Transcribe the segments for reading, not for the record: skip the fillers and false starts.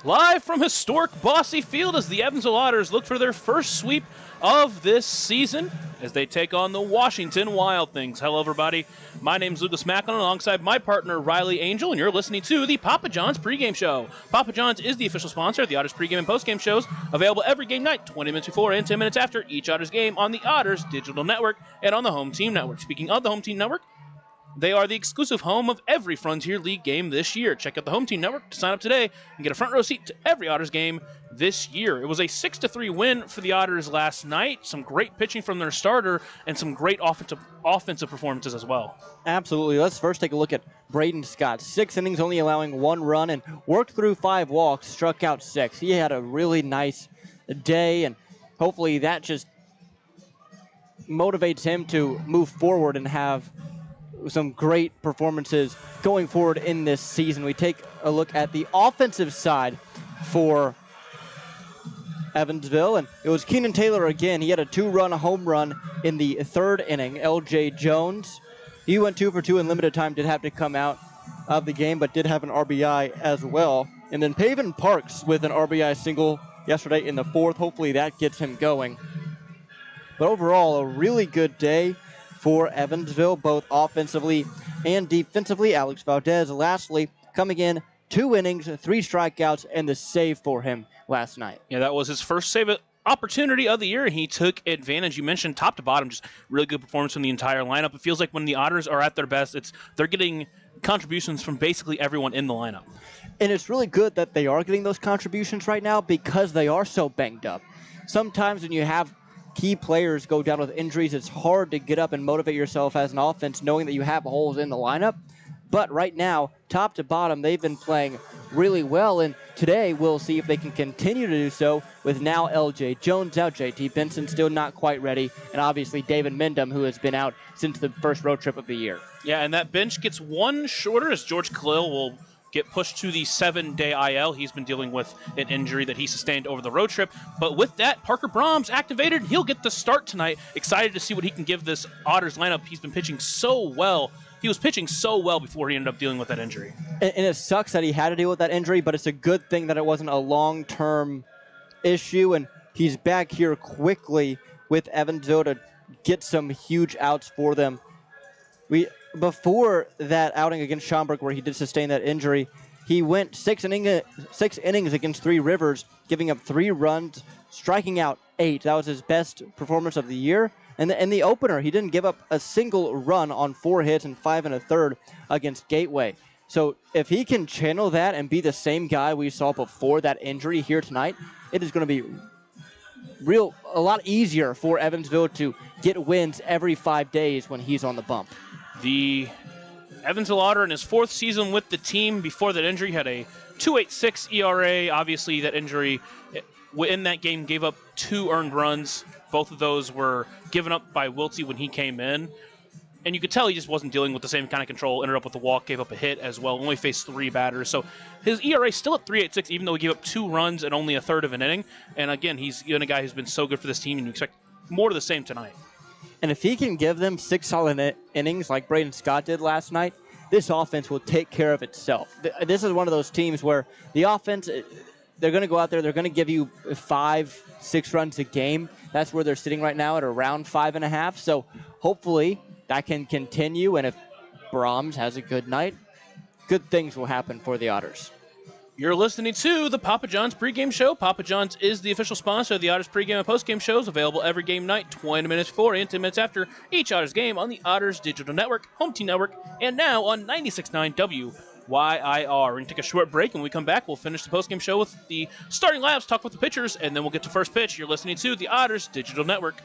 live from historic Bosse Field as the Evansville Otters look for their first sweep of this season as they take on the Washington Wild Things. Hello, everybody. My name's Lucas Macklin alongside my partner, Riley Angel, and you're listening to the Papa John's pregame show. Papa John's is the official sponsor of the Otters pregame and postgame shows, available every game night, 20 minutes before and 10 minutes after each Otters game on the Otters Digital Network and on the Home Team Network. Speaking of the Home Team Network, they are the exclusive home of every Frontier League game this year. Check out the Home Team Network to sign up today and get a front row seat to every Otters game this year. It was a 6-3 win for the Otters last night. Some great pitching from their starter and some great offensive performances as well. Absolutely. Let's first take a look at Braden Scott. 6 innings, only allowing 1 run, and worked through 5 walks, struck out 6. He had a really nice day, and hopefully that just motivates him to move forward and have some great performances going forward in this season. We take a look at the offensive side for Evansville, and it was Keenan Taylor again. He had a 2-run home run in the 3rd inning. L.J. Jones, he went 2 for 2 in limited time, did have to come out of the game, but did have an RBI as well. And then Paven Parks with an RBI single yesterday in the 4th. Hopefully that gets him going. But overall, a really good day for Evansville, both offensively and defensively. Alex Valdez, lastly, coming in 2 innings, 3 strikeouts, and the save for him last night. Yeah, that was his first save opportunity of the year, and he took advantage. You mentioned top to bottom, just really good performance from the entire lineup. It feels like when the Otters are at their best, they're getting contributions from basically everyone in the lineup. And it's really good that they are getting those contributions right now because they are so banged up. Sometimes when you have key players go down with injuries, it's hard to get up and motivate yourself as an offense knowing that you have holes in the lineup. But right now, top to bottom, they've been playing really well, and today we'll see if they can continue to do so with now L.J. Jones out, J.T. Benson still not quite ready, and obviously David Mendham, who has been out since the first road trip of the year. Yeah, and that bench gets 1 shorter as George Khalil will get pushed to the 7-day IL. He's been dealing with an injury that he sustained over the road trip. But with that, Parker Brahms activated. He'll get the start tonight. Excited to see what he can give this Otters lineup. He's been pitching so well. He was pitching so well before he ended up dealing with that injury. And it sucks that he had to deal with that injury, but it's a good thing that it wasn't a long-term issue. And he's back here quickly with Evansville to get some huge outs for them. Before that outing against Schaumburg where he did sustain that injury, he went 6 innings against 3 Rivers, giving up 3 runs, striking out 8. That was his best performance of the year. And in the opener, he didn't give up a single run on 4 hits and 5 1/3 against Gateway. So if he can channel that and be the same guy we saw before that injury here tonight, it is going to be a lot easier for Evansville to get wins every 5 days when he's on the bump. The Evansville Otter in his 4th season with the team before that injury had a 2.86 ERA. Obviously, that injury in that game gave up 2 earned runs. Both of those were given up by Wiltsey when he came in. And you could tell he just wasn't dealing with the same kind of control. Ended up with a walk, gave up a hit as well. Only faced 3 batters. So his ERA still at 3.86, even though he gave up 2 runs and only a third of an inning. And again, he's a guy who's been so good for this team, and you expect more of the same tonight. And if he can give them 6 solid innings like Braden Scott did last night, this offense will take care of itself. This is one of those teams where the offense, they're going to go out there, they're going to give you 5-6 runs a game. That's where they're sitting right now at around 5.5. So hopefully that can continue, and if Brahms has a good night, good things will happen for the Otters. You're listening to the Papa John's pregame show. Papa John's is the official sponsor of the Otters pregame and postgame shows, available every game night, 20 minutes before and 10 minutes after each Otters game on the Otters Digital Network, Home Team Network, and now on 96.9 WYIR. We're going to take a short break. When we come back, we'll finish the postgame show with the starting lineups, talk with the pitchers, and then we'll get to first pitch. You're listening to the Otters Digital Network.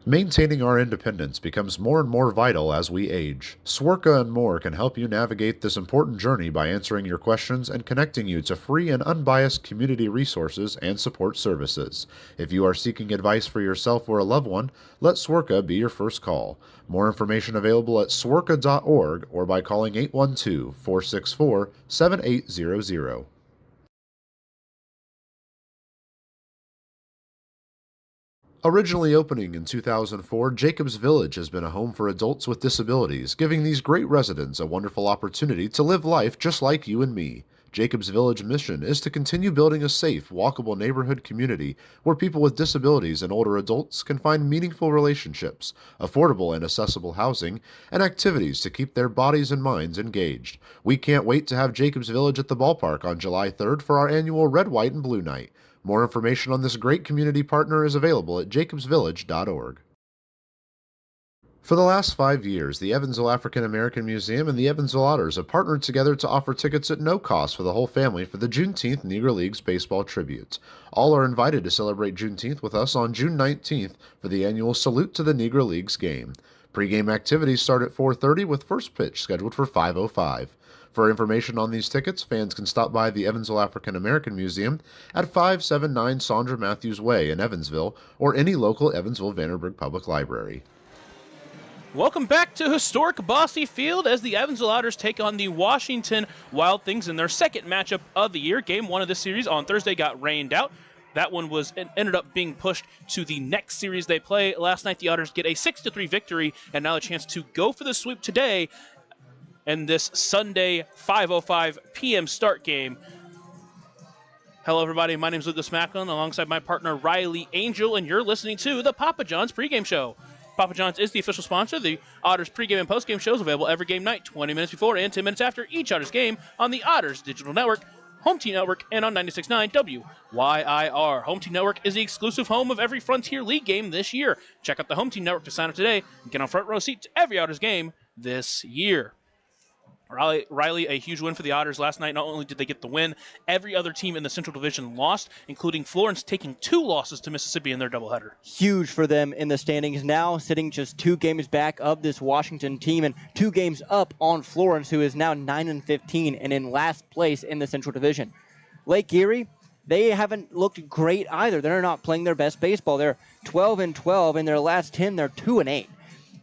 Maintaining our independence becomes more and more vital as we age. Swerka and more can help you navigate this important journey by answering your questions and connecting you to free and unbiased community resources and support services. If you are seeking advice for yourself or a loved one, let Swerka be your first call. More information available at swerka.org or by calling 812-464-7800. Originally opening in 2004, Jacobs Village has been a home for adults with disabilities, giving these great residents a wonderful opportunity to live life just like you and me. Jacobs Village mission is to continue building a safe, walkable neighborhood community where people with disabilities and older adults can find meaningful relationships, affordable and accessible housing, and activities to keep their bodies and minds engaged. We can't wait to have Jacobs Village at the ballpark on July 3rd for our annual Red, White, and Blue Night. More information on this great community partner is available at jacobsvillage.org. For the last 5 years, the Evansville African American Museum and the Evansville Otters have partnered together to offer tickets at no cost for the whole family for the Juneteenth Negro Leagues Baseball Tribute. All are invited to celebrate Juneteenth with us on June 19th for the annual Salute to the Negro Leagues game. Pre-game activities start at 4:30 with first pitch scheduled for 5:05. For information on these tickets, fans can stop by the Evansville African American Museum at 579 Sandra Matthews Way in Evansville or any local Evansville-Vanderburgh Public Library. Welcome back to historic Bosse Field as the Evansville Otters take on the Washington Wild Things in their second matchup of the year. Game 1 of this series on Thursday got rained out. That one ended up being pushed to the next series they play. Last night, the Otters get a 6-3 victory, and now a chance to go for the sweep today in this Sunday 5:05 p.m. start game. Hello, everybody. My name is Lucas Macklin, alongside my partner Riley Angel, and you're listening to the Papa John's pregame show. Papa John's is the official sponsor. The Otters pregame and postgame shows available every game night, 20 minutes before and 10 minutes after each Otters game on the Otters Digital Network, Home Team Network, and on 96.9 WYIR. Home Team Network is the exclusive home of every Frontier League game this year. Check out the Home Team Network to sign up today and get on front row seat to every Otters game this year. Riley, a huge win for the Otters last night. Not only did they get the win, every other team in the Central Division lost, including Florence taking 2 losses to Mississippi in their doubleheader. Huge for them in the standings, now sitting just 2 games back of this Washington team and 2 games up on Florence, who is now 9-15 and in last place in the Central Division. Lake Erie, they haven't looked great either. They're not playing their best baseball. They're 12-12. In their last 10, they're 2-8.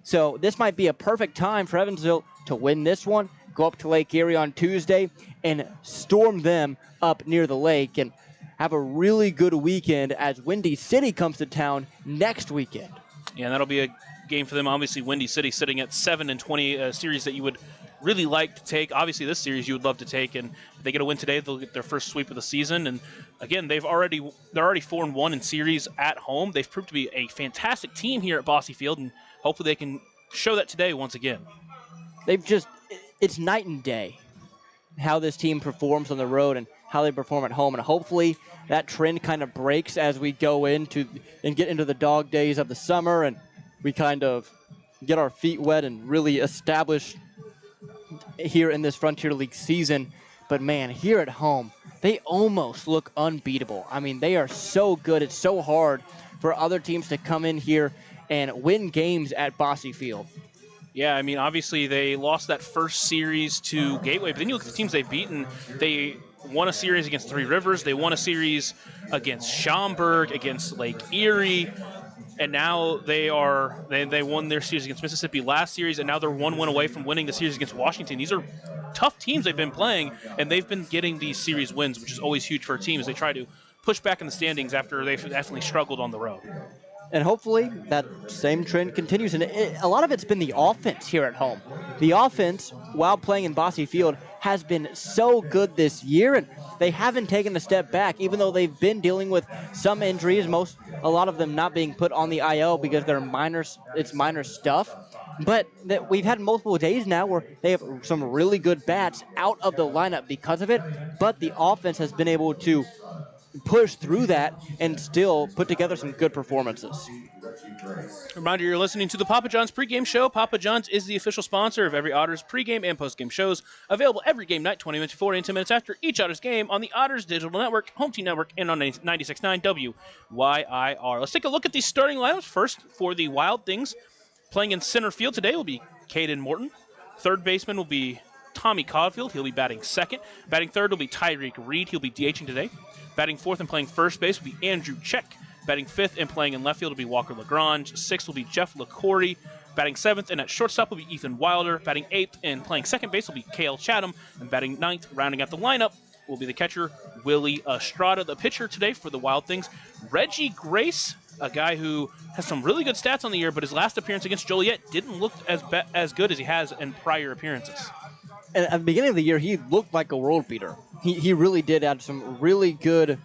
So this might be a perfect time for Evansville to win this one, go up to Lake Erie on Tuesday, and storm them up near the lake and have a really good weekend as Windy City comes to town next weekend. Yeah, and that'll be a game for them. Obviously, Windy City sitting at 7-20, a series that you would really like to take. Obviously, this series you would love to take, and if they get a win today, they'll get their first sweep of the season. And again, they're already 4-1 in series at home. They've proved to be a fantastic team here at Bosse Field, and hopefully they can show that today once again. It's night and day how this team performs on the road and how they perform at home. And hopefully that trend kind of breaks as we go into and get into the dog days of the summer and we kind of get our feet wet and really establish here in this Frontier League season. But, man, here at home, they almost look unbeatable. I mean, they are so good. It's so hard for other teams to come in here and win games at Bosse Field. Yeah, I mean, obviously they lost that first series to Gateway, but then you look at the teams they've beaten. They won a series against Three Rivers. They won a series against Schaumburg, against Lake Erie, and now they won their series against Mississippi last series, and now they're 1 win away from winning the series against Washington. These are tough teams they've been playing, and they've been getting these series wins, which is always huge for a team as they try to push back in the standings after they've definitely struggled on the road. And hopefully that same trend continues. And a lot of it's been the offense here at home. The offense, while playing in Bosse Field, has been so good this year, and they haven't taken a step back, even though they've been dealing with some injuries, a lot of them not being put on the IL because it's minor stuff. But we've had multiple days now where they have some really good bats out of the lineup because of it, but the offense has been able to push through that and still put together some good performances. Reminder, you're listening to the Papa John's pregame show. Papa John's is the official sponsor of every Otters pregame and postgame shows, available every game night, 20 minutes before and 10 minutes after each Otters game on the Otters Digital Network, Home Team Network, and on 96.9 WYIR. Let's take a look at these starting lineups. First, for the Wild Things, playing in center field today will be Caden Morton. Third baseman will be Tommy Caulfield. He'll be batting second. Batting third will be Tyreek Reed. He'll be DHing today. Batting fourth and playing first base will be Andrew Check. Batting fifth and playing in left field will be Walker LaGrange. Sixth will be Jeff LaCory. Batting seventh and at shortstop will be Ethan Wilder. Batting eighth and playing second base will be Cale Chatham. And batting ninth, rounding out the lineup, will be the catcher, Willie Estrada. The pitcher today for the Wild Things, Reggie Grace. a guy who has some really good stats on the year, but his last appearance against Joliet didn't look as good as he has in prior appearances. And at the beginning of the year, he looked like a world beater. He really did have some really good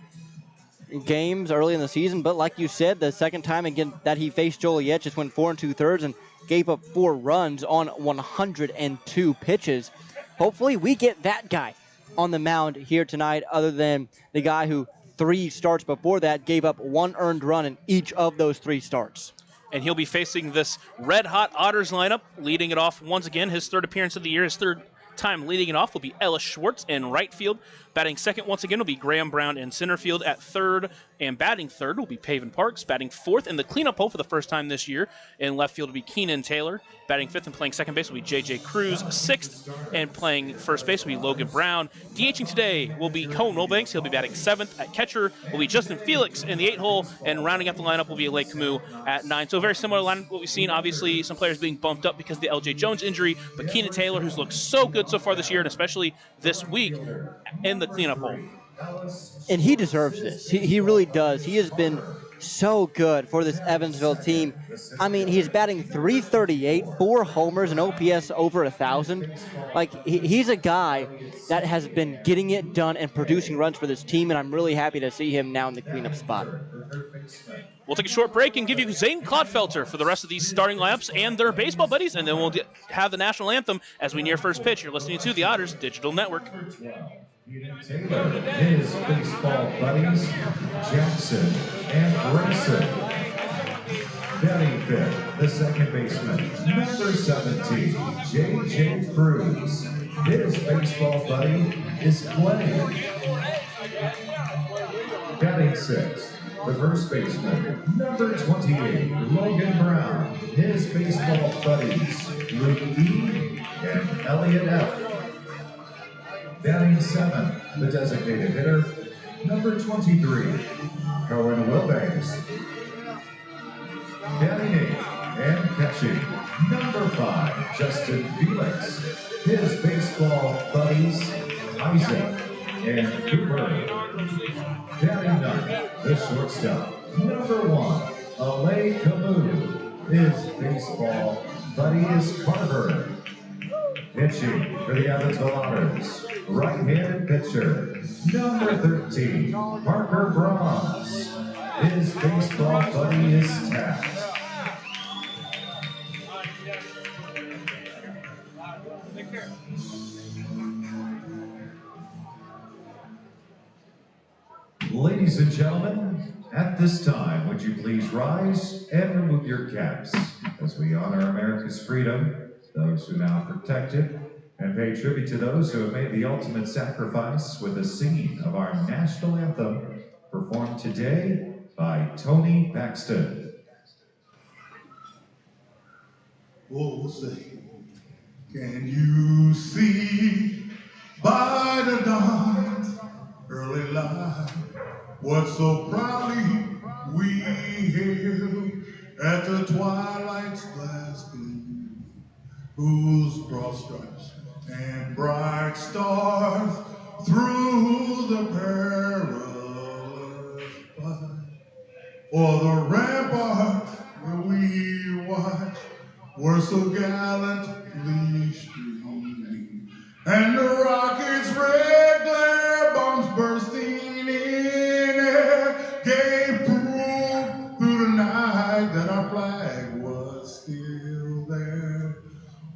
games early in the season, but like you said, the second time again that he faced Joliet just went 4 2/3 and gave up 4 runs on 102 pitches. Hopefully we get that guy on the mound here tonight, other than the guy who 3 starts before that gave up 1 earned run in each of those 3 starts. And he'll be facing this red-hot Otters lineup, leading it off once again. His third appearance of the year, his third time leading it off will be Ellis Schwartz in right field. Batting second once again will be Graham Brown in center field. At third and batting third will be Paven Parks. Batting fourth in the cleanup hole for the first time this year. In left field will be Keenan Taylor. Batting fifth and playing second base will be J.J. Cruz. Sixth and playing first base will be Logan Brown. DHing today will be Cone Wilbanks. He'll be batting seventh. At catcher will be Justin Felix in the 8 hole. And rounding out the lineup will be Lake Camus at 9. So a very similar lineup to what we've seen. Obviously, some players being bumped up because of the L.J. Jones injury. But Keenan Taylor, who's looked so good so far this year, and especially this week in the cleanup hole. And he deserves this. He really does. He has been so good for this Evansville team. I mean, he's batting .338, 4 homers, and OPS over 1,000. Like, he's a guy that has been getting it done and producing runs for this team, and I'm really happy to see him now in the cleanup spot. We'll take a short break and give you Zane Clodfelter for the rest of these starting lineups and their baseball buddies, and then we'll have the national anthem as we near first pitch. You're listening to the Otters Digital Network. Taylor, his baseball buddies, Jackson and Grayson. Batting fifth, the second baseman, number 17, J.J. Cruz. His baseball buddy is Clay. Batting sixth, the first baseman, number 28, Logan Brown. His baseball buddies, Luke E. and Elliot F. Batting seventh, the designated hitter, number 23, Cohen Wilbanks. Batting eighth and catching, number 5, Justin Felix. His baseball buddies, Isaac and Cooper. Batting ninth, the shortstop, number 1, Alay Camus. His baseball buddy is Carver. Pitching for the Evansville Otters, right-handed pitcher, number 13, Parker Brahms. His baseball buddy is Taft. Ladies and gentlemen, at this time, would you please rise and remove your caps as we honor America's freedom, those who now protect it, and pay tribute to those who have made the ultimate sacrifice with the singing of our national anthem, performed today by Tony Paxton. Oh, say, can you see by the dawn's early light what so proudly we hailed at the twilight's glass gleam, whose broad stripes and bright stars through the perilous fight, o'er the rampart where we watched were so gallantly streaming, and the rockets' red glare bombs bursting in air gave proof through the night that our flag was still there.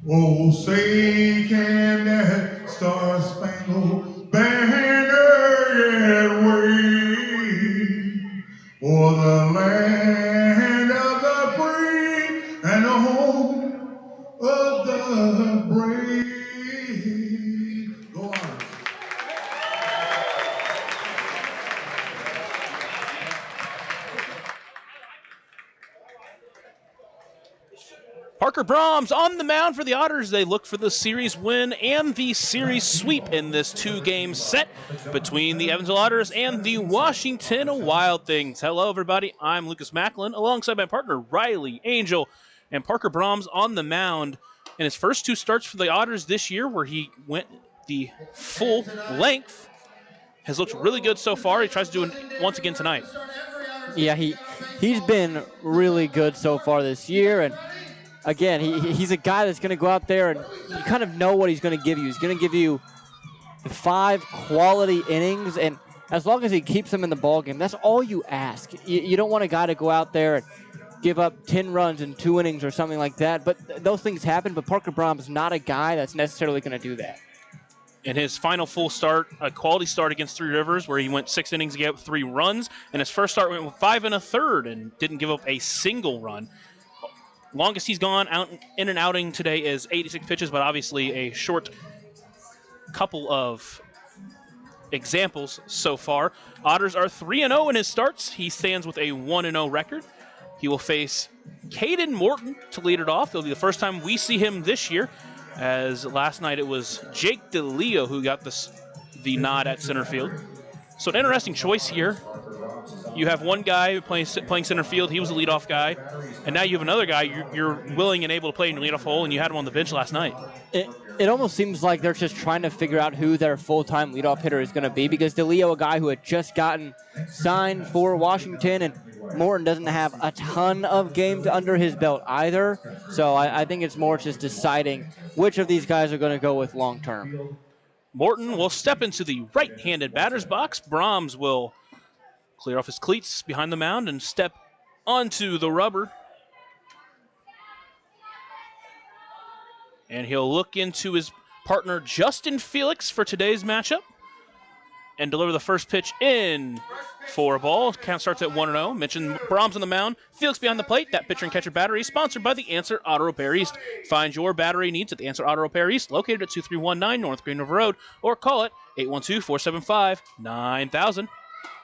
Oh, say can that star-spangled banner yet wave o'er the land of the free and the home of the brave. Go on. Parker Brahms on the mound for the Otters. They look for the series win and the series sweep in this 2-game set between the Evansville Otters and the Washington Wild Things. Hello, everybody. I'm Lucas Macklin, alongside my partner, Riley Angel. And Parker Brahms on the mound in his first 2 starts for the Otters this year, where he went the full length, has looked really good so far. He tries to do it once again tonight. Yeah, he's been really good so far this year, and again, he's a guy that's going to go out there and you kind of know what he's going to give you. He's going to give you 5 quality innings, and as long as he keeps them in the ballgame, that's all you ask. You don't want a guy to go out there and give up 10 runs in 2 innings or something like that, but those things happen, but Parker Brahms is not a guy that's necessarily going to do that. In his final full start, a quality start against Three Rivers, where he went 6 innings, gave up 3 runs, and his first start went with 5 1/3 and didn't give up a single run. Longest he's gone out in an outing today is 86 pitches, but obviously a short couple of examples so far. Otters are 3-0 in his starts. He stands with a 1-0 record. He will face Caden Morton to lead it off. It'll be the first time we see him this year, as last night it was Jake DeLeo who got the nod at center field. So an interesting choice here. You have one guy playing center field. He was the leadoff guy. And now you have another guy you're willing and able to play in your leadoff hole, and you had him on the bench last night. It almost seems like they're just trying to figure out who their full-time leadoff hitter is going to be, because DeLeo, a guy who had just gotten signed for Washington, and Morton doesn't have a ton of games under his belt either. So I think it's more just deciding which of these guys are going to go with long-term. Morton will step into the right-handed batter's box. Brahms will clear off his cleats behind the mound and step onto the rubber. And he'll look into his partner, Justin Felix, for today's matchup and deliver the first pitch in for a ball. Count starts at 1-0. Mentioned Brahms on the mound. Felix behind the plate. That pitcher and catcher battery is sponsored by the Answer Auto Repair East. Find your battery needs at the Answer Auto Repair East, located at 2319 North Green River Road, or call it 812-475-9000.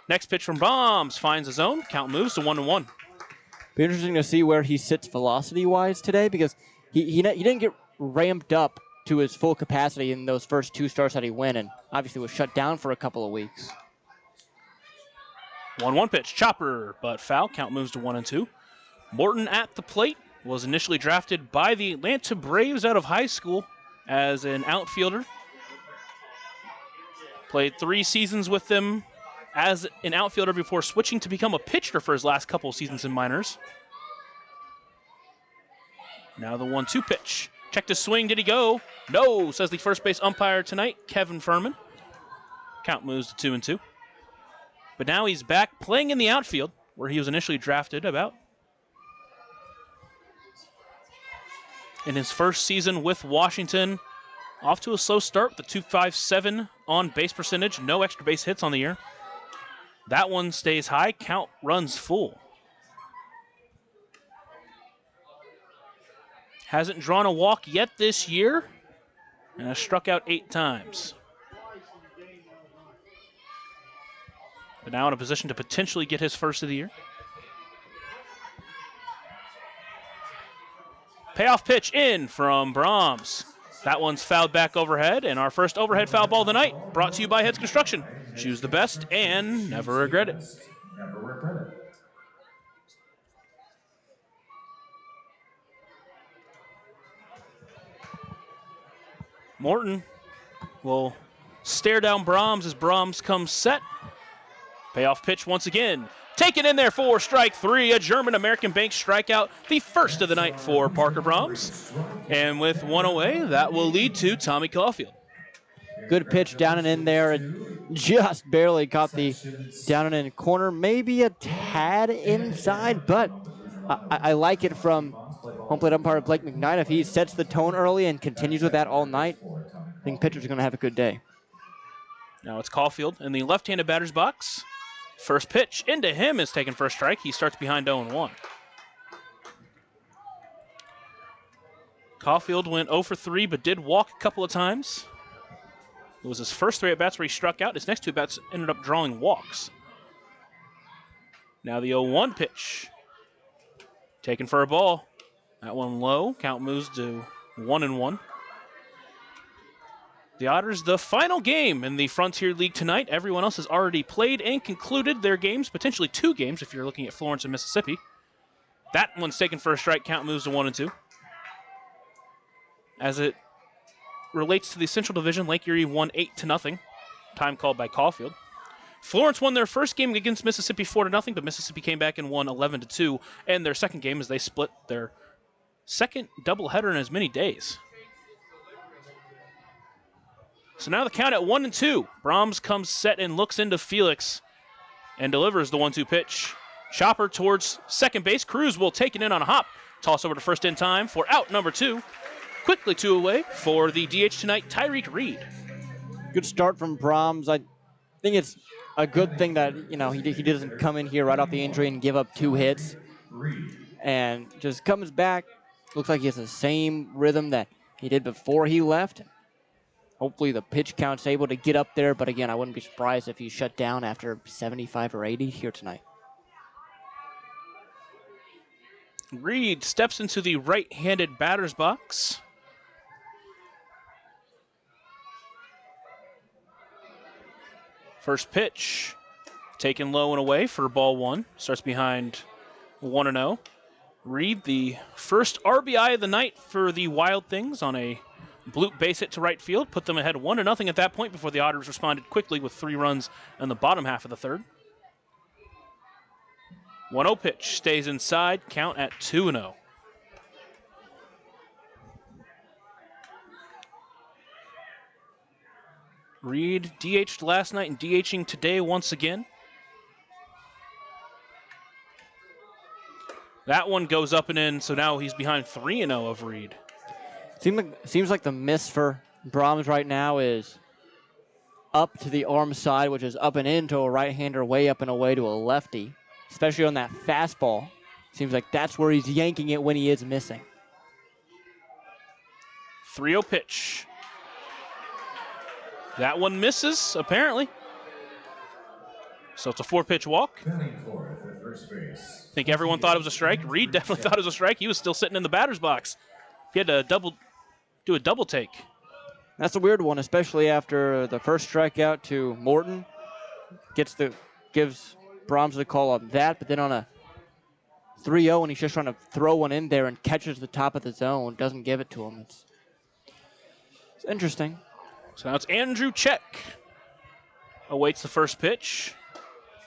Next pitch from Brahms finds the zone. Count moves to 1-1. Be interesting to see where he sits velocity-wise today, because he didn't get ramped up to his full capacity in those first 2 starts that he went, and obviously was shut down for a couple of weeks. 1-1 pitch, chopper, but foul. Count moves to 1-2. Morton at the plate was initially drafted by the Atlanta Braves out of high school as an outfielder. Played 3 seasons with them as an outfielder before switching to become a pitcher for his last couple of seasons in minors. Now the 1-2 pitch. Checked his swing. Did he go? No, says the first base umpire tonight, Kevin Furman. Count moves to 2-2. But now he's back playing in the outfield, where he was initially drafted about. In his first season with Washington, off to a slow start with a .257 on base percentage. No extra base hits on the year. That one stays high. Count runs full. Hasn't drawn a walk yet this year, and has struck out 8 times. But now in a position to potentially get his first of the year. Payoff pitch in from Brahms. That one's fouled back overhead, and our first overhead foul ball of the night, brought to you by Heads Construction. Choose the best and never regret it. Never regret it. Morton will stare down Brahms as Brahms comes set. Payoff pitch once again. Taken in there for strike 3, a German-American Bank strikeout, the first of the night for Parker Brahms. And with 1 away, that will lead to Tommy Caulfield. Good pitch down and in there, and just barely caught the down and in corner. Maybe a tad inside, but I like it from home plate umpire Blake McKnight. If he sets the tone early and continues with that all night, I think pitchers are going to have a good day. Now it's Caulfield in the left-handed batter's box. First pitch into him is taken for a strike. He starts behind 0-1. Caulfield went 0 for 3, but did walk a couple of times. It was his first 3 at-bats where he struck out. His next 2 at-bats ended up drawing walks. Now the 0-1 pitch. Taken for a ball. That one low. Count moves to 1-1. The Otters, the final game in the Frontier League tonight. Everyone else has already played and concluded their games, potentially 2 games if you're looking at Florence and Mississippi. That one's taken for a strike. Count moves to 1-2. As it relates to the Central Division, Lake Erie won 8-0. Time called by Caulfield. Florence won their first game against Mississippi 4-0, but Mississippi came back and won 11-2. And their second game as they split their second doubleheader in as many days. So now the count at 1-2. Brahms comes set and looks into Felix and delivers the 1-2 pitch. Chopper towards second base. Cruz will take it in on a hop. Toss over to first in time for out number 2. Quickly 2 away for the DH tonight, Tyreek Reed. Good start from Brahms. I think it's a good thing that, he doesn't come in here right off the injury and give up 2 hits. And just comes back. Looks like he has the same rhythm that he did before he left. Hopefully the pitch count's able to get up there, but again, I wouldn't be surprised if he's shut down after 75 or 80 here tonight. Reed steps into the right-handed batter's box. First pitch, taken low and away for ball 1. Starts behind 1-0. Reed, the first RBI of the night for the Wild Things on a bloop base hit to right field, put them ahead 1-0 at that point before the Otters responded quickly with 3 runs in the bottom half of the third. 1-0 pitch stays inside, count at 2-0. Reed DH'd last night and DHing today once again. That one goes up and in, so now he's behind 3-0 of Reed. Seems like the miss for Brahms right now is up to the arm side, which is up and into a right-hander, way up and away to a lefty, especially on that fastball. Seems like that's where he's yanking it when he is missing. 3-0 pitch. That one misses, apparently. So it's a 4-pitch walk. I think everyone thought it was a strike. Reed definitely thought it was a strike. He was still sitting in the batter's box. He had to do a double take. That's a weird one, especially after the first strikeout to Morton. Gives Brahms the call on that, but then on a 3-0, and he's just trying to throw one in there and catches the top of the zone, doesn't give it to him. It's interesting. So now it's Andrew Check. Awaits the first pitch.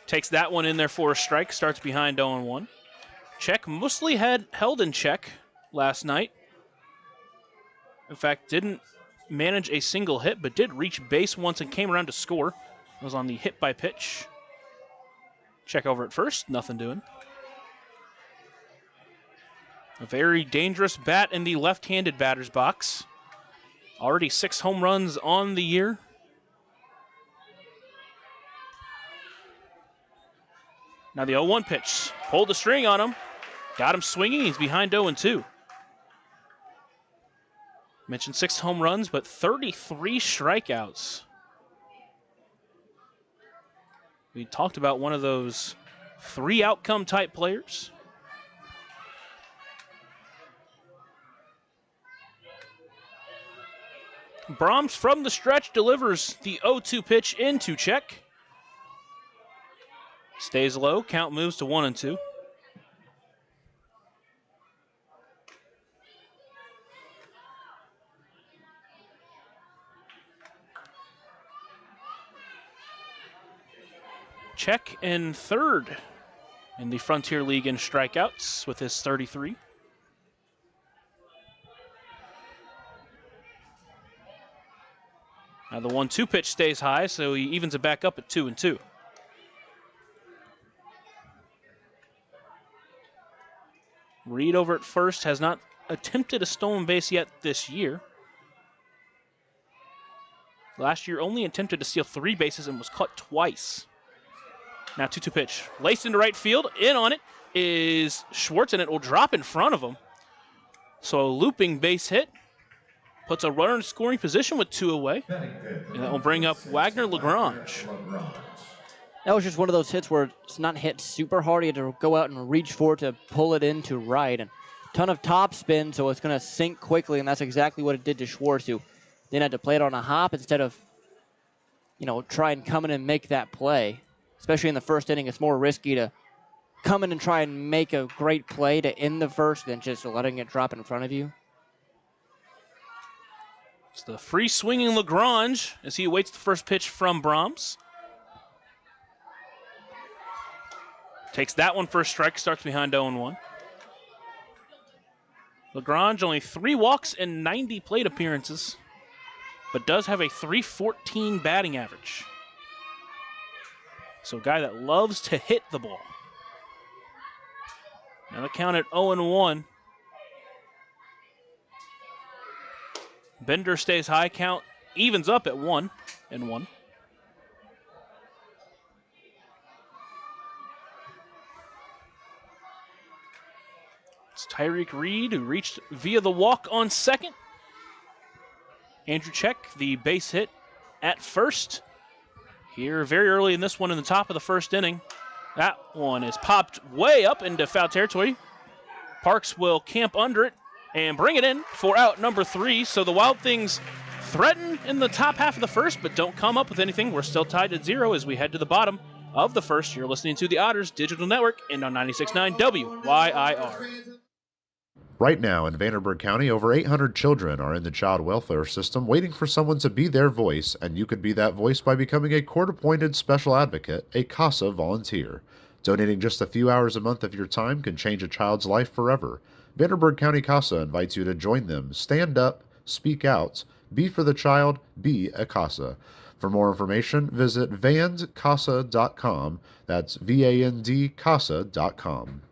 Takes that one in there for a strike. Starts behind 0-1. Check mostly had held in check last night. In fact, didn't manage a single hit, but did reach base once and came around to score. It was on the hit by pitch. Check over at first. Nothing doing. A very dangerous bat in the left-handed batter's box. Already 6 home runs on the year. Now the 0-1 pitch. Pulled the string on him. Got him swinging. He's behind 0-2. Mentioned 6 home runs, but 33 strikeouts. We talked about one of those 3 outcome type players. Brahms from the stretch delivers the 0-2 pitch into Check. Stays low, count moves to 1-2. Check in third in the Frontier League in strikeouts with his 33. Now the 1-2 pitch stays high, so he evens it back up at 2-2. Reed over at first has not attempted a stolen base yet this year. Last year only attempted to steal 3 bases and was caught twice. Now 2-2 pitch. Laced into right field. In on it is Schwartz, and it will drop in front of him. So a looping base hit. Puts a runner in scoring position with 2 away. And that will bring up Wagner Lagrange. That was just one of those hits where it's not hit super hard. You had to go out and reach for it to pull it into right. And a ton of top spin, so it's going to sink quickly, and that's exactly what it did to Schwartz, who then had to play it on a hop instead of, try and come in and make that play. Especially in the first inning, it's more risky to come in and try and make a great play to end the first than just letting it drop in front of you. It's the free swinging Lagrange as he awaits the first pitch from Brahms. Takes that one for a strike, starts behind 0-1. Lagrange only 3 walks and 90 plate appearances, but does have a .314 batting average. So a guy that loves to hit the ball. Now the count at 0-1. Bender stays high, count evens up at 1-1. It's Tyreek Reed who reached via the walk on second. Andrew Check, the base hit at first. Here very early in this one in the top of the first inning. That one is popped way up into foul territory. Parks will camp under it and bring it in for out number 3. So the Wild Things threaten in the top half of the first, but don't come up with anything. We're still tied at 0 as we head to the bottom of the first. You're listening to the Otters Digital Network and on 96.9 WYIR. Right now in Vanderburgh County, over 800 children are in the child welfare system waiting for someone to be their voice, and you could be that voice by becoming a court-appointed special advocate, a CASA volunteer. Donating just a few hours a month of your time can change a child's life forever. Vanderburgh County CASA invites you to join them. Stand up, speak out, be for the child, be a CASA. For more information, visit vandcasa.com. That's VAND-CASA.com.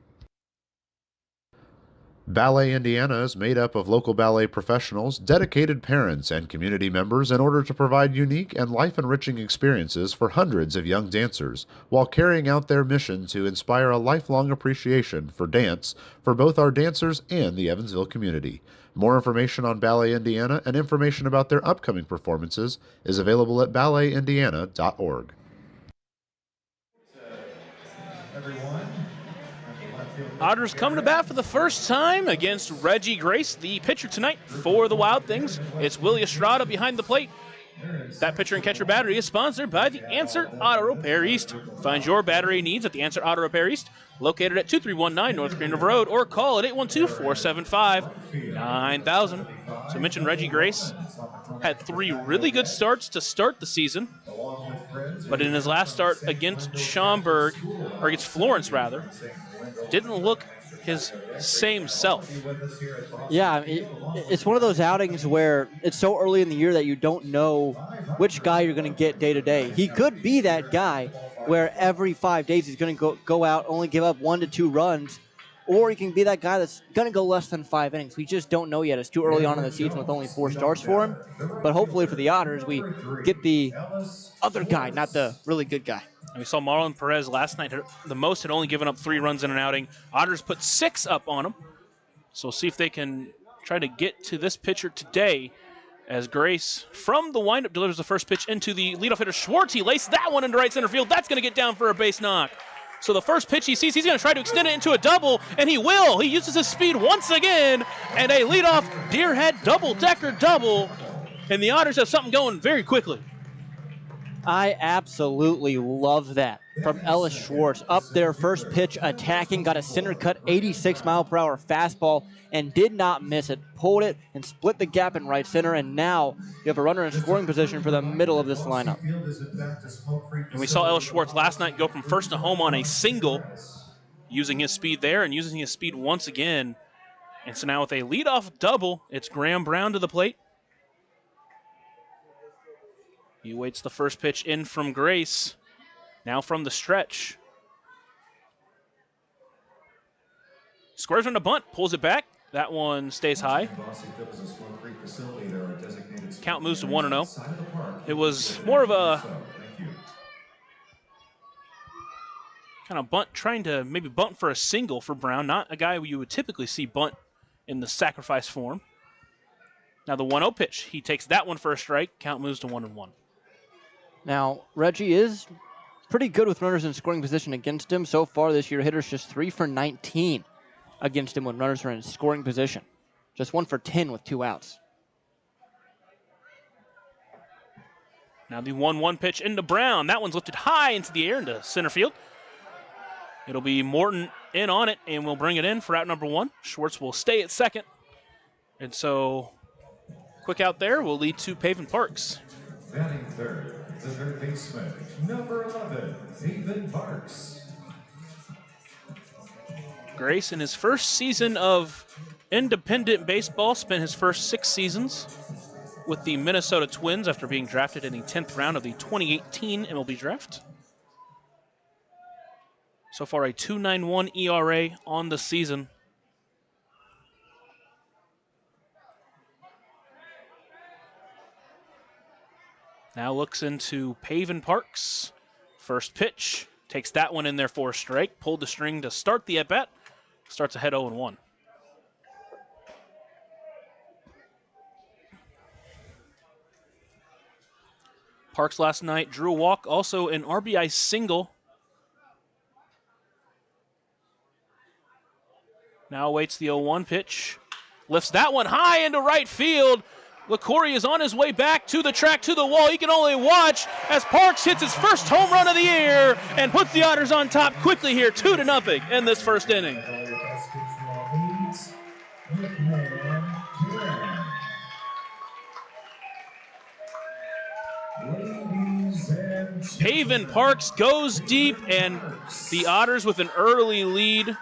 Ballet Indiana is made up of local ballet professionals, dedicated parents, and community members in order to provide unique and life-enriching experiences for hundreds of young dancers, while carrying out their mission to inspire a lifelong appreciation for dance for both our dancers and the Evansville community. More information on Ballet Indiana and information about their upcoming performances is available at balletindiana.org. Otters come to bat for the first time against Reggie Grace, the pitcher tonight for the Wild Things. It's Willie Estrada behind the plate. That pitcher and catcher battery is sponsored by the Answer Auto Repair East. Find your battery needs at the Answer Auto Repair East, located at 2319 North Green River Road, or call at 812-475-9000. So I mentioned Reggie Grace had 3 really good starts to start the season, but in his last start against Schaumburg, or against Florence rather, didn't look his same self. Yeah, it's one of those outings where it's so early in the year that you don't know which guy you're going to get day to day. He could be that guy where every 5 days he's going to go out, only give up 1 to 2 runs, or he can be that guy that's going to go less than 5 innings. We just don't know yet. It's too early on in the season with only 4 starts for him. But hopefully for the Otters, we get the other guy, not the really good guy. And we saw Marlon Perez last night. The most had only given up 3 runs in an outing. Otters put 6 up on him. So we'll see if they can try to get to this pitcher today as Grace from the windup delivers the first pitch into the leadoff hitter Schwartz. He laced that one into right center field. That's going to get down for a base knock. So the first pitch he sees, he's going to try to extend it into a double, and he will. He uses his speed once again, and a leadoff Deerhead double-decker double, and the Otters have something going very quickly. I absolutely love that from Ellis Schwartz. Up there, first pitch attacking, got a center cut 86-mile-per-hour fastball and did not miss it. Pulled it and split the gap in right center, and now you have a runner in scoring position for the middle of this lineup. And we saw Ellis Schwartz last night go from first to home on a single, using his speed there and using his speed once again. And so now with a leadoff double, it's Graham Brown to the plate. He waits the first pitch in from Grace. Now from the stretch. Squares on a bunt, pulls it back. That one stays high. Count moves to 1-0. It was more of a kind of bunt, trying to maybe bunt for a single for Brown. Not a guy you would typically see bunt in the sacrifice form. Now the 1-0 pitch. He takes that one for a strike. Count moves to 1-1. Now, Reggie is pretty good with runners in scoring position against him. So far this year, hitters just 3 for 19 against him when runners are in scoring position. Just 1 for 10 with 2 outs. Now the 1-1 pitch into Brown. That one's lifted high into the air into center field. It'll be Morton in on it, and we'll bring it in for out number 1. Schwartz will stay at second. And so, quick out there will lead to Pavin Parks. Batting third, the third baseman, number 11, Pavin Parks. Grace, in his first season of independent baseball, spent his first 6 seasons with the Minnesota Twins after being drafted in the 10th round of the 2018 MLB draft. So far, a 2.91 ERA on the season. Now looks into Pavin Parks. First pitch, takes that one in there for a strike. Pulled the string to start the at-bat. Starts ahead 0-1. Parks last night drew a walk, also an RBI single. Now awaits the 0-1 pitch. Lifts that one high into right field. LaCourrier is on his way back to the track, to the wall. He can only watch as Parks hits his first home run of the year and puts the Otters on top quickly here, 2-0 in this first inning. Pavin Parks goes deep, and the Otters with an early lead.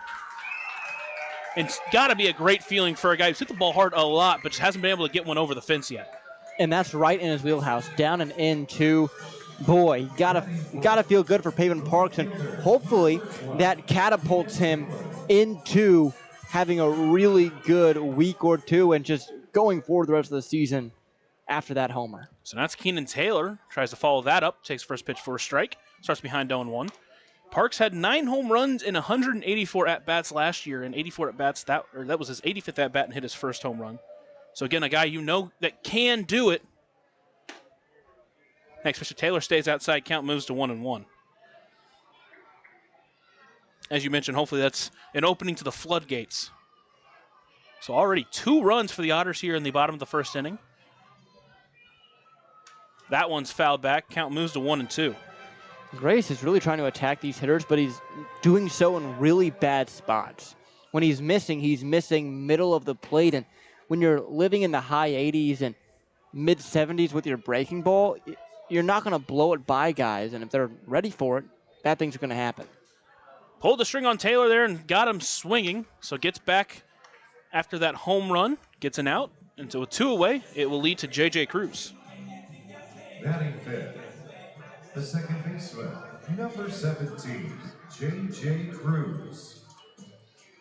It's got to be a great feeling for a guy who's hit the ball hard a lot, but just hasn't been able to get one over the fence yet. And that's right in his wheelhouse. Down and in, two. Boy, gotta feel good for Pavin Parks, and hopefully that catapults him into having a really good week or two and just going forward the rest of the season after that homer. So that's Keenan Taylor. Tries to follow that up. Takes first pitch for a strike. Starts behind 0-1. Parks had 9 home runs in 184 at-bats last year, and 84 at-bats. That was his 85th at-bat and hit his first home run. So again, a guy you know that can do it. Next pitch to Taylor stays outside. Count moves to 1-1. As you mentioned, hopefully that's an opening to the floodgates. So already 2 runs for the Otters here in the bottom of the first inning. That one's fouled back. Count moves to 1-2. Grace is really trying to attack these hitters, but he's doing so in really bad spots. When he's missing middle of the plate. And when you're living in the high 80s and mid 70s with your breaking ball, you're not going to blow it by guys. And if they're ready for it, bad things are going to happen. Pulled the string on Taylor there and got him swinging. So gets back after that home run, gets an out. And so with 2 away, it will lead to J.J. Cruz. Batting fifth, the second baseman, number 17, J.J. Cruz.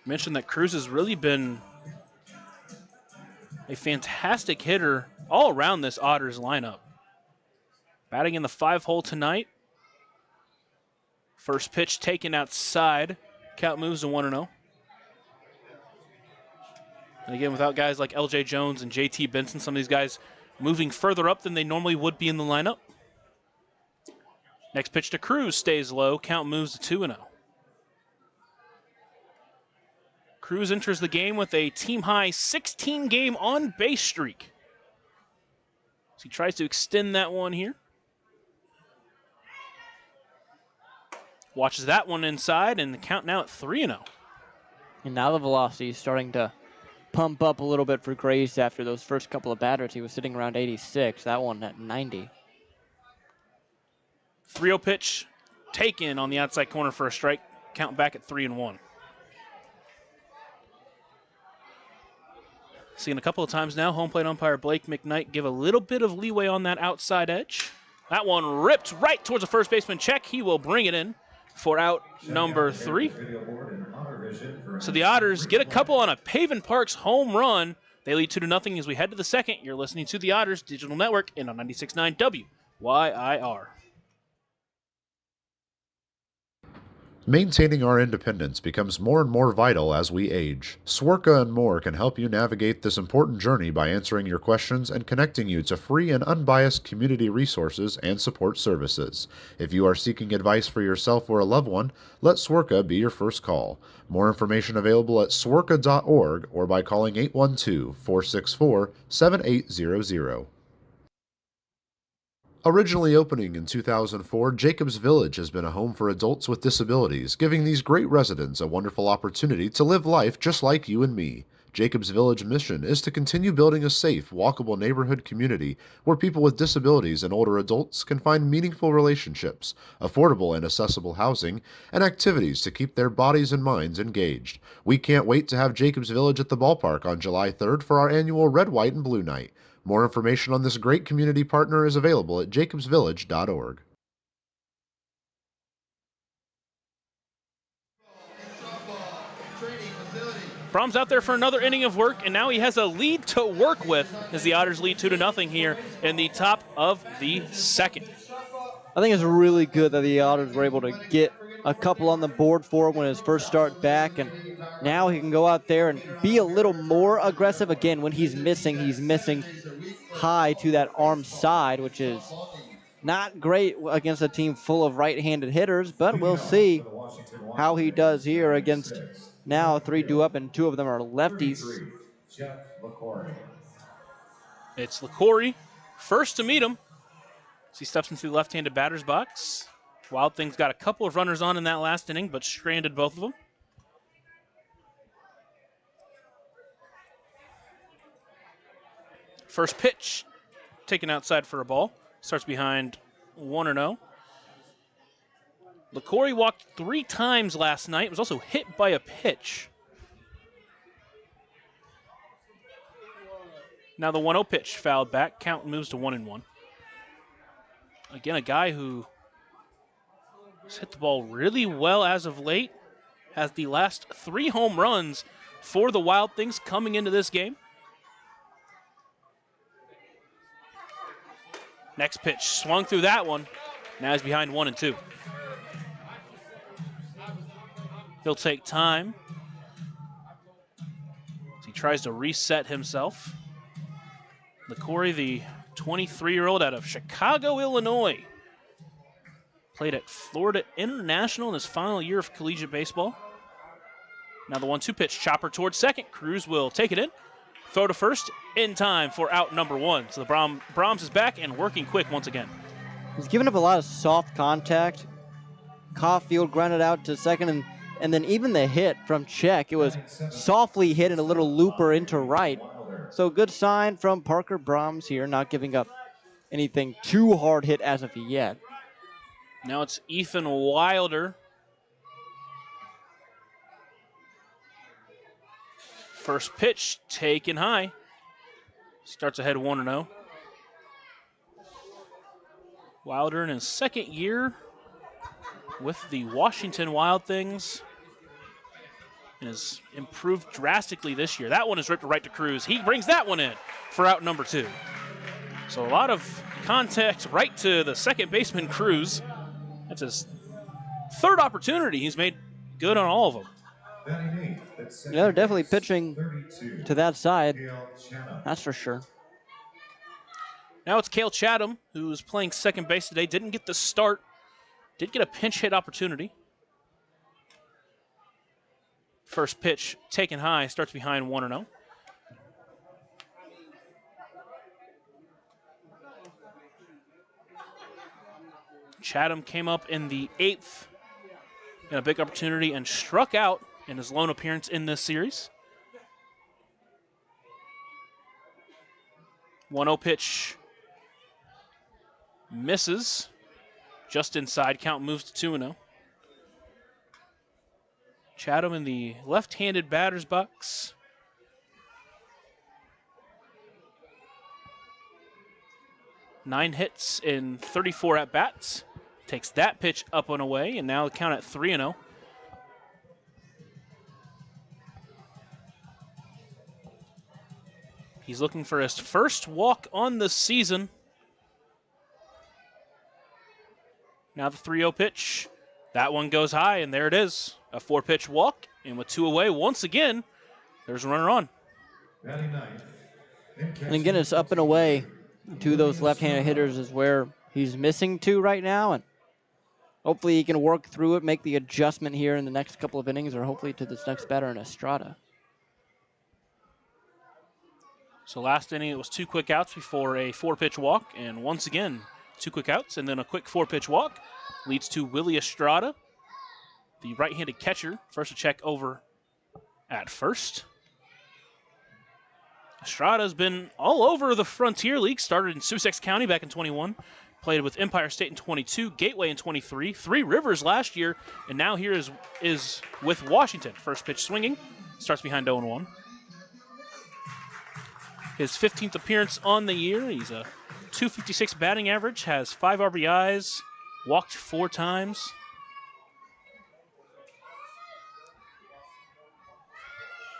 Mentioned that Cruz has really been a fantastic hitter all around this Otters lineup. Batting in the 5-hole tonight. First pitch taken outside. Count moves to 1-0. And again, without guys like L.J. Jones and J.T. Benson, some of these guys moving further up than they normally would be in the lineup. Next pitch to Cruz stays low. Count moves to 2-0. Cruz enters the game with a team-high 16-game on-base streak. So he tries to extend that one here. Watches that one inside, and the count now at 3-0. And now the velocity is starting to pump up a little bit for Grace after those first couple of batters. He was sitting around 86. That one at 90. 3-0 pitch taken on the outside corner for a strike. Count back at 3-1. Seen a couple of times now, home plate umpire Blake McKnight give a little bit of leeway on that outside edge. That one ripped right towards the first baseman check. He will bring it in for out number 3. So the Otters get a couple on a Pavin Parks home run. They lead 2-0 as we head to the second. You're listening to the Otters Digital Network and on 96.9 WYIR. Maintaining our independence becomes more and more vital as we age. Swerka and More can help you navigate this important journey by answering your questions and connecting you to free and unbiased community resources and support services. If you are seeking advice for yourself or a loved one, let Swerka be your first call. More information available at swerka.org or by calling 812-464-7800. Originally opening in 2004, Jacobs Village has been a home for adults with disabilities, giving these great residents a wonderful opportunity to live life just like you and me. Jacobs Village mission is to continue building a safe, walkable neighborhood community where people with disabilities and older adults can find meaningful relationships, affordable and accessible housing, and activities to keep their bodies and minds engaged. We can't wait to have Jacobs Village at the ballpark on July 3rd for our annual Red, White, and Blue Night. More information on this great community partner is available at jacobsvillage.org. Brom's out there for another inning of work, and now he has a lead to work with as the Otters lead 2-0 here in the top of the second. I think it's really good that the Otters were able to get a couple on the board for him when his first start back, and now he can go out there and be a little more aggressive. Again, when he's missing high to that arm side, which is not great against a team full of right-handed hitters, but we'll see how he does here against now 3 due up, and 2 of them are lefties. It's LaCorey, first to meet him as he steps into the left-handed batter's box. Wild Things got a couple of runners on in that last inning, but stranded both of them. First pitch, taken outside for a ball. Starts behind 1-0. LaCorey walked 3 times last night. Was also hit by a pitch. Now the 1-0 pitch fouled back. Count moves to 1-1. Again, a guy who has hit the ball really well as of late. Has the last 3 home runs for the Wild Things coming into this game. Next pitch swung through that one. Now he's behind 1-2. He'll take time as he tries to reset himself. LaCorey, the 23-year-old out of Chicago, Illinois. Played at Florida International in his final year of collegiate baseball. Now the 1-2 pitch, chopper towards second. Cruz will take it in. Throw to first in time for out number 1. So the Brahms is back and working quick once again. He's given up a lot of soft contact. Caulfield grounded out to second, and then even the hit from Check, it was softly hit in a little looper into right. So good sign from Parker Brahms here, not giving up anything too hard hit as of yet. Now it's Ethan Wilder. First pitch taken high. Starts ahead 1-0. Wilder in his second year with the Washington Wild Things and has improved drastically this year. That one is ripped right to Cruz. He brings that one in for out number 2. So a lot of contact right to the second baseman, Cruz. That's his 3rd opportunity. He's made good on all of them. Yeah, they're definitely pitching to that side. That's for sure. Now it's Cale Chatham, who's playing second base today. Didn't get the start. Did get a pinch hit opportunity. First pitch taken high, starts behind 1-0. Chatham came up in the 8th in a big opportunity and struck out in his lone appearance in this series. 1-0 pitch misses. Just inside, count moves to 2-0. Chatham in the left-handed batter's box. Nine hits in 34 at-bats. Takes that pitch up and away, and now the count at 3-0. He's looking for his first walk on the season. Now the 3-0 pitch. That one goes high, and there it is. A 4-pitch walk, and with 2 away, once again, there's a runner on. And again, it's up and away to those left-handed hitters is where he's missing 2 right now, and hopefully he can work through it, make the adjustment here in the next couple of innings, or hopefully to this next batter in Estrada. So last inning, it was 2 quick outs before a 4-pitch walk, and once again, 2 quick outs, and then a quick 4-pitch walk leads to Willie Estrada, the right-handed catcher, first to check over at first. Estrada's been all over the Frontier League, started in Sussex County back in 21, played with Empire State in 22, Gateway in 23, Three Rivers last year, and now here is with Washington. First pitch swinging, starts behind 0-1. His 15th appearance on the year. He's a .256 batting average, has 5 RBIs, walked 4 times.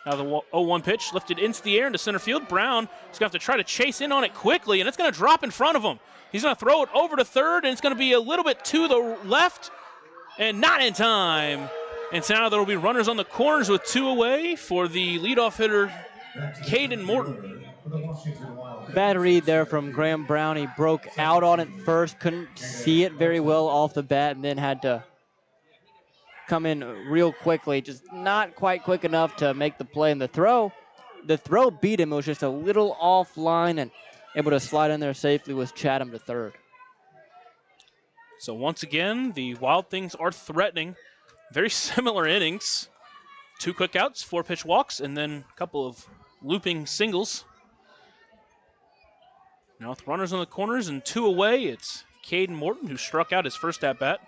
Now the 0-1 pitch lifted into the air into center field. Brown is going to have to try to chase in on it quickly, and it's going to drop in front of him. He's going to throw it over to third, and it's going to be a little bit to the left, and not in time. And so now there will be runners on the corners with 2 away for the leadoff hitter, Caden Morton. Bad read there from Graham Brown. He broke out on it first, couldn't see it very well off the bat, and then had to come in real quickly, just not quite quick enough to make the play. And the throw beat him. It was just a little offline, and able to slide in there safely with Chatham to third. So once again, the Wild Things are threatening. Very similar innings. 2 quick outs, 4 pitch walks, and then a couple of looping singles. Now with runners on the corners and 2 away, it's Caden Morton who struck out his first at-bat.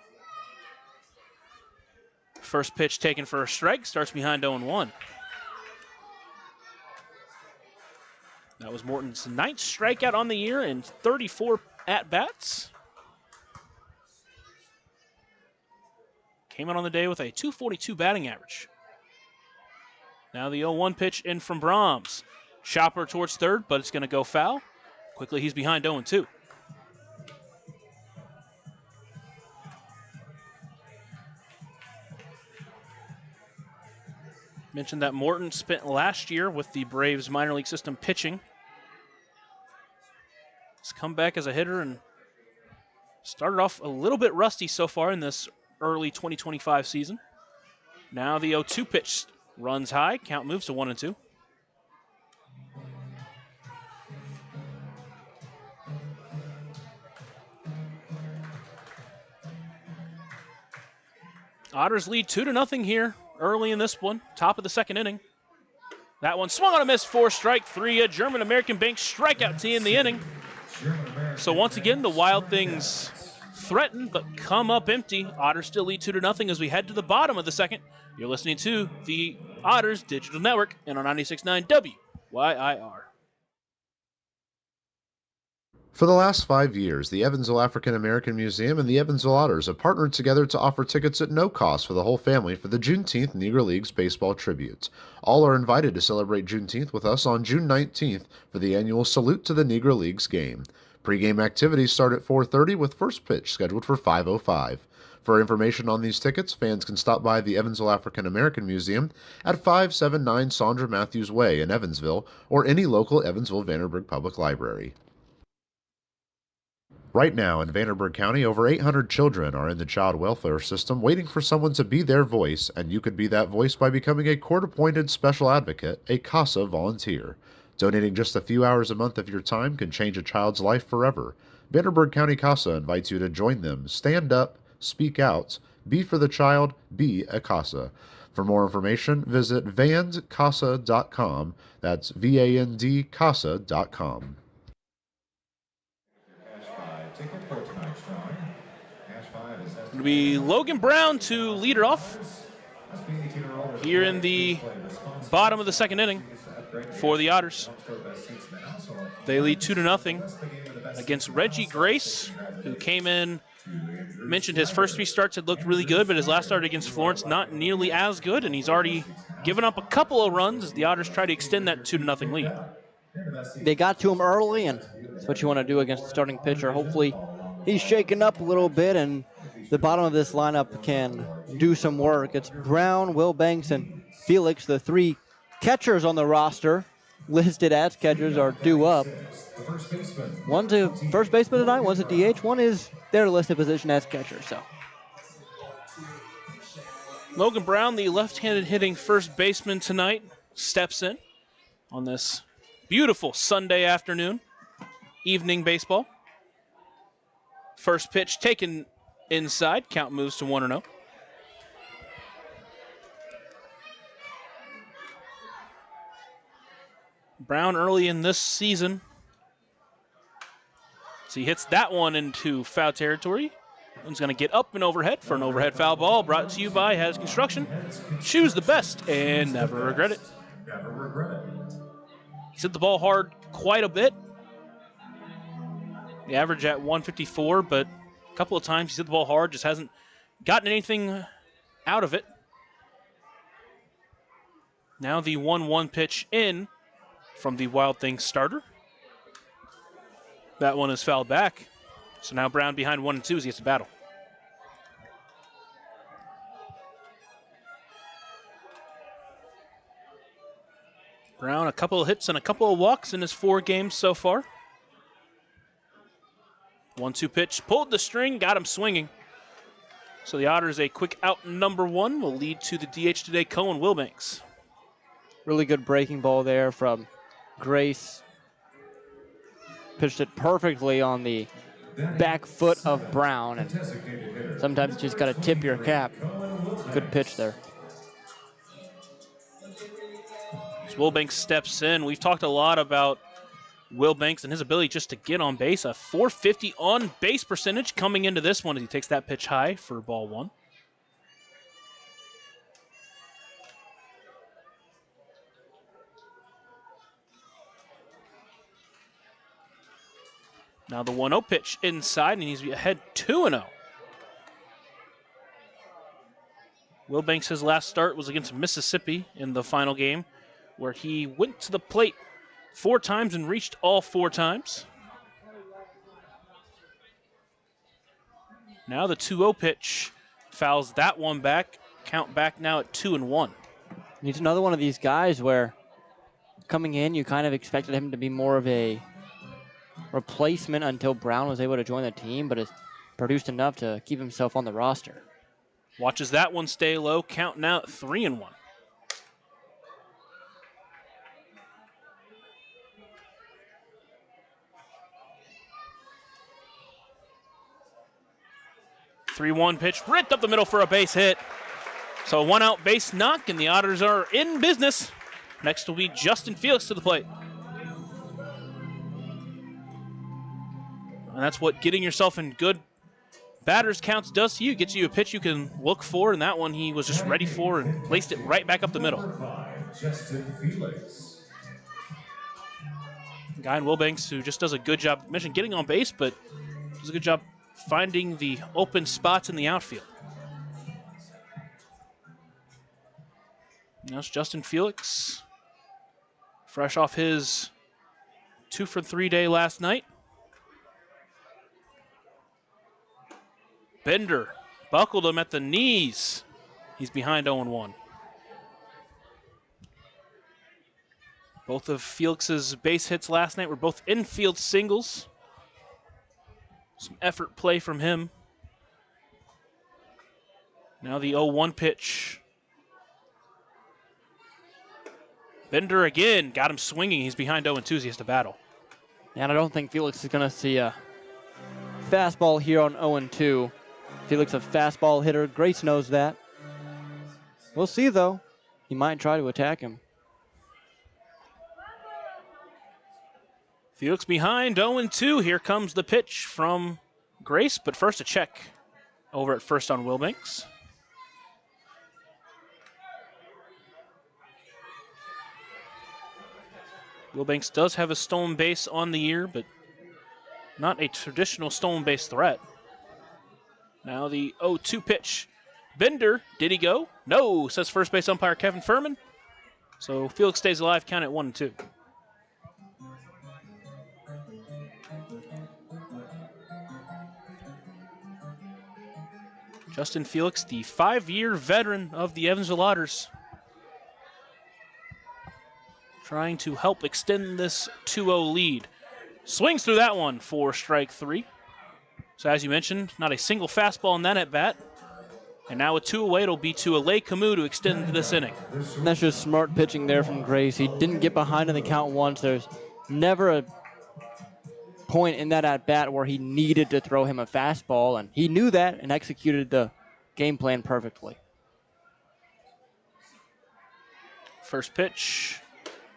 First pitch taken for a strike, starts behind 0-1. That was Morton's 9th strikeout on the year and 34 at-bats. Came out on the day with a .242 batting average. Now the 0-1 pitch in from Brahms. Chopper towards third, but it's going to go foul. Quickly, he's behind 0-2. Mentioned that Morton spent last year with the Braves minor league system pitching. He's come back as a hitter and started off a little bit rusty so far in this early 2025 season. Now the 0-2 pitch runs high. Count moves to 1-2. Otters lead 2-0 here early in this one, top of the second inning. That one swung on a miss for strike 3. A German-American Bank strikeout to end the inning. So once again, the Wild Things threaten but come up empty. Otters still lead 2-0 as we head to the bottom of the second. You're listening to the Otters Digital Network and on 96.9 WYIR. For the last 5 years, the Evansville African American Museum and the Evansville Otters have partnered together to offer tickets at no cost for the whole family for the Juneteenth Negro Leagues Baseball Tribute. All are invited to celebrate Juneteenth with us on June 19th for the annual Salute to the Negro Leagues game. Pre-game activities start at 4:30 with first pitch scheduled for 5:05. For information on these tickets, fans can stop by the Evansville African American Museum at 579 Sandra Matthews Way in Evansville or any local Evansville Vanderburgh Public Library. Right now in Vanderburgh County, over 800 children are in the child welfare system waiting for someone to be their voice, and you could be that voice by becoming a court-appointed special advocate, a CASA volunteer. Donating just a few hours a month of your time can change a child's life forever. Vanderburgh County CASA invites you to join them. Stand up, speak out, be for the child, be a CASA. For more information, visit vandcasa.com. That's VAND-CASA.com. It'll be Logan Brown to lead it off here in the bottom of the second inning for the Otters. They lead 2-0 against Reggie Grace, who came in, mentioned his first 3 starts had looked really good, but his last start against Florence not nearly as good, and he's already given up a couple of runs as the Otters try to extend that 2-0 lead. They got to him early, and that's what you want to do against the starting pitcher. Hopefully he's shaken up a little bit, and the bottom of this lineup can do some work. It's Brown, Will Banks, and Felix. The 3 catchers on the roster listed as catchers are due up. One's a first baseman tonight, one's a DH, one is their listed position as catcher. So Logan Brown, the left-handed hitting first baseman tonight, steps in on this beautiful Sunday afternoon, evening baseball. First pitch taken inside, count moves to 1-0. Brown early in this season. So he hits that one into foul territory. One's going to get up and overhead for an overhead foul ball, brought to you by Has Construction. Choose the best and never regret it. Never regret it. He's hit the ball hard quite a bit. The average at 154, but a couple of times he's hit the ball hard, just hasn't gotten anything out of it. Now the 1-1 pitch in from the Wild Things starter. That one is fouled back. So now Brown behind 1-2 as he gets to battle. Brown, a couple of hits and a couple of walks in his 4 games so far. 1-2 pitch, pulled the string, got him swinging. So the Otters, a quick out number 1, will lead to the DH today, Cohen Wilbanks. Really good breaking ball there from Grace. Pitched it perfectly on the back foot of Brown, and sometimes you just got to tip your cap. Good pitch there. As Wilbanks steps in, we've talked a lot about Wilbanks and his ability just to get on base. A .450 on base percentage coming into this one as he takes that pitch high for ball 1. Now the 1-0 pitch inside, and he's ahead 2-0. Wilbanks, his last start was against Mississippi in the final game, where he went to the plate 4 times and reached all 4 times. Now the 2-0 pitch fouls that one back. Count back now at 2-1. He's another one of these guys where coming in, you kind of expected him to be more of a replacement until Brown was able to join the team, but has produced enough to keep himself on the roster. Watches that one stay low. Count now at 3-1. (3-1) pitch ripped up the middle for a base hit. So a 1-out base knock, and the Otters are in business. Next will be Justin Felix to the plate. And that's what getting yourself in good batters counts does to you. Gets you a pitch you can look for, and that one he was just ready for and placed it right back up the middle. Justin Felix. Guy in Wilbanks who just does a good job, mentioned getting on base, but does a good job finding the open spots in the outfield. Now it's Justin Felix, fresh off his 2-for-3 day last night. Bender buckled him at the knees. He's behind 0-1. Both of Felix's base hits last night were both infield singles. Some effort play from him. Now the 0-1 pitch. Bender again, got him swinging. He's behind 0-2 as he has to battle. And I don't think Felix is going to see a fastball here on 0-2. Felix a fastball hitter. Grace knows that. We'll see, though. He might try to attack him. Felix behind 0-2. Here comes the pitch from Grace, but first a check over at first on Wilbanks. Wilbanks does have a stolen base on the year, but not a traditional stolen base threat. Now the 0-2 pitch. Bender, did he go? No, says first base umpire Kevin Furman. So Felix stays alive, count at 1-2. Justin Felix, the 5-year veteran of the Evansville Otters, trying to help extend this 2-0 lead. Swings through that one for strike 3. So as you mentioned, not a single fastball in that at-bat. And now with 2 away, it'll be to Alay Camus to extend this inning. And that's just smart pitching there from Grace. He didn't get behind in the count once. There's never a point in that at-bat where he needed to throw him a fastball, and he knew that and executed the game plan perfectly. First pitch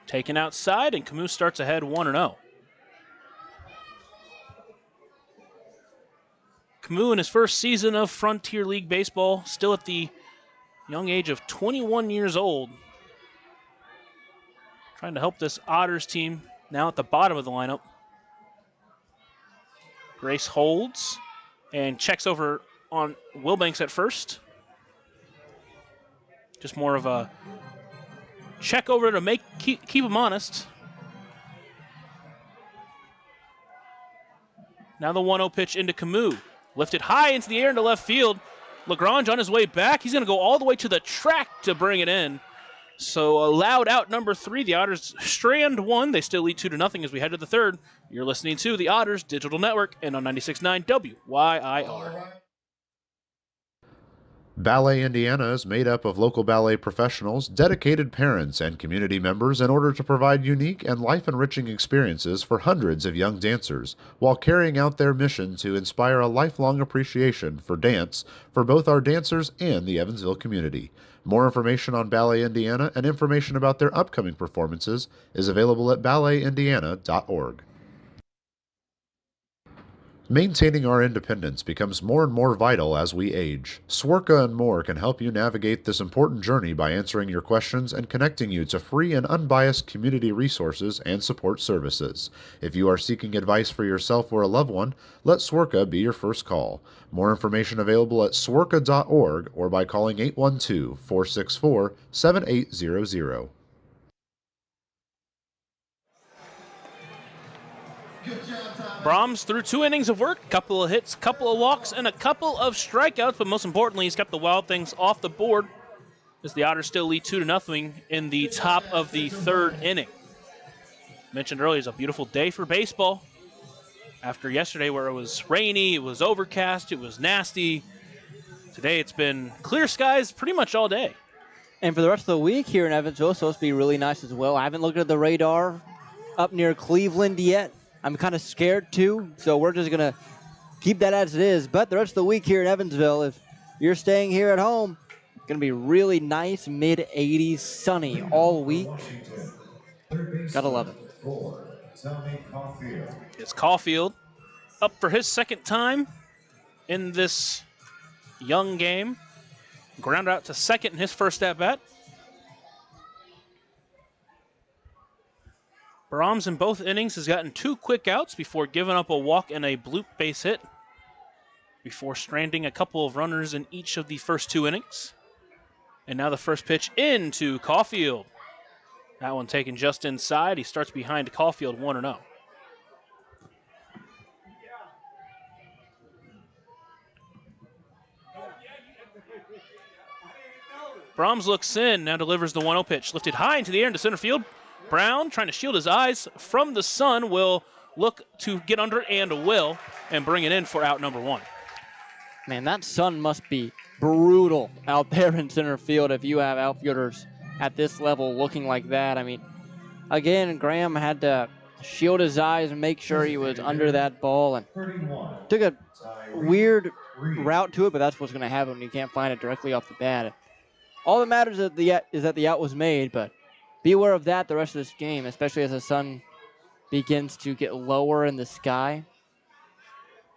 Taken outside, and Camus starts ahead 1-0. Camus in his first season of Frontier League Baseball, still at the young age of 21 years old. Trying to help this Otters team now at the bottom of the lineup. Grace holds and checks over on Wilbanks at first. Just more of a check over to keep him honest. Now the 1-0 pitch into Camus. Lifted high into the air into left field. Lagrange on his way back. He's going to go all the way to the track to bring it in. So allowed out number 3. The Otters strand 1. They still lead 2-0 as we head to the third. You're listening to the Otters Digital Network and on 96.9 WYIR. Ballet Indiana is made up of local ballet professionals, dedicated parents, and community members in order to provide unique and life-enriching experiences for hundreds of young dancers, while carrying out their mission to inspire a lifelong appreciation for dance for both our dancers and the Evansville community. More information on Ballet Indiana and information about their upcoming performances is available at balletindiana.org. Maintaining our independence becomes more and more vital as we age. Swerka and More can help you navigate this important journey by answering your questions and connecting you to free and unbiased community resources and support services. If you are seeking advice for yourself or a loved one, let Swerka be your first call. More information available at swerka.org or by calling 812-464-7800. Brahms through 2 innings of work, couple of hits, couple of walks, and a couple of strikeouts, but most importantly, he's kept the Wild Things off the board as the Otters still lead 2-0 in the top of the third inning. Mentioned earlier, it's a beautiful day for baseball. After yesterday where it was rainy, it was overcast, it was nasty. Today it's been clear skies pretty much all day. And for the rest of the week here in Evansville, it's supposed to be really nice as well. I haven't looked at the radar up near Cleveland yet. I'm kind of scared too, so we're just going to keep that as it is. But the rest of the week here in Evansville, if you're staying here at home, it's going to be really nice, mid-80s, sunny all week. Gotta love it. It's Caulfield up for his second time in this young game. Ground out to second in his first at-bat. Brahms in both innings has gotten 2 quick outs before giving up a walk and a bloop base hit, before stranding a couple of runners in each of the first 2 innings. And now the first pitch into Caulfield. That one taken just inside. He starts behind Caulfield 1-0. Brahms looks in, now delivers the 1-0 pitch. Lifted high into the air into center field. Brown, trying to shield his eyes from the sun, will look to get under and will, and bring it in for out number 1. Man, that sun must be brutal out there in center field if you have outfielders at this level looking like that. I mean, again, Graham had to shield his eyes and make sure he was under that ball, and took a weird route to it, but that's what's going to happen when you can't find it directly off the bat. All that matters is that the out was made, but be aware of that the rest of this game, especially as the sun begins to get lower in the sky.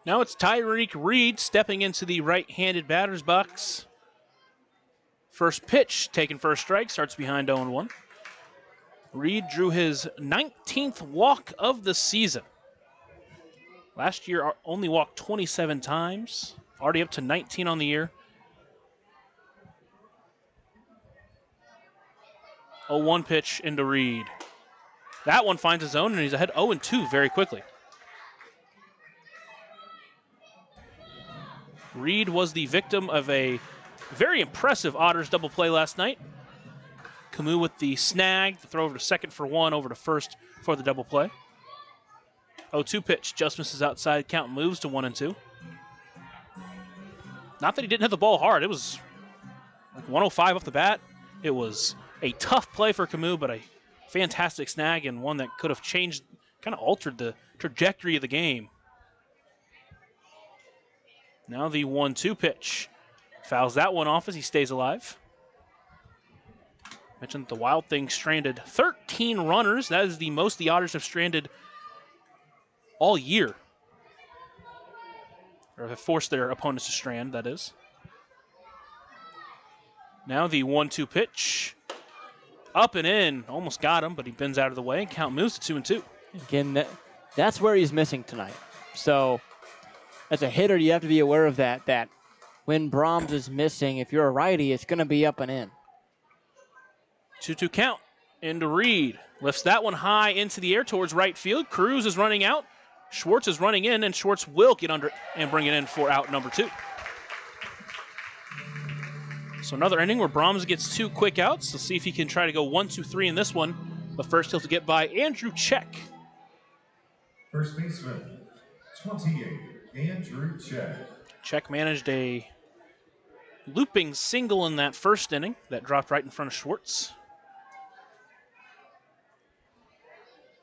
Now it's Tyreek Reed stepping into the right-handed batter's box. First pitch taken for a strike, starts behind 0-1. Reed drew his 19th walk of the season. Last year only walked 27 times, already up to 19 on the year. 0-1 pitch into Reed. That one finds his zone, and he's ahead 0-2 very quickly. Reed was the victim of a very impressive Otters double play last night. Camus with the snag, the throw over to second for 1, over to first for the double play. 0-2 pitch, just misses outside, count moves to 1-2. Not that he didn't hit the ball hard, it was like 105 off the bat. It was a tough play for Camus, but a fantastic snag and one that could have changed, kind of altered the trajectory of the game. Now the 1-2 pitch. Fouls that one off as he stays alive. Mentioned the Wild Things stranded 13 runners. That is the most the Otters have stranded all year. Or have forced their opponents to strand, that is. Now the 1-2 pitch. Up and in. Almost got him, but he bends out of the way. Count moves to 2-2. Again, that's where he's missing tonight. So as a hitter, you have to be aware of that when Brahms is missing, if you're a righty, it's going to be up and in. 2-2 count into Reed. Lifts that one high into the air towards right field. Cruz is running out. Schwartz is running in, and Schwartz will get under and bring it in for out number 2. So another inning where Brahms gets 2 quick outs. Let's see if he can try to go 1-2-3 in this one. But first he'll have to get by Andrew Check. First baseman, 28, Andrew Check. Check managed a looping single in that first inning that dropped right in front of Schwartz.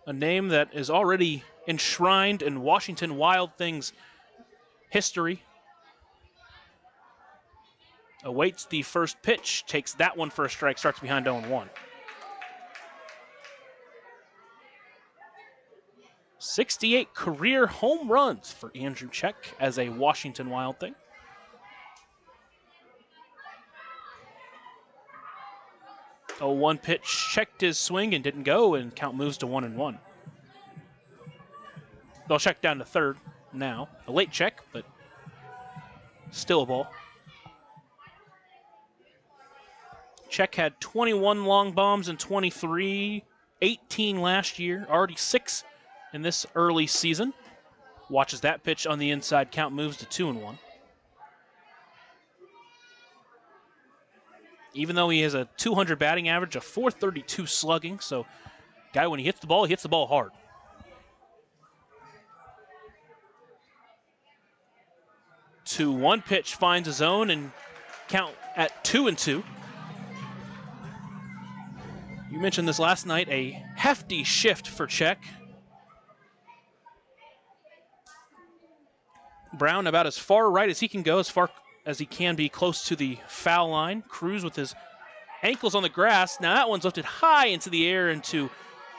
A name that is already enshrined in Washington Wild Things history. Awaits the first pitch, takes that one for a strike, starts behind 0-1. 68 career home runs for Andrew Check as a Washington Wild Thing. Oh, 1 pitch, checked his swing and didn't go, and count moves to 1-1. They'll check down to third now. A late check, but still a ball. Check had 21 long bombs in 23, 18 last year, already 6 in this early season. Watches that pitch on the inside, count moves to 2-1. Even though he has a 200 batting average, a 432 slugging, so guy, when he hits the ball hard. To 1 pitch finds a zone and count at 2-2. You mentioned this last night, a hefty shift for Check. Brown about as far right as he can go, as far as he can be close to the foul line. Cruz with his ankles on the grass. Now that one's lifted high into the air into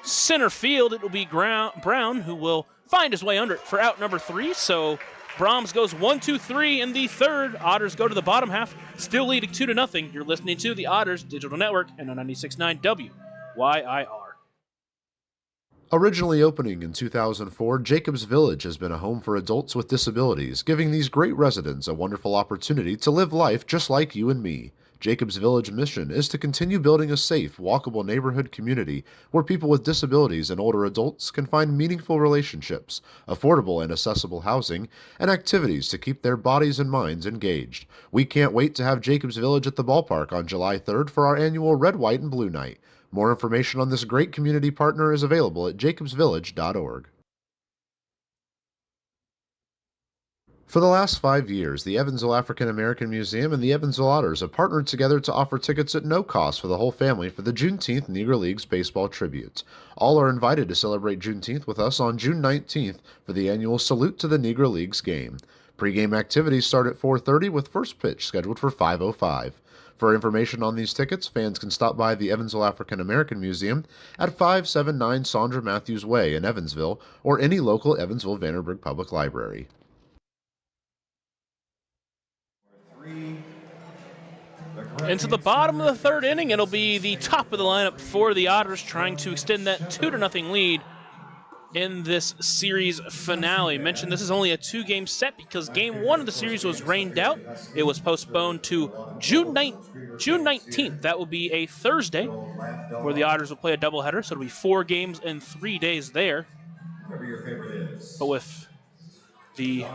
center field. It will be Brown who will find his way under it for out number 3. So Brahms goes 1-2-3 in the third. Otters go to the bottom half, still leading 2-0. You're listening to the Otters Digital Network and on 96.9 WYIR. Originally opening in 2004, Jacobs Village has been a home for adults with disabilities, giving these great residents a wonderful opportunity to live life just like you and me. Jacobs Village mission is to continue building a safe, walkable neighborhood community where people with disabilities and older adults can find meaningful relationships, affordable and accessible housing, and activities to keep their bodies and minds engaged. We can't wait to have Jacobs Village at the ballpark on July 3rd for our annual Red, White, and Blue Night. More information on this great community partner is available at jacobsvillage.org. For the last 5 years, the Evansville African American Museum and the Evansville Otters have partnered together to offer tickets at no cost for the whole family for the Juneteenth Negro Leagues Baseball Tribute. All are invited to celebrate Juneteenth with us on June 19th for the annual Salute to the Negro Leagues game. Pre-game activities start at 4:30 with first pitch scheduled for 5:05. For information on these tickets, fans can stop by the Evansville African American Museum at 579 Sandra Matthews Way in Evansville or any local Evansville Vanderburgh Public Library. Into the bottom of the third inning, it'll be the top of the lineup for the Otters, trying to extend that 2-0 lead in this series finale. Mentioned this is only a 2-game set because game 1 of the series was rained out. It was postponed to June 19th. That will be a Thursday where the Otters will play a doubleheader, so it'll be 4 games in 3 days there. But with the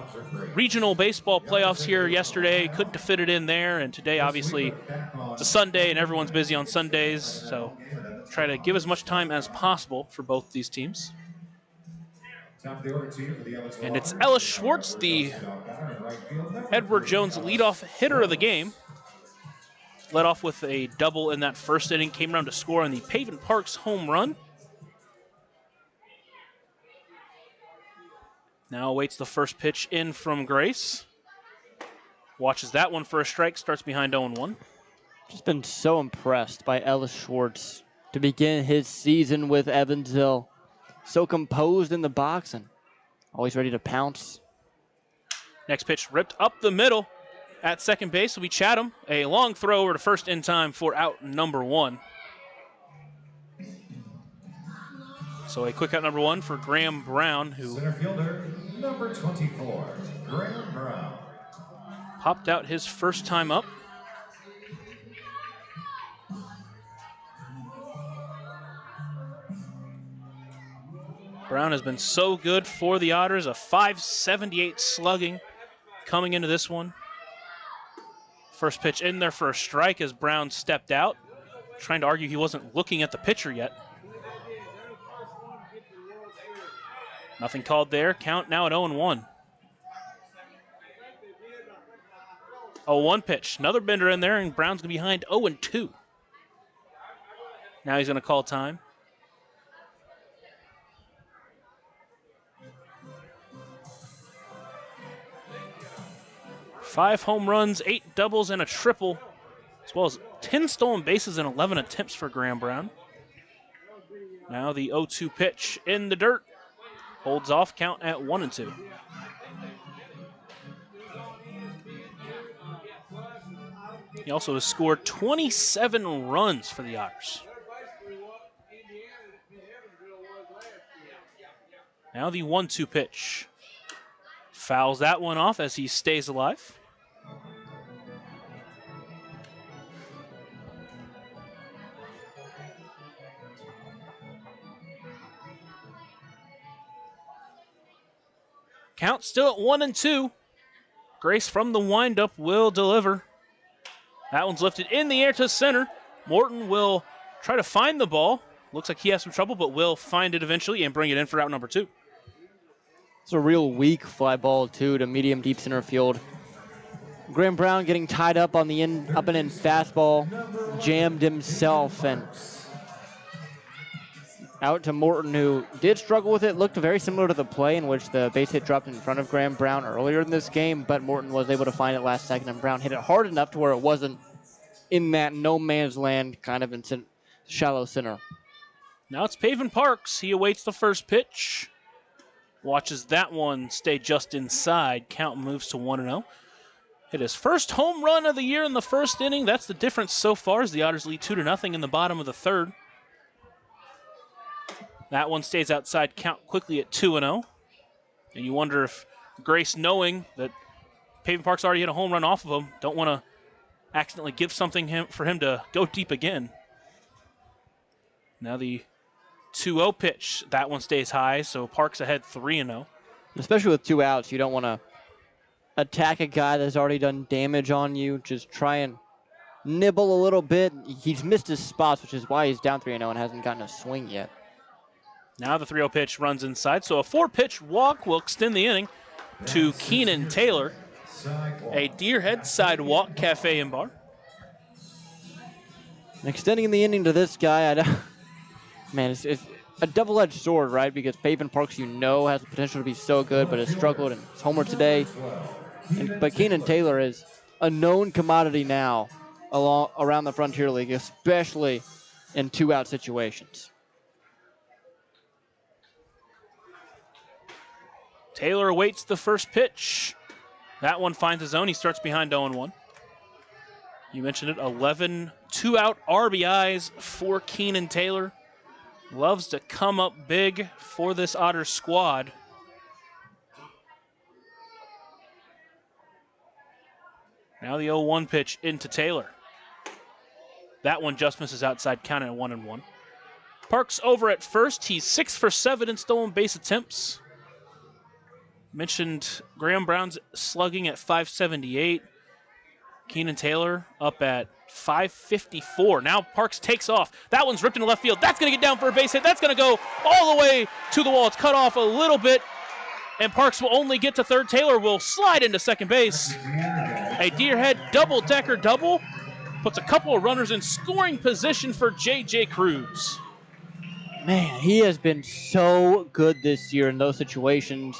regional baseball playoffs here yesterday, couldn't fit it in there, and today obviously it's a Sunday and everyone's busy on Sundays, so try to give as much time as possible for both these teams. And it's Ellis Schwartz, the Edward Jones leadoff hitter of the game. Led off with a double in that first inning, came around to score on the Pavin Parks home run. Now awaits the first pitch in from Grace. Watches that one for a strike, starts behind 0-1. Just been so impressed by Ellis Schwartz to begin his season with Evansville. So composed in the box and always ready to pounce. Next pitch ripped up the middle at second base will be Chatham. A long throw over to first in time for out number 1. So a quick out number 1 for Graham Brown, who Center fielder, number 24, Graham Brown. popped out his first time up. Brown has been so good for the Otters, a .578 slugging coming into this one. First pitch in there for a strike as Brown stepped out, trying to argue he wasn't looking at the pitcher yet. Nothing called there. Count now at 0-1. 0-1 pitch. Another bender in there, and Brown's going to be behind 0-2. Now he's going to call time. Five home runs, 8 doubles, and a triple, as well as 10 stolen bases and 11 attempts for Graham Brown. Now the 0-2 pitch in the dirt. Holds off, count at 1-2. He also has scored 27 runs for the Otters. Now the 1-2 pitch. Fouls that one off as he stays alive. Count still at 1-2. Grace from the windup will deliver. That one's lifted in the air to center. Morton will try to find the ball. Looks like he has some trouble, but will find it eventually and bring it in for out number 2. It's a real weak fly ball, too, to medium deep center field. Graham Brown getting tied up on the up and in fastball, jammed himself, and out to Morton, who did struggle with it. Looked very similar to the play in which the base hit dropped in front of Graham Brown earlier in this game, but Morton was able to find it last second, and Brown hit it hard enough to where it wasn't in that no man's land kind of in shallow center. Now it's Pavin Parks. He awaits the first pitch. Watches that one stay just inside. Count moves to 1-0. Hit his first home run of the year in the first inning. That's the difference so far as the Otters lead 2-0 in the bottom of the third. That one stays outside. Count quickly at 2-0. And you wonder if Grace, knowing that Pavin Parks already hit a home run off of him, don't want to accidentally give something for him to go deep again. Now the 2-0 pitch. That one stays high, so Parks ahead 3-0. Especially with 2 outs, you don't want to attack a guy that's already done damage on you. Just try and nibble a little bit. He's missed his spots, which is why he's down 3-0 and hasn't gotten a swing yet. Now the 3-0 pitch runs inside, so a 4-pitch walk will extend the inning to Keenan Taylor, a Deerhead sidewalk cafe and bar. And extending the inning to this guy, man, it's a double-edged sword, right? Because Pavin Parks, has the potential to be so good, but has struggled in his homer today. But Keenan Taylor is a known commodity now around the Frontier League, especially in 2-out situations. Taylor awaits the first pitch. That one finds his own. He starts behind 0-1. You mentioned it, 11 2-out RBIs for Keenan Taylor. Loves to come up big for this Otters squad. Now the 0-1 pitch into Taylor. That one just misses outside, counting at 1-1. Parks over at first. He's 6 for 7 in stolen base attempts. Mentioned Graham Brown's slugging at .578. Keenan Taylor up at .554. Now Parks takes off. That one's ripped into left field. That's going to get down for a base hit. That's going to go all the way to the wall. It's cut off a little bit, and Parks will only get to third. Taylor will slide into second base. A Deerhead double-decker double puts a couple of runners in scoring position for J.J. Cruz. Man, he has been so good this year in those situations.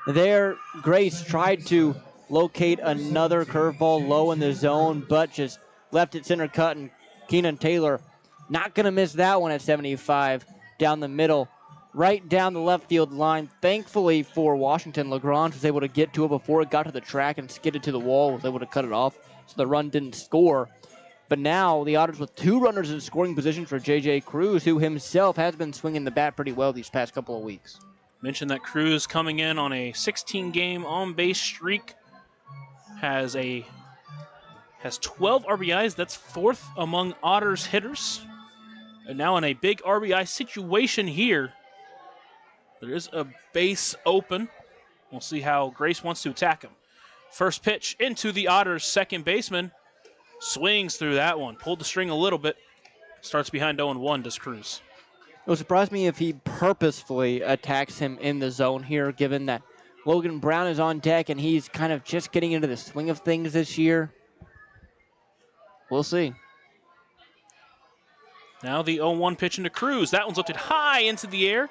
There, Grace tried to locate another curveball low in the zone, but just left it center cut, and Keenan Taylor not going to miss that one at 75 down the middle, right down the left field line. Thankfully for Washington, Lagrange was able to get to it before it got to the track and skidded to the wall, was able to cut it off, so the run didn't score. But now the Otters with 2 runners in scoring position for J.J. Cruz, who himself has been swinging the bat pretty well these past couple of weeks. Mentioned that Cruz coming in on a 16-game on-base streak, has 12 RBIs. That's 4th among Otters hitters. And now in a big RBI situation here. There is a base open. We'll see how Grace wants to attack him. First pitch into the Otters' second baseman. Swings through that one. Pulled the string a little bit. Starts behind 0-1, does Cruz. It would surprise me if he purposefully attacks him in the zone here, given that Logan Brown is on deck and he's kind of just getting into the swing of things this year. We'll see. Now the 0-1 pitch into Cruz. That one's lifted high into the air.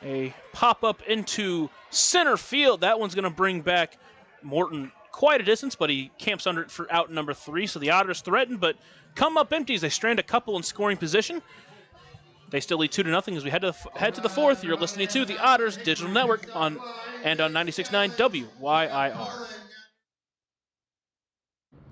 A pop-up into center field. That one's going to bring back Morton quite a distance, but he camps under it for out number 3. So the Otters threaten, but come up empty as they strand a couple in scoring position. They still lead 2-0 as we head to the 4th. You're listening to the Otters Digital Network on 96.9 WYIR.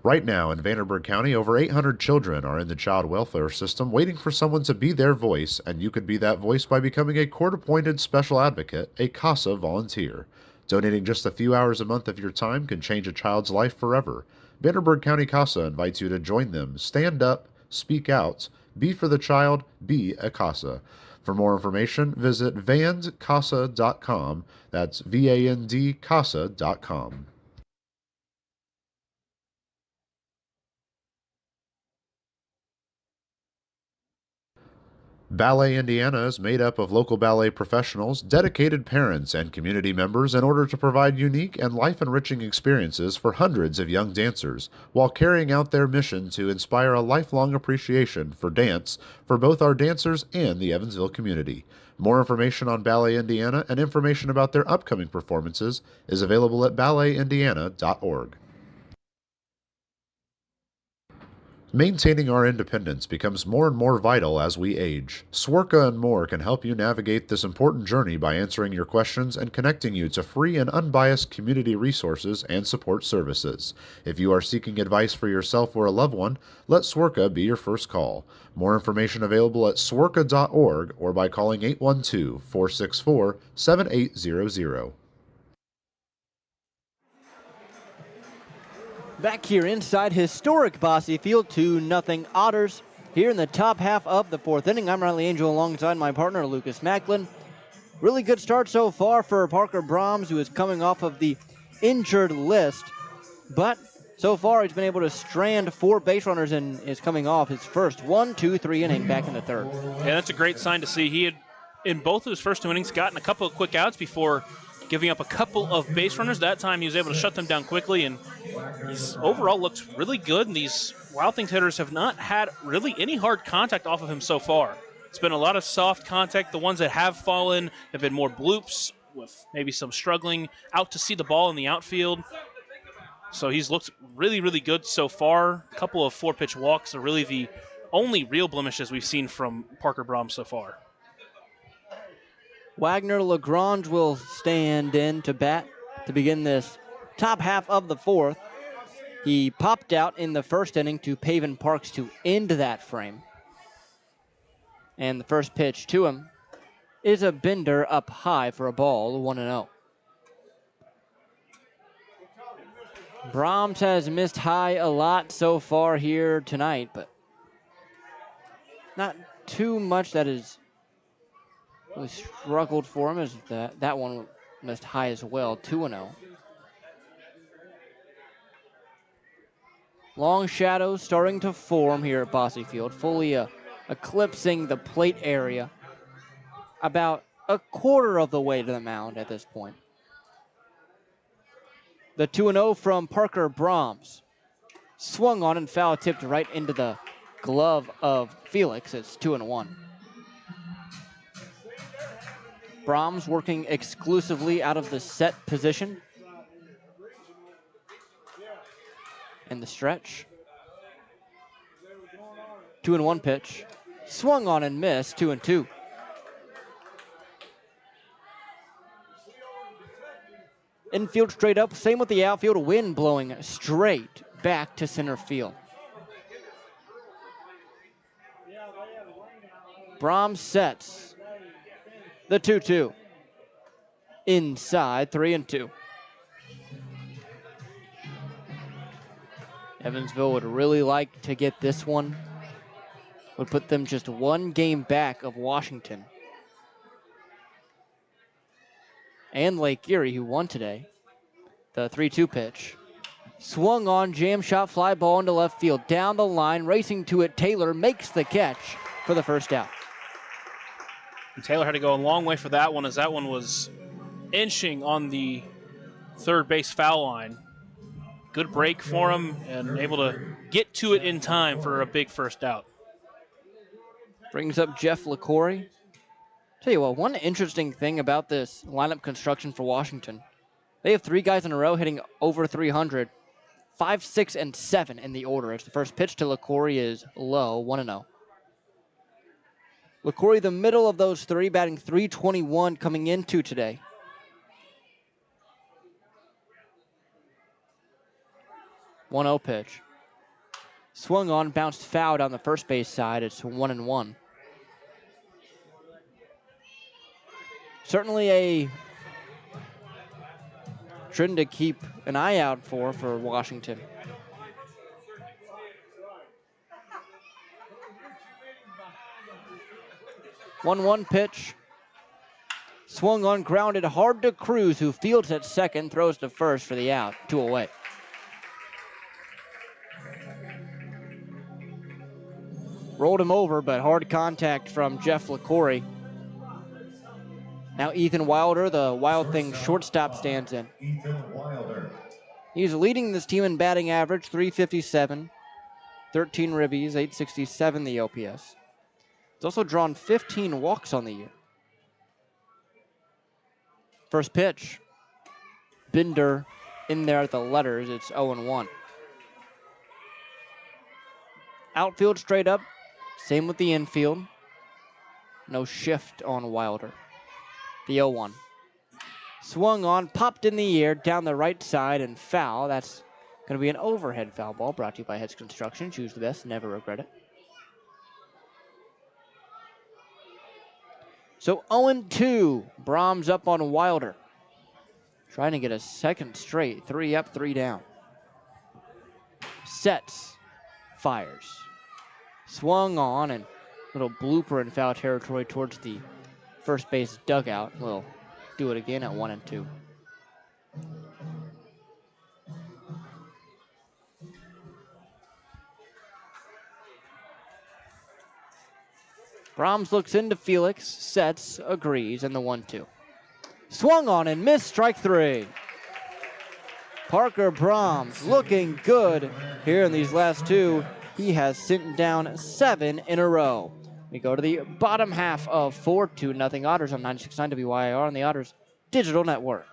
Right now in Vanderburgh County, over 800 children are in the child welfare system waiting for someone to be their voice, and you could be that voice by becoming a court-appointed special advocate, a CASA volunteer. Donating just a few hours a month of your time can change a child's life forever. Vanderburgh County CASA invites you to join them. Stand up, speak out, be for the child, be a CASA. For more information, visit vandcasa.com. That's VAND CASA.com. Ballet Indiana is made up of local ballet professionals, dedicated parents, and community members in order to provide unique and life-enriching experiences for hundreds of young dancers, while carrying out their mission to inspire a lifelong appreciation for dance for both our dancers and the Evansville community. More information on Ballet Indiana and information about their upcoming performances is available at balletindiana.org. Maintaining our independence becomes more and more vital as we age. Swerka and More can help you navigate this important journey by answering your questions and connecting you to free and unbiased community resources and support services. If you are seeking advice for yourself or a loved one, let Swerka be your first call. More information available at swerka.org or by calling 812-464-7800. Back here inside historic Bosse Field, 2-0 Otters. Here in the top half of the 4th inning, I'm Riley Angel alongside my partner Lucas Macklin. Really good start so far for Parker Brahms, who is coming off of the injured list. But so far he's been able to strand 4 base runners and is coming off his first 1-2-3 inning back in the 3rd. Yeah, that's a great sign to see. He had, in both of his first 2 innings, gotten a couple of quick outs before giving up a couple of base runners. That time he was able to shut them down quickly, and he's overall looks really good. And these Wild Things hitters have not had really any hard contact off of him so far. It's been a lot of soft contact. The ones that have fallen have been more bloops with maybe some struggling out to see the ball in the outfield. So he's looked really, really good so far. A couple of 4-pitch walks are really the only real blemishes we've seen from Parker Brahms so far. Wagner Lagrange will stand in to bat to begin this top half of the 4th. He popped out in the first inning to Paven Parks to end that frame. And the first pitch to him is a bender up high for a ball, 1-0. Brahms has missed high a lot so far here tonight, but not too much that is really struggled for him, as that one missed high as well, 2-0. Long shadows starting to form here at Bosse Field, fully eclipsing the plate area, about a quarter of the way to the mound at this point. The 2-0 from Parker Brahms. Swung on and foul tipped right into the glove of Felix. It's 2-1. Brahms working exclusively out of the set position. And the stretch. 2-1 pitch. Swung on and missed, 2-2. Infield straight up, same with the outfield, wind blowing straight back to center field. Brahms sets the 2-2. Inside, 3-2. Evansville would really like to get this one. Would put them just one game back of Washington. And Lake Erie, who won today. The 3-2 pitch. Swung on, jam shot, fly ball into left field. Down the line, racing to it, Taylor makes the catch for the first out. And Taylor had to go a long way for that one, as that one was inching on the third base foul line. Good break for him and able to get to it in time for a big first out. Brings up Jeff LaCory. Tell you what, one interesting thing about this lineup construction for Washington, they have 3 guys in a row hitting over 300, 5, 6, and 7 in the order. It's the first pitch to LaCory is low, 1-0. LaCory, the middle of those 3, batting .321 coming into today. .1-0 pitch. Swung on, bounced foul down the first base side. It's 1-1. Certainly a trend to keep an eye out for Washington. One pitch. Swung on, grounded hard to Cruz, who fields at second, throws to first for the out. 2 away. Rolled him over, but hard contact from Jeff LaCory. Now Ethan Wilder, the Wild Things shortstop, stands in. Ethan Wilder. He's leading this team in batting average, .357, 13 ribbies, .867 the OPS. He's also drawn 15 walks on the year. First pitch. Binder in there at the letters. It's 0-1. Outfield straight up. Same with the infield. No shift on Wilder. The 0-1. Swung on, popped in the air, down the right side, and foul. That's going to be an overhead foul ball, brought to you by Heads Construction. Choose the best, never regret it. So 0-2, Brahms up on Wilder. Trying to get a second straight, 3 up, 3 down. Sets, fires. Swung on, and little blooper in foul territory towards the first base dugout. We'll do it again at 1-2. Brahms looks into Felix, sets, agrees, and the 1-2. Swung on and missed, strike 3. Parker Brahms looking good here in these last 2. He has sent down 7 in a row. We go to the bottom half of 4-2 Otters on 96.9 WYIR on the Otters Digital Network.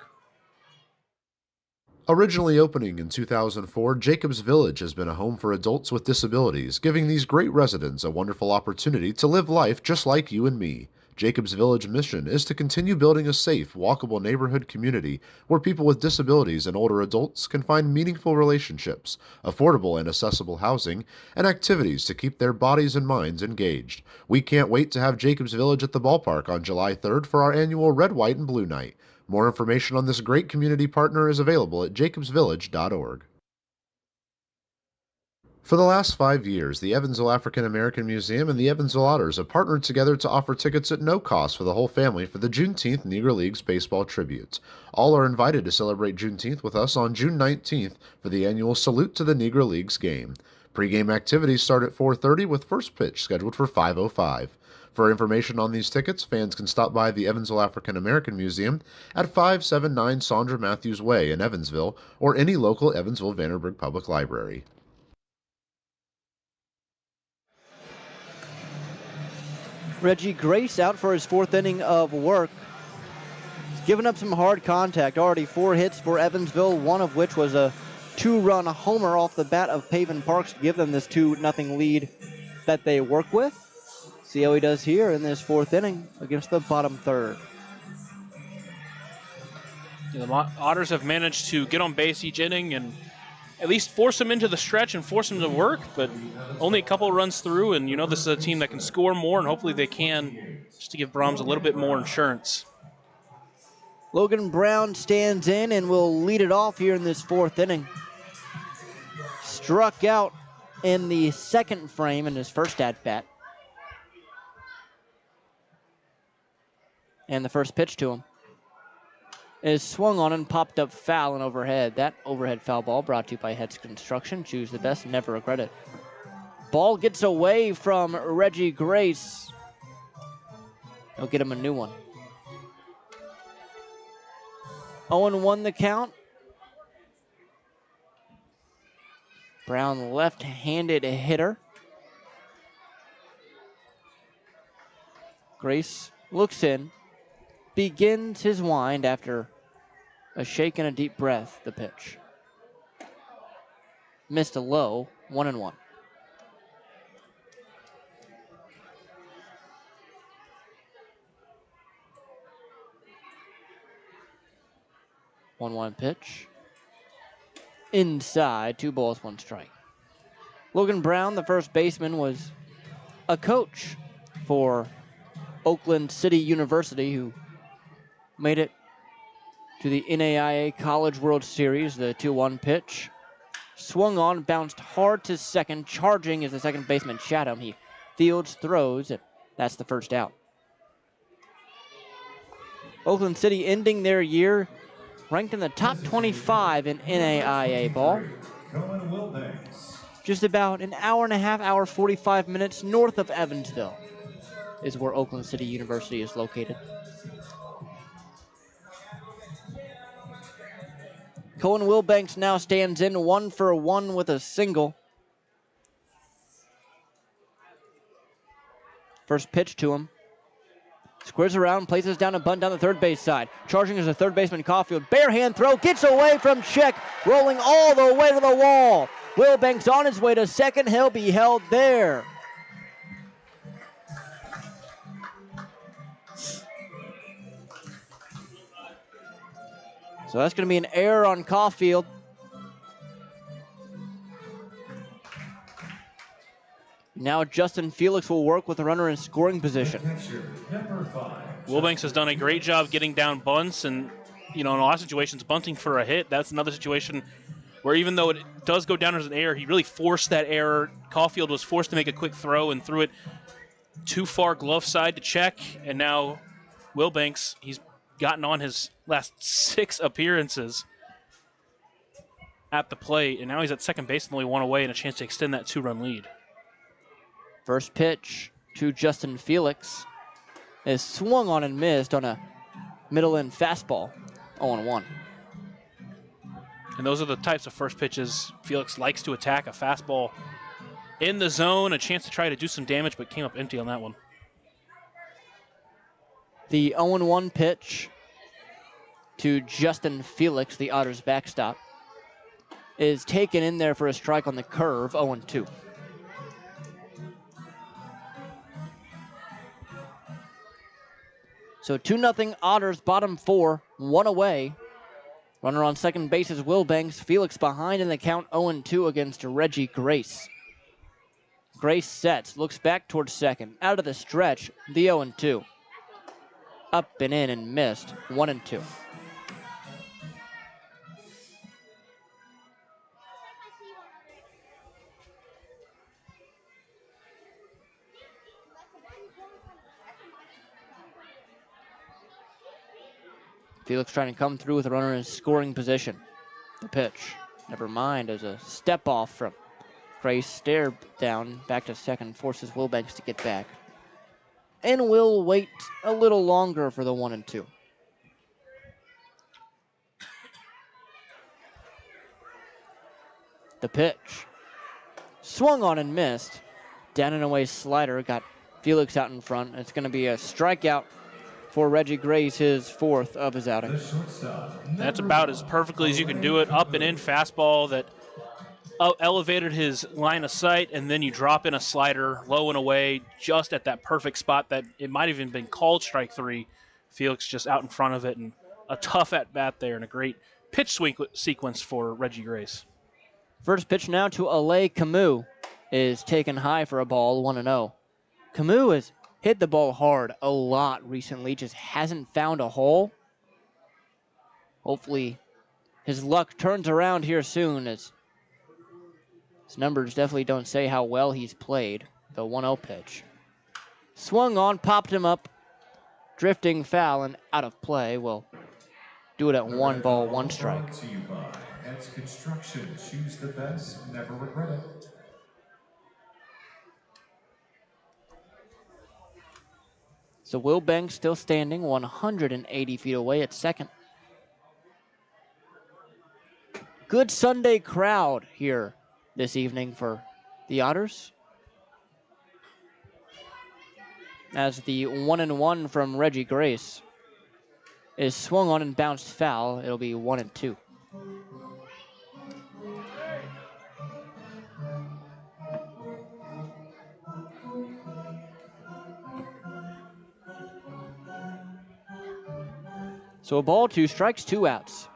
Originally opening in 2004, Jacobs Village has been a home for adults with disabilities, giving these great residents a wonderful opportunity to live life just like you and me. Jacobs Village mission is to continue building a safe, walkable neighborhood community where people with disabilities and older adults can find meaningful relationships, affordable and accessible housing, and activities to keep their bodies and minds engaged. We can't wait to have Jacobs Village at the ballpark on July 3rd for our annual Red, White, and Blue Night. More information on this great community partner is available at jacobsvillage.org. For the last 5 years, the Evansville African American Museum and the Evansville Otters have partnered together to offer tickets at no cost for the whole family for the Juneteenth Negro Leagues Baseball Tribute. All are invited to celebrate Juneteenth with us on June 19th for the annual Salute to the Negro Leagues game. Pre-game activities start at 4:30 with first pitch scheduled for 5:05. For information on these tickets, fans can stop by the Evansville African American Museum at 579 Sandra Matthews Way in Evansville or any local Evansville-Vanderburgh Public Library. Reggie Grace out for his 4th inning of work. He's given up some hard contact. Already 4 hits for Evansville, one of which was a 2-run homer off the bat of Paven Parks to give them this 2-0 lead that they work with. See how he does here in this 4th inning against the bottom third. The Otters have managed to get on base each inning and at least force him into the stretch and force him to work, but only a couple runs through, and you know this is a team that can score more, and hopefully they can, just to give Brahms a little bit more insurance. Logan Brown stands in and will lead it off here in this 4th inning. Struck out in the 2nd frame in his first at-bat. And the first pitch to him is swung on and popped up foul and overhead. That overhead foul ball brought to you by Heads Construction. Choose the best, never regret it. Ball gets away from Reggie Grace. He'll get him a new one. 0-1 the count. Brown, left-handed hitter. Grace looks in, begins his wind after a shake and a deep breath, the pitch. Missed a low, 1-1. One pitch. Inside, 2 balls, 1 strike. Logan Brown, the first baseman, was a coach for Oakland City University, who made it to the NAIA College World Series. The 2-1 pitch swung on, bounced hard to second, charging as the second baseman Chatham. He fields, throws, and that's the first out. Oakland City ending their year ranked in the top 25 in NAIA ball. Just about an hour and a half, hour 45 minutes north of Evansville is where Oakland City University is located. Cohen Wilbanks now stands in 1 for 1 with a single. First pitch to him. Squares around, places down a bunt down the third base side. Charging is the third baseman Caulfield. Bare hand throw, gets away from check, rolling all the way to the wall. Wilbanks on his way to second. He'll be held there. So that's going to be an error on Caulfield. Now Justin Felix will work with the runner in scoring position. Wilbanks has done a great job getting down bunts, and in a lot of situations, bunting for a hit. That's another situation where even though it does go down as an error, he really forced that error. Caulfield was forced to make a quick throw and threw it too far glove side to check, and now Wilbanks, he's gotten on his last 6 appearances at the plate, and now he's at second base and only 1 away and a chance to extend that 2-run lead. First pitch to Justin Felix is swung on and missed on a middle-end fastball, 0-1. And those are the types of first pitches Felix likes to attack, a fastball in the zone, a chance to try to do some damage, but came up empty on that one. The 0-1 pitch to Justin Felix, the Otters backstop, is taken in there for a strike on the curve, 0-2. So 2-0 Otters, bottom 4, 1 away. Runner on second base is Wilbanks. Felix behind in the count, 0-2 against Reggie Grace. Grace sets, looks back towards second. Out of the stretch, the 0-2. Up and in and missed, 1-2. Felix trying to come through with a runner in scoring position. The pitch, never mind, as a step off from Grace. Stare down, back to second, forces Wilbanks to get back. And will wait a little longer for the 1-2. The pitch, swung on and missed. Down and away slider, got Felix out in front. It's going to be a strikeout for Reggie Grace, his 4th of his outing. That's about as perfectly as you can do it. Up and in fastball that elevated his line of sight, and then you drop in a slider low and away just at that perfect spot that it might have even been called strike three. Felix just out in front of it, and a tough at-bat there, and a great pitch sequence for Reggie Grace. First pitch now to Alay Camus is taken high for a ball, 1-0. Camus has hit the ball hard a lot recently, just hasn't found a hole. Hopefully his luck turns around here soon, as his numbers definitely don't say how well he's played. The 1-0 pitch. Swung on, popped him up, drifting foul and out of play. Will do it at 1 ball, 1 strike. Brought to you by Ed's Construction. Choose the best, never regret it. So Will Banks still standing 180 feet away at second. Good Sunday crowd here this evening for the Otters. As the 1-1 from Reggie Grace is swung on and bounced foul, it'll be 1-2. So a ball, 2 strikes, 2 outs.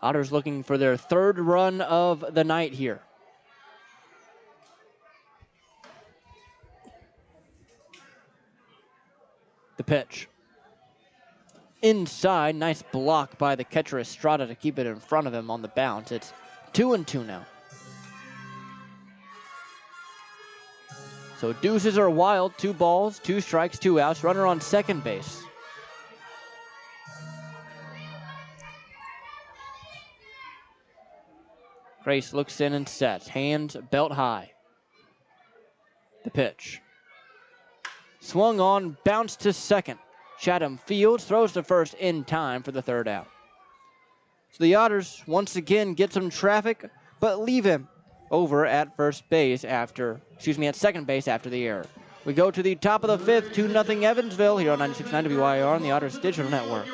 Otters looking for their 3rd run of the night here. The pitch. Inside, nice block by the catcher Estrada to keep it in front of him on the bounce. It's 2-2 now. So deuces are wild, 2 balls, 2 strikes, 2 outs, runner on second base. Grace looks in and sets, hands belt high. The pitch. Swung on, bounced to second. Chatham Fields throws to first in time for the 3rd out. So the Otters once again get some traffic, but leave him over at second base after the error. We go to the top of the 5th, 2-0 Evansville here on 96.9 WIR on the Otters Digital Network.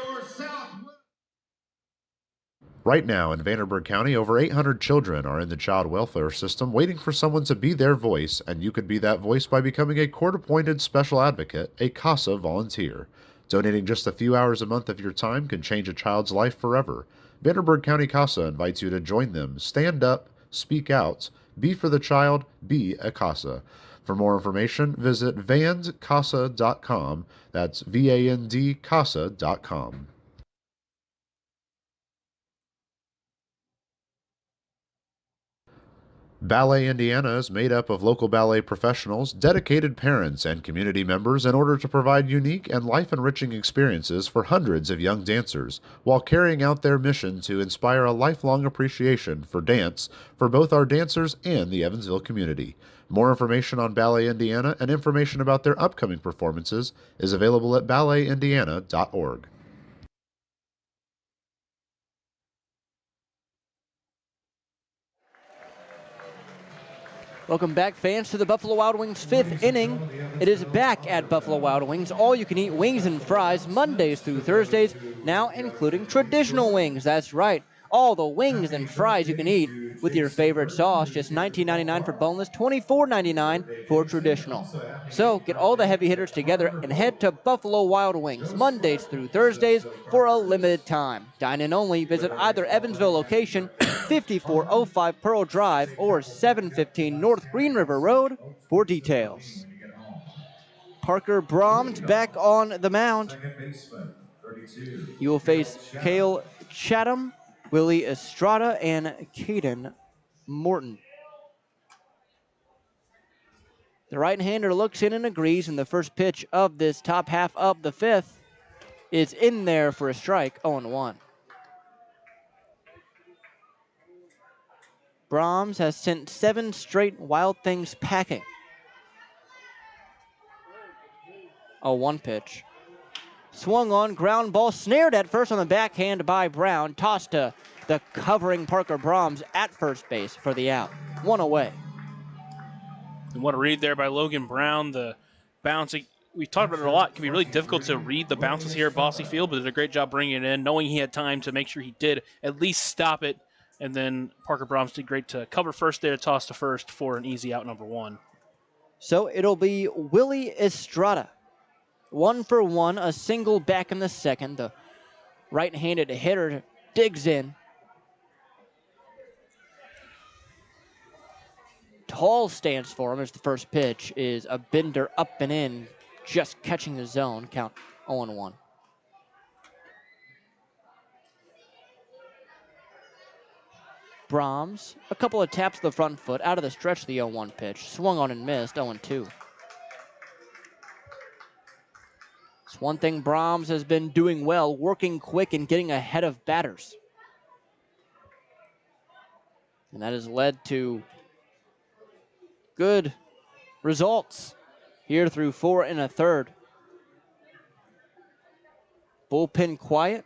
Right now in Vanderburgh County, over 800 children are in the child welfare system waiting for someone to be their voice, and you could be that voice by becoming a court-appointed special advocate, a CASA volunteer. Donating just a few hours a month of your time can change a child's life forever. Vanderburgh County CASA invites you to join them. Stand up, speak out, be for the child, be a CASA. For more information, visit vandcasa.com. That's VAND CASA.com. Ballet Indiana is made up of local ballet professionals, dedicated parents, and community members in order to provide unique and life-enriching experiences for hundreds of young dancers, while carrying out their mission to inspire a lifelong appreciation for dance for both our dancers and the Evansville community. More information on Ballet Indiana and information about their upcoming performances is available at balletindiana.org. Welcome back, fans, to the Buffalo Wild Wings 5th inning. It is back at Buffalo Wild Wings. All-you-can-eat wings and fries Mondays through Thursdays, now including traditional wings. That's right, all the wings and fries you can eat with your favorite sauce. Just $19.99 for boneless, $24.99 for traditional. So get all the heavy hitters together and head to Buffalo Wild Wings Mondays through Thursdays for a limited time. Dine-in only. Visit either Evansville location, 5405 Pearl Drive, or 715 North Green River Road for details. Parker Brahms back on the mound. You will face Cale Chatham, Willie Estrada, and Caden Morton. The right-hander looks in and agrees, and the first pitch of this top half of the 5th is in there for a strike, 0-1. Brahms has sent 7 straight Wild Things packing. A 1 pitch. Swung on, ground ball, snared at first on the backhand by Brown. Tossed to the covering Parker Brahms at first base for the out. 1 away. And what a read there by Logan Brown. The bouncing we've talked about it a lot. It can be really difficult to read the bounces here at Bossy Field, but did a great job bringing it in, knowing he had time to make sure he did at least stop it. And then Parker Brahms did great to cover first there, to toss to first for an easy out number 1. So it'll be Willie Estrada. 1 for 1, a single back in the second. The right-handed hitter digs in. Tall stance for him as the first pitch is a bender up and in, just catching the zone. Count 0-1. Brahms, a couple of taps to the front foot, out of the stretch, the 0-1 pitch. Swung on and missed, 0-2. It's one thing Brahms has been doing well, working quick and getting ahead of batters. And that has led to good results here through 4 1/3. Bullpen quiet.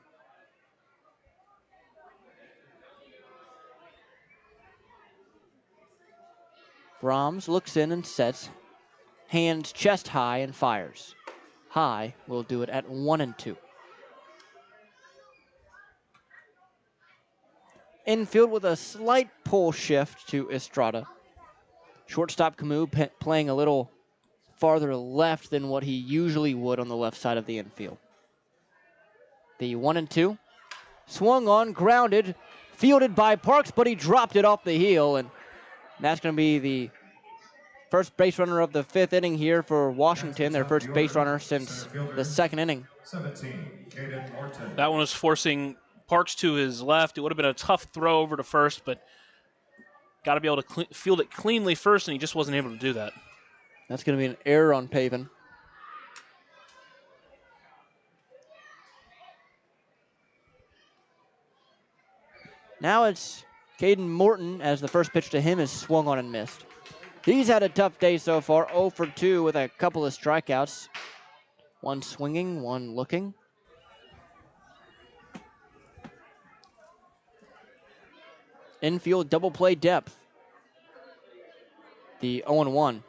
Brahms looks in and sets. Hands chest high and fires. High will do it at 1-2. Infield with a slight pull shift to Estrada. Shortstop Camus playing a little farther left than what he usually would on the left side of the infield. The 1-2. Swung on, grounded, fielded by Parks, but he dropped it off the heel, and that's going to be the first base runner of the 5th inning here for Washington, their first base runner since the 2nd inning. 17, Caden Morton. That one was forcing Parks to his left. It would have been a tough throw over to first, but got to be able to field it cleanly first, and he just wasn't able to do that. That's going to be an error on Pavin. Now it's Caden Morton as the first pitch to him is swung on and missed. He's had a tough day so far, 0 for 2 with a couple of strikeouts. One swinging, one looking. Infield double play depth. The 0-1.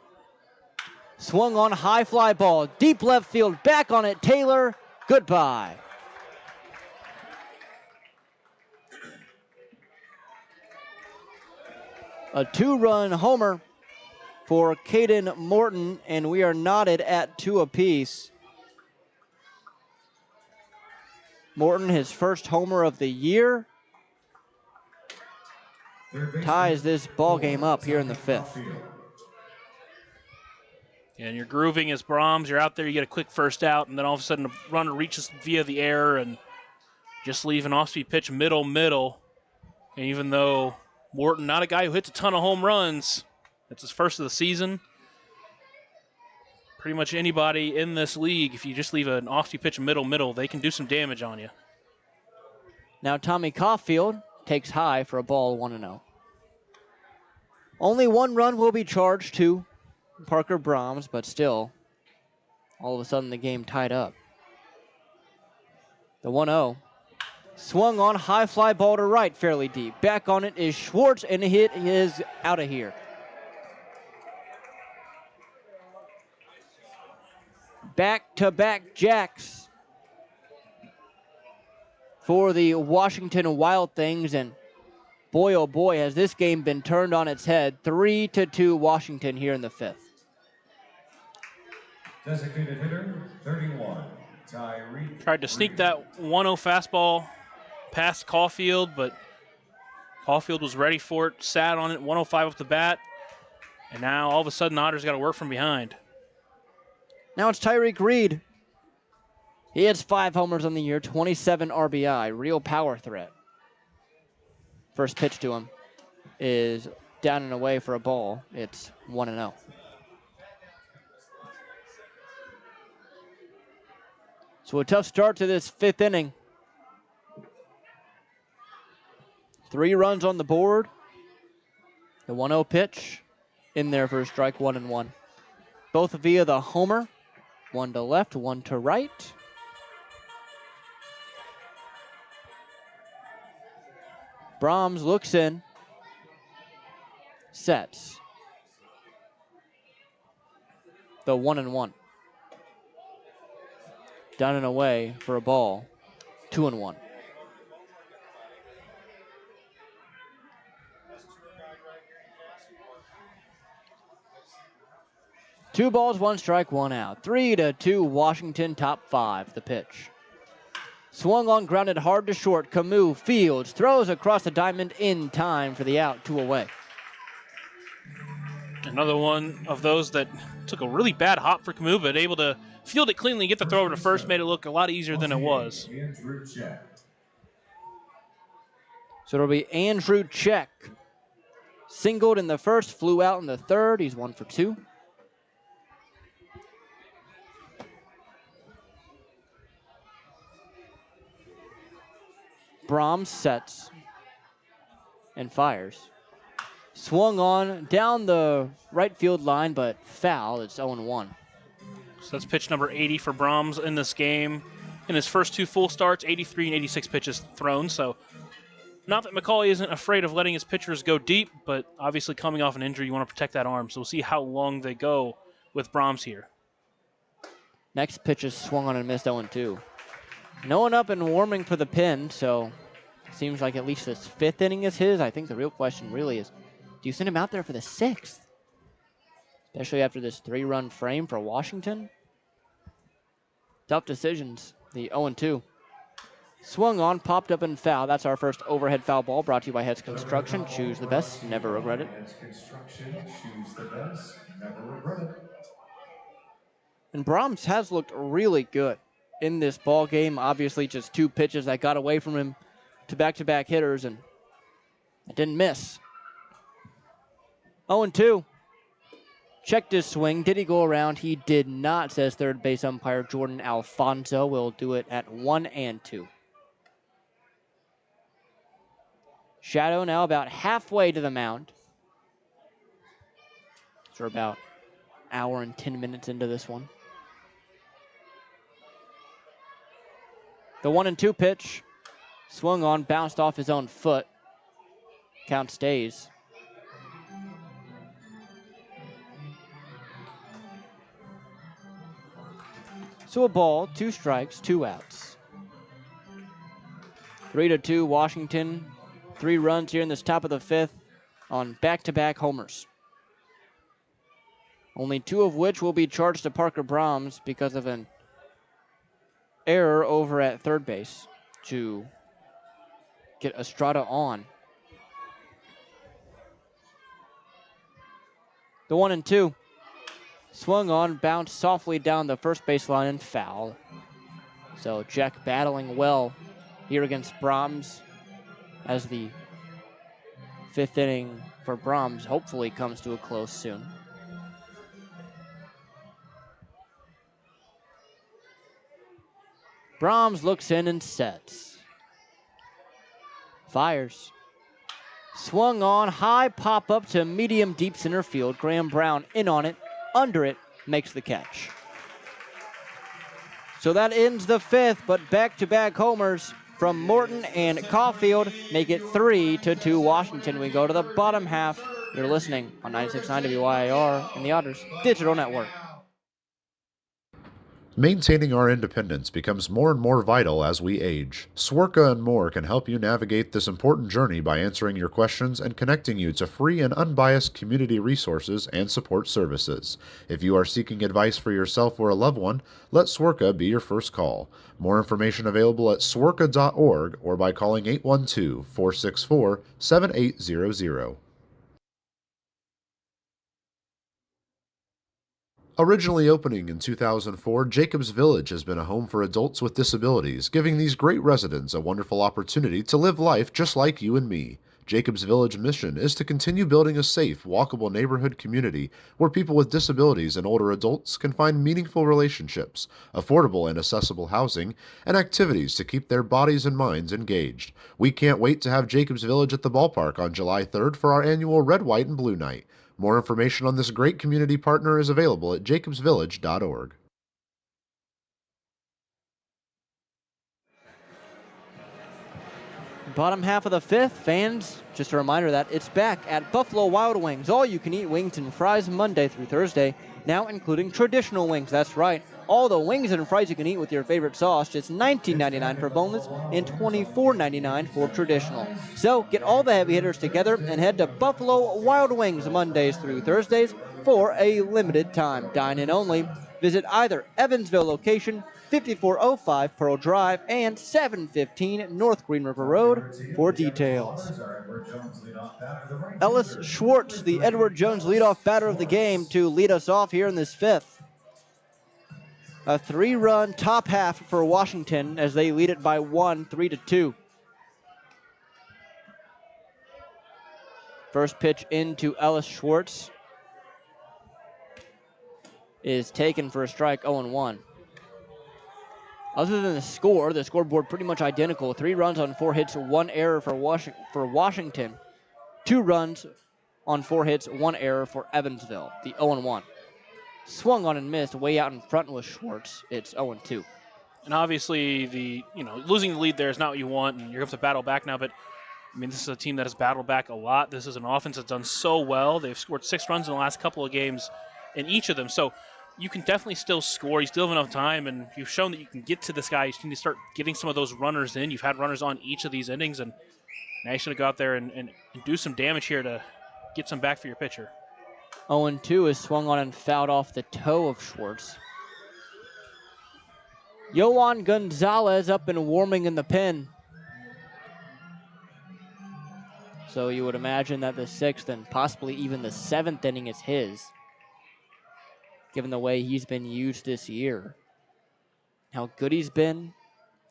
Swung on, high fly ball, deep left field, back on it, Taylor, goodbye. A 2-run homer for Caden Morton, and we are knotted at 2 apiece. Morton, his first homer of the year, ties this ball game up here in the 5th. And you're grooving as Brahms. You're out there, you get a quick first out, and then all of a sudden the runner reaches via the air and just leave an off-speed pitch middle. And even though Morton, not a guy who hits a ton of home runs, it's his first of the season. Pretty much anybody in this league, if you just leave an off-speed pitch middle, they can do some damage on you. Now Tommy Caulfield takes high for a ball, 1-0. Only 1 run will be charged to Parker Brahms, but still, all of a sudden the game tied up. The 1-0. Swung on, high fly ball to right, fairly deep. Back on it is Schwartz, and the hit is out of here. Back-to-back jacks for the Washington Wild Things, and boy, oh boy, has this game been turned on its head. 3-2 Washington here in the 5th. Designated hitter, 31, Tyree. Tried to sneak that 1-0 fastball past Caulfield, but Caulfield was ready for it, sat on it, 105 off the bat, and now all of a sudden Otters got to work from behind. Now it's Tyreek Reed. He has 5 homers on the year, 27 RBI, real power threat. First pitch to him is down and away for a ball. It's 1-0. So a tough start to this 5th inning. 3 runs on the board. The 1-0 pitch in there for a strike, 1-1. Both via the homer. 1 to left, 1 to right. Brahms looks in. Sets. The 1-1. down and away for a ball. 2-1. Two balls, one strike, one out. 3-2 Washington, top 5. The pitch. Swung on, grounded hard to short. Camus fields, throws across the diamond in time for the out. 2 away. Another one of those that took a really bad hop for Camus, but able to field it cleanly, get the throw over to first, made it look a lot easier than it was. So it'll be Andrew Check. Singled in the first, flew out in the third. He's 1 for 2. Brahms sets and fires. Swung on down the right field line, but foul. It's 0-1. So that's pitch number 80 for Brahms in this game. In his first 2 full starts, 83 and 86 pitches thrown. So not that McCauley isn't afraid of letting his pitchers go deep, but obviously coming off an injury, you want to protect that arm. So we'll see how long they go with Brahms here. Next pitch is swung on and missed 0-2. No one up and warming for the pin, so seems like at least this 5th inning is his. I think the real question really is, do you send him out there for the 6th? Especially after this 3-run frame for Washington? Tough decisions. The 0-2. Swung on, popped up and foul. That's our first overhead foul ball, brought to you by Heads Construction. Choose the best, never regret it. Heads Construction, choose the best, never regret it. And Brahms has looked really good in this ball game. Obviously, just 2 pitches that got away from him to back-to-back hitters, and it didn't miss. 0-2. Checked his swing. Did he go around? He did not, says third base umpire Jordan Alfonso. Will do it at 1-2. Shadow now about halfway to the mound. So we're about an hour and 10 minutes into this one. The 1-2 pitch. Swung on, bounced off his own foot. Count stays. So a ball, 2 strikes, 2 outs. 3-2 Washington. 3 runs here in this top of the 5th on back-to-back homers. Only 2 of which will be charged to Parker Brahms because of an error over at third base to get Estrada on. The 1-2. Swung on, bounced softly down the first baseline and foul. So Jack battling well here against Brahms as the 5th inning for Brahms hopefully comes to a close soon. Brahms looks in and sets. Fires. Swung on, high pop up to medium deep center field. Graham Brown in on it, under it, makes the catch. So that ends the 5th, but back-to-back homers from Morton and Caulfield make it 3-2 Washington. We go to the bottom half. You're listening on 96.9 WYIR and the Otters Digital Network. Maintaining our independence becomes more and more vital as we age. Swerka and More can help you navigate this important journey by answering your questions and connecting you to free and unbiased community resources and support services. If you are seeking advice for yourself or a loved one, let Swerka be your first call. More information available at swerka.org or by calling 812-464-7800. Originally opening in 2004, Jacobs Village has been a home for adults with disabilities, giving these great residents a wonderful opportunity to live life just like you and me. Jacobs Village mission is to continue building a safe, walkable neighborhood community where people with disabilities and older adults can find meaningful relationships, affordable and accessible housing, and activities to keep their bodies and minds engaged. We can't wait to have Jacobs Village at the ballpark on July 3rd for our annual Red, White, and Blue Night. More information on this great community partner is available at jacobsvillage.org. Bottom half of the 5th, fans, just a reminder that it's back at Buffalo Wild Wings. All you can eat wings and fries Monday through Thursday, now including traditional wings. That's right, all the wings and fries you can eat with your favorite sauce, just $19.99 for boneless and $24.99 for traditional. So get all the heavy hitters together and head to Buffalo Wild Wings Mondays through Thursdays for a limited time. Dine in only. Visit either Evansville location, 5405 Pearl Drive, and 715 North Green River Road for details. Ellis Schwartz, the Edward Jones leadoff batter of the game, to lead us off here in this fifth. A 3-run top half for Washington as they lead it by 1, 3-2. First pitch into Ellis Schwartz is taken for a strike, 0-1. Other than the scoreboard pretty much identical. 3 runs on 4 hits, 1 error for Washington. 2 runs on 4 hits, 1 error for Evansville, the 0-1. Swung on and missed, way out in front was Schwartz. It's 0-2. And obviously, losing the lead there is not what you want, and you're going to have to battle back now. But I mean, this is a team that has battled back a lot. This is an offense that's done so well. They've scored 6 runs in the last couple of games in each of them. So you can definitely still score. You still have enough time, and you've shown that you can get to this guy. You just need to start getting some of those runners in. You've had runners on each of these innings, and now you should go out there and do some damage here to get some back for your pitcher. 0-2 is swung on and fouled off the toe of Schwartz. Yohan Gonzalez up and warming in the pen. So you would imagine that the 6th and possibly even the 7th inning is his, given the way he's been used this year. How good he's been,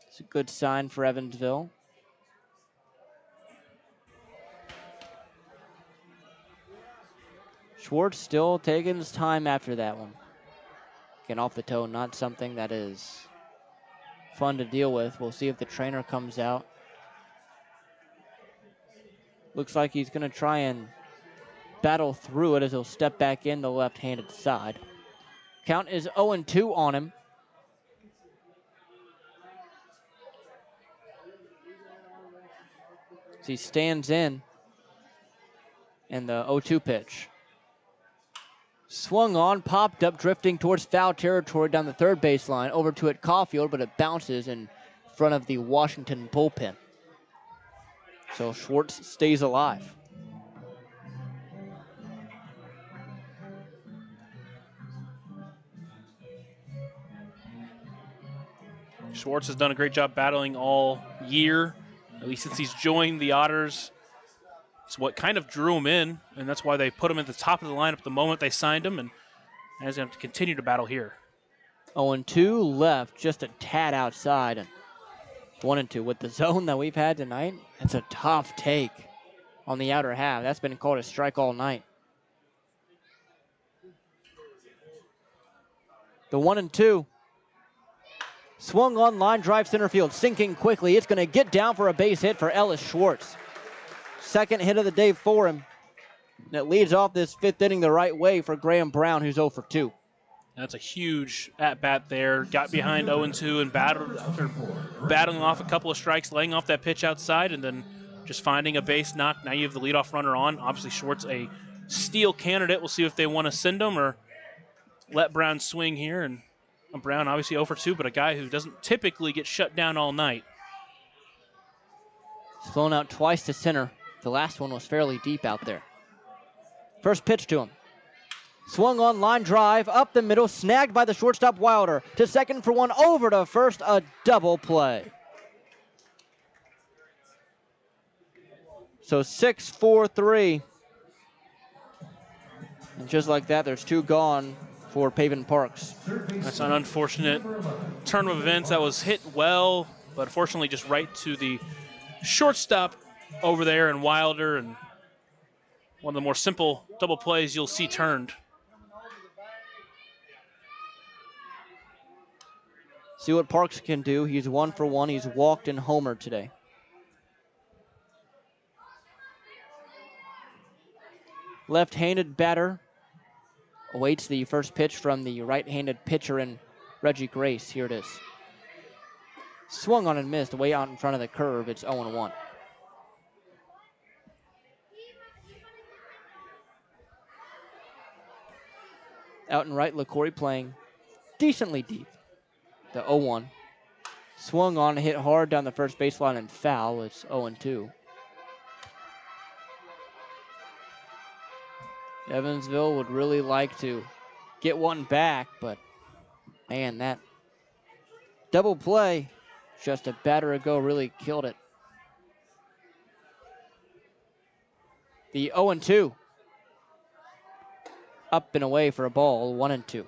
it's a good sign for Evansville. Schwartz still taking his time after that one. Getting off the toe, not something that is fun to deal with. We'll see if the trainer comes out. Looks like he's going to try and battle through it as he'll step back in the left-handed side. Count is 0-2 on him. As he stands in the 0-2 pitch. Swung on, popped up, drifting towards foul territory down the third baseline. Over to it Caulfield, but it bounces in front of the Washington bullpen. So Schwartz stays alive. Schwartz has done a great job battling all year, at least since he's joined the Otters. It's what kind of drew him in, and that's why they put him at the top of the lineup the moment they signed him, and he's going to continue to battle here. 0-2 left, just a tad outside, and 1-2. With the zone that we've had tonight, it's a tough take on the outer half. That's been called a strike all night. The 1-2. Swung on, line drive center field, sinking quickly. It's going to get down for a base hit for Ellis Schwartz. Second hit of the day for him. And it leads off this 5th inning the right way for Graham Brown, who's 0 for 2. That's a huge at-bat there. Got behind 0-2 and battling off a couple of strikes, laying off that pitch outside, and then just finding a base knock. Now you have the leadoff runner on. Obviously, Schwartz a steal candidate. We'll see if they want to send him or let Brown swing here. And Brown obviously 0 for 2, but a guy who doesn't typically get shut down all night. He's flown out twice to center. The last one was fairly deep out there. First pitch to him. Swung on, line drive, up the middle, snagged by the shortstop Wilder. To second for one, over to first, a double play. So 6-4-3. And just like that, there's 2 gone for Pavin Parks. That's an unfortunate turn of events. That was hit well, but unfortunately just right to the shortstop over there and Wilder, and one of the more simple double plays you'll see turned. See what Parks can do. He's 1 for 1. He's walked and homered today. Left-handed batter awaits the first pitch from the right-handed pitcher in Reggie Grace. Here it is. Swung on and missed way out in front of the curve. It's 0-1. Out and right, LaCory playing decently deep. The 0-1. Swung on, hit hard down the first baseline and foul. It's 0-2. Evansville would really like to get one back, but man, that double play just a batter ago really killed it. The 0-2. Up and away for a ball, 1-2.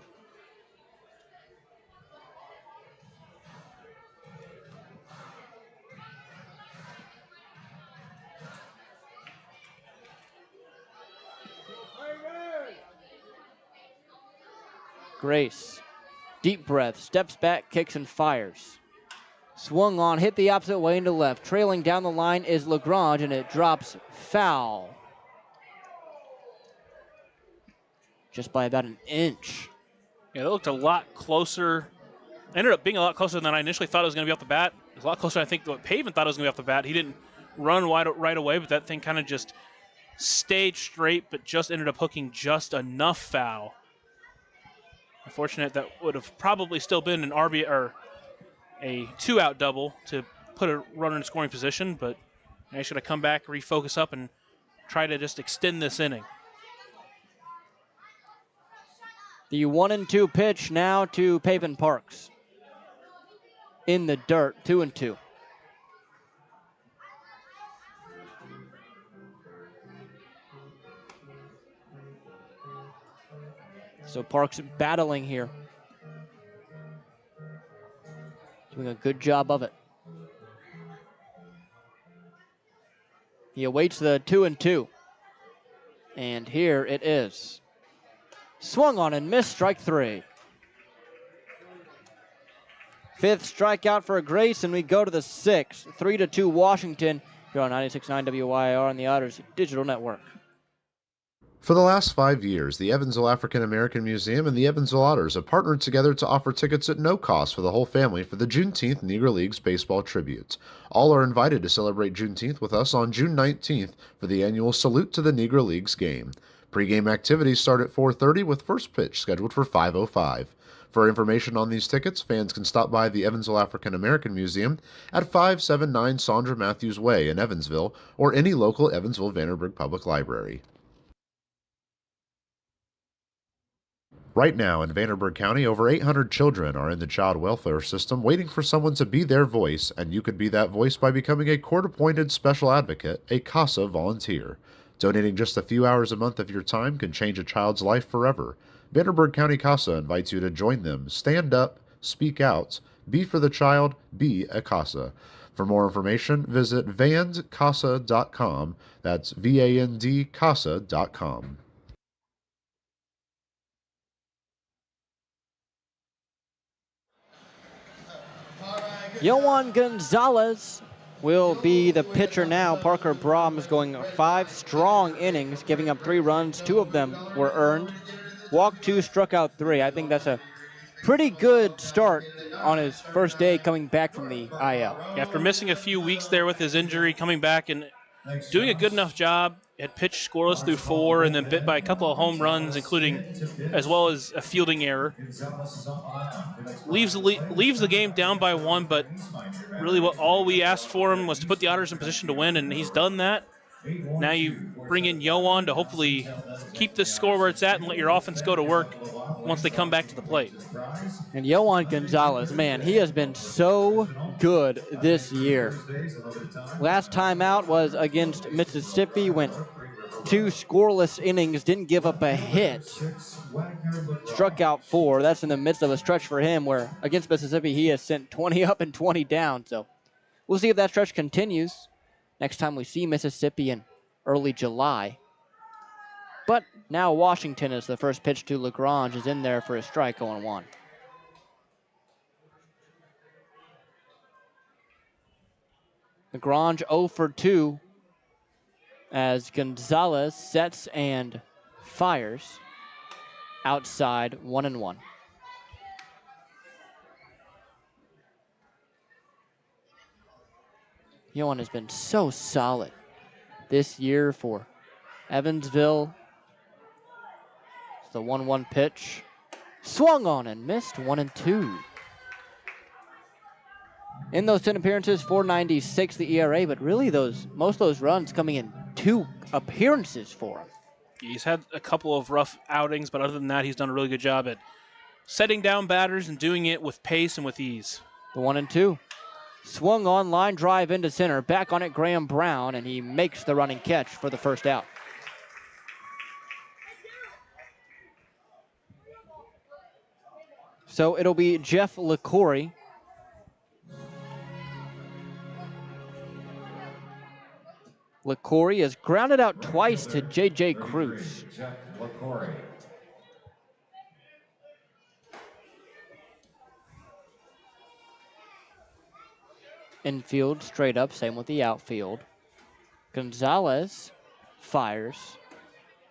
Grace, deep breath, steps back, kicks and fires. Swung on, hit the opposite way into left. Trailing down the line is Lagrange, and it drops foul. Just by about an inch. Yeah, it looked a lot closer. Ended up being a lot closer than I initially thought it was going to be off the bat. It was a lot closer, I think, than what Pavin thought it was going to be off the bat. He didn't run right away, but that thing kind of just stayed straight, but just ended up hooking just enough foul. Unfortunate, that would have probably still been an RB or a 2-out double to put a runner in scoring position, but I should have come back, refocus up, and try to just extend this inning. The 1-2 pitch now to Pavin Parks. In the dirt, 2-2. So Parks battling here. Doing a good job of it. He awaits the 2-2. And here it is. Swung on and missed, strike 3. Fifth strikeout for Grace, and we go to the 6th. 3-2 Washington here on 96.9 WYR on the Otters Digital Network. For the last 5 years, the Evansville African American Museum and the Evansville Otters have partnered together to offer tickets at no cost for the whole family for the Juneteenth Negro Leagues Baseball Tribute. All are invited to celebrate Juneteenth with us on June 19th for the annual Salute to the Negro Leagues game. Pre-game activities start at 4:30 with first pitch scheduled for 5:05. For information on these tickets, fans can stop by the Evansville African American Museum at 579 Sandra Matthews Way in Evansville or any local Evansville-Vanderburgh Public Library. Right now in Vanderburgh County, over 800 children are in the child welfare system waiting for someone to be their voice, and you could be that voice by becoming a court-appointed special advocate, a CASA volunteer. Donating just a few hours a month of your time can change a child's life forever. Vanderburgh County CASA invites you to join them. Stand up, speak out, be for the child, be a CASA. For more information, visit vandcasa.com. That's VAND-CASA.com. Yohan Gonzalez will be the pitcher now. Parker Brahms going 5 strong innings, giving up 3 runs. 2 of them were earned. Walked 2, struck out 3. I think that's a pretty good start on his first day coming back from the IL. After missing a few weeks there with his injury, coming back and doing a good enough job. Had pitched scoreless through 4 and then bit by a couple of home runs, including as well as a fielding error. Leaves the game down by 1, but really all we asked for him was to put the Otters in position to win, and he's done that. Now you bring in Yohan to hopefully keep this score where it's at and let your offense go to work once they come back to the plate. And Yohan Gonzalez, man, he has been so good this year. Last time out was against Mississippi, went 2 scoreless innings, didn't give up a hit. Struck out 4. That's in the midst of a stretch for him where against Mississippi he has sent 20 up and 20 down. So we'll see if that stretch continues next time we see Mississippi in early July. But now Washington, is the first pitch to Lagrange, is in there for a strike, 0-1. Lagrange 0 for 2 as Gonzalez sets and fires outside, 1-1. Yohan has been so solid this year for Evansville. It's the 1-1 pitch. Swung on and missed, 1-2. In those 10 appearances, 4.96 the ERA, but really most of those runs coming in 2 appearances for him. He's had a couple of rough outings, but other than that, he's done a really good job at setting down batters and doing it with pace and with ease. The 1-2. Swung on, line drive into center. Back on it, Graham Brown, and he makes the running catch for the first out. So it'll be Jeff LaCory. LaCory has grounded out twice to J.J. Cruz. Jeff LaCory. Infield straight up, same with the outfield. Gonzalez fires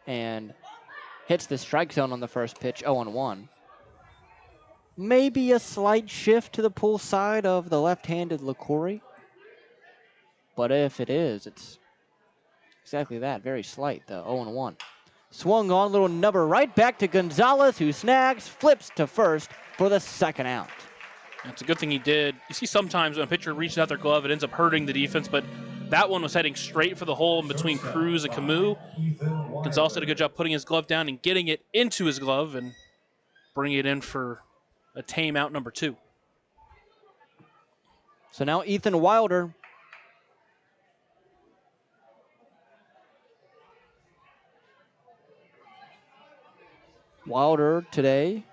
and hits the strike zone on the first pitch, 0-1. Maybe a slight shift to the pull side of the left-handed LaCory. But if it is, it's exactly that, very slight, though, 0-1. Swung on, little nubber right back to Gonzalez, who snags, flips to first for the second out. It's a good thing he did. You see sometimes when a pitcher reaches out their glove, it ends up hurting the defense, but that one was heading straight for the hole in between Cruz and Camus. Gonzalez did a good job putting his glove down and getting it into his glove and bringing it in for a tame out number 2. So now Ethan Wilder. Wilder today,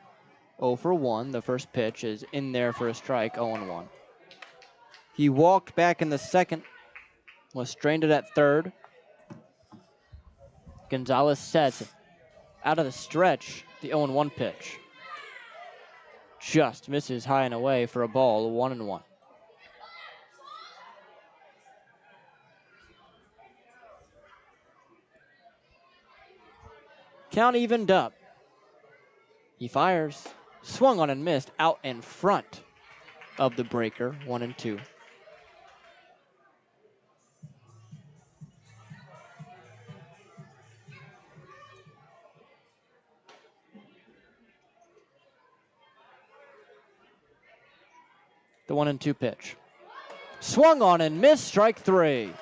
0 for 1. The first pitch is in there for a strike, 0-1. He walked back in the second, was stranded at third. Gonzalez sets out of the stretch, the 0-1 pitch. Just misses high and away for a ball, 1-1. Count evened up. He fires, swung on and missed, out in front of the breaker, 1-2. The 1-2 pitch. Swung on and missed, strike 3.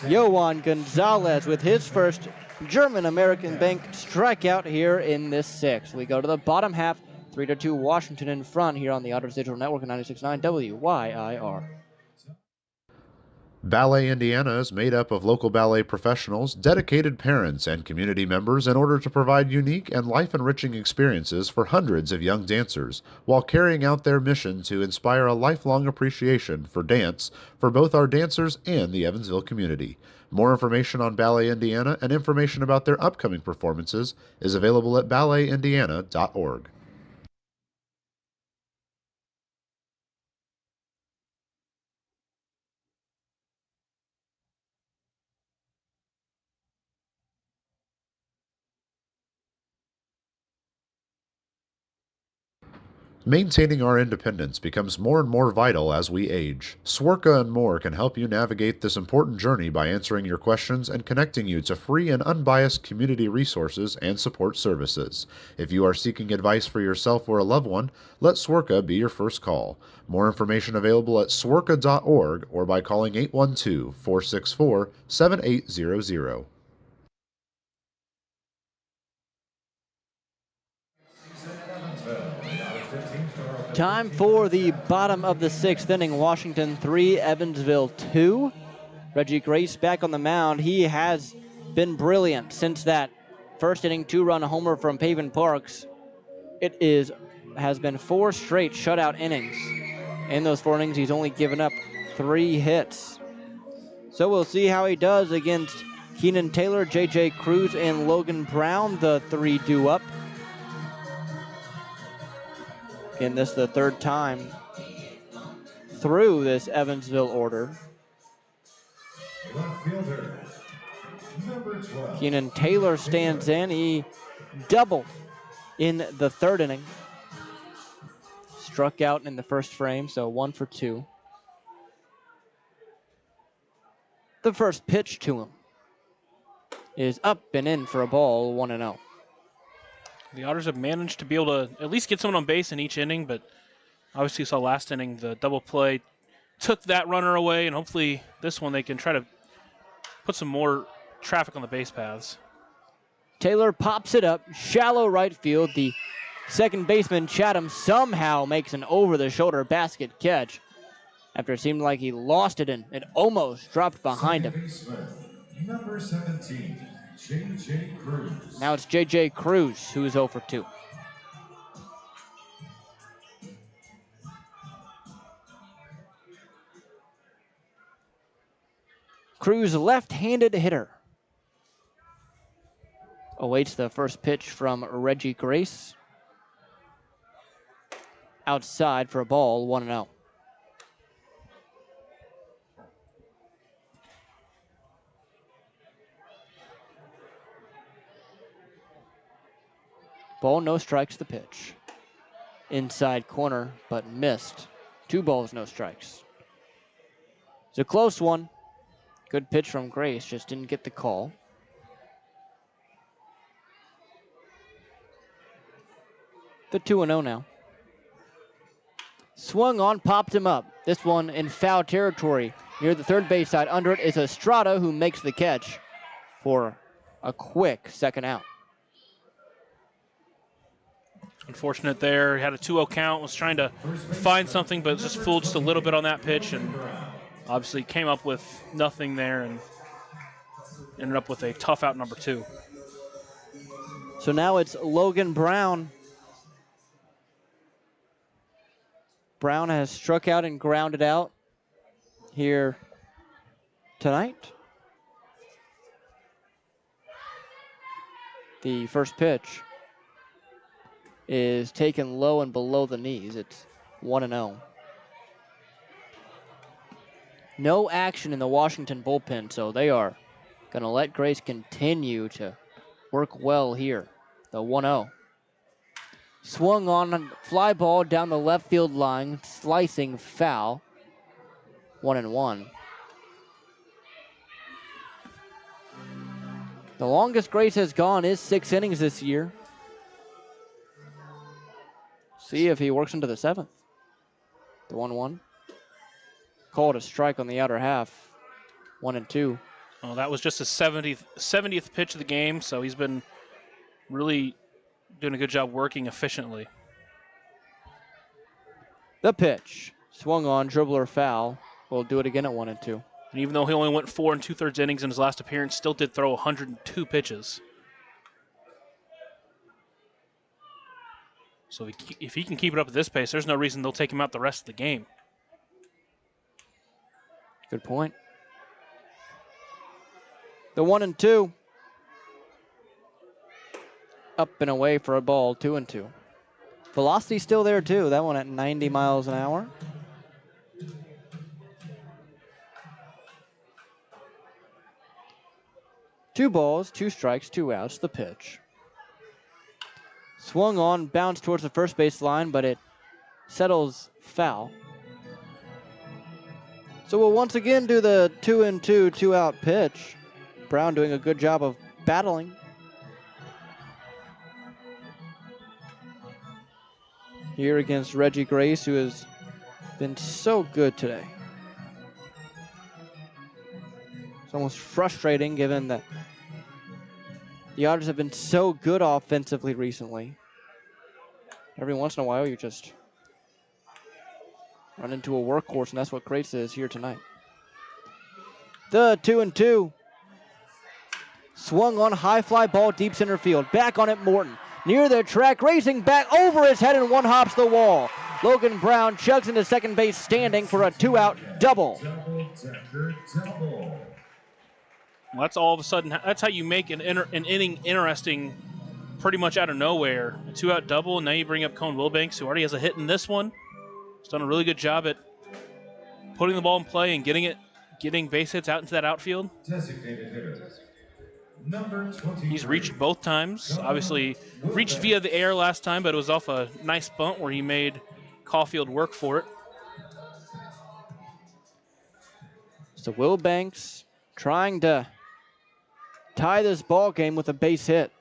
Yohan Gonzalez with his first German-American Bank strikeout here in this 6th. We go to the bottom half, 3-2 Washington in front here on the Otters Digital Network at 96.9 WYIR. Ballet Indiana is made up of local ballet professionals, dedicated parents, and community members in order to provide unique and life-enriching experiences for hundreds of young dancers, while carrying out their mission to inspire a lifelong appreciation for dance for both our dancers and the Evansville community. More information on Ballet Indiana and information about their upcoming performances is available at balletindiana.org. Maintaining our independence becomes more and more vital as we age. Swerka and More can help you navigate this important journey by answering your questions and connecting you to free and unbiased community resources and support services. If you are seeking advice for yourself or a loved one, let Swerka be your first call. More information available at swerka.org or by calling 812-464-7800. Time for the bottom of the 6th inning. Washington 3, Evansville 2. Reggie Grace back on the mound. He has been brilliant since that first inning 2-run homer from Pavin Parks. Has been 4 straight shutout innings. In those 4 innings, he's only given up 3 hits. So we'll see how he does against Keenan Taylor, J.J. Cruz, and Logan Brown, the 3 due up. Again, this is the 3rd time through this Evansville order. Left fielder, number 12. Keenan Taylor stands in. He doubled in the 3rd inning. Struck out in the first frame, so 1 for 2. The first pitch to him is up and in for a ball, 1-0. The Otters have managed to be able to at least get someone on base in each inning, but obviously you saw last inning the double play took that runner away, and hopefully this one they can try to put some more traffic on the base paths. Taylor pops it up, shallow right field. The second baseman, Chatham, somehow makes an over-the-shoulder basket catch after it seemed like he lost it and it almost dropped behind him. Number 17, J.J. Cruz. Now it's J.J. Cruz who is 0 for 2. Cruz, left-handed hitter. Awaits the first pitch from Reggie Grace. Outside for a ball, 1-0. Ball, no strikes, the pitch. Inside corner, but missed. 2 balls, no strikes. It's a close one. Good pitch from Grace, just didn't get the call. The 2-0 now. Swung on, popped him up. This one in foul territory near the third base side. Under it is Estrada, who makes the catch for a quick second out. Unfortunate there. He had a 2-0 count, was trying to find something, but just fooled just a little bit on that pitch, and obviously came up with nothing there and ended up with a tough out number 2. So now it's Logan Brown. Brown has struck out and grounded out here tonight. The first pitch is taken low and below the knees. It's 1-0. No action in the Washington bullpen, so they are going to let Grace continue to work well here. The 1-0. Swung on, fly ball down the left field line, slicing foul. 1-1. The longest Grace has gone is 6 innings this year. See if he works into the 7th. The 1-1. Called a strike on the outer half. 1-2. Well, that was just his 70th pitch of the game, so he's been really doing a good job working efficiently. The pitch. Swung on, dribbler foul. We'll do it again at 1-2. And even though he only went 4 2/3 innings in his last appearance, still did throw 102 pitches. So if he can keep it up at this pace, there's no reason they'll take him out the rest of the game. Good point. The 1-2. Up and away for a ball, 2-2. Velocity still there too. That one at 90 miles an hour. Two balls, 2 strikes, 2 outs. The pitch. Swung on, bounced towards the first base line, but it settles foul. So we'll once again do the 2-2, 2-out pitch. Brown doing a good job of battling. Here against Reggie Grace, who has been so good today. It's almost frustrating given that the Otters have been so good offensively recently. Every once in a while, you just run into a workhorse, and that's what Grace is here tonight. The 2-2. Swung on, high fly ball, deep center field. Back on it, Morton. Near the track, racing back over his head, and one hops the wall. Logan Brown chugs into second base standing for a 2-out double. Well, that's all of a sudden, that's how you make an inning interesting pretty much out of nowhere. A 2-out double, and now you bring up Cone Wilbanks, who already has a hit in this one. He's done a really good job at putting the ball in play and getting base hits out into that outfield. Designated hitter. Number 23. He's reached both times. Obviously, reached via the air last time, but it was off a nice bunt where he made Caulfield work for it. So Wilbanks trying to tie this ball game with a base hit.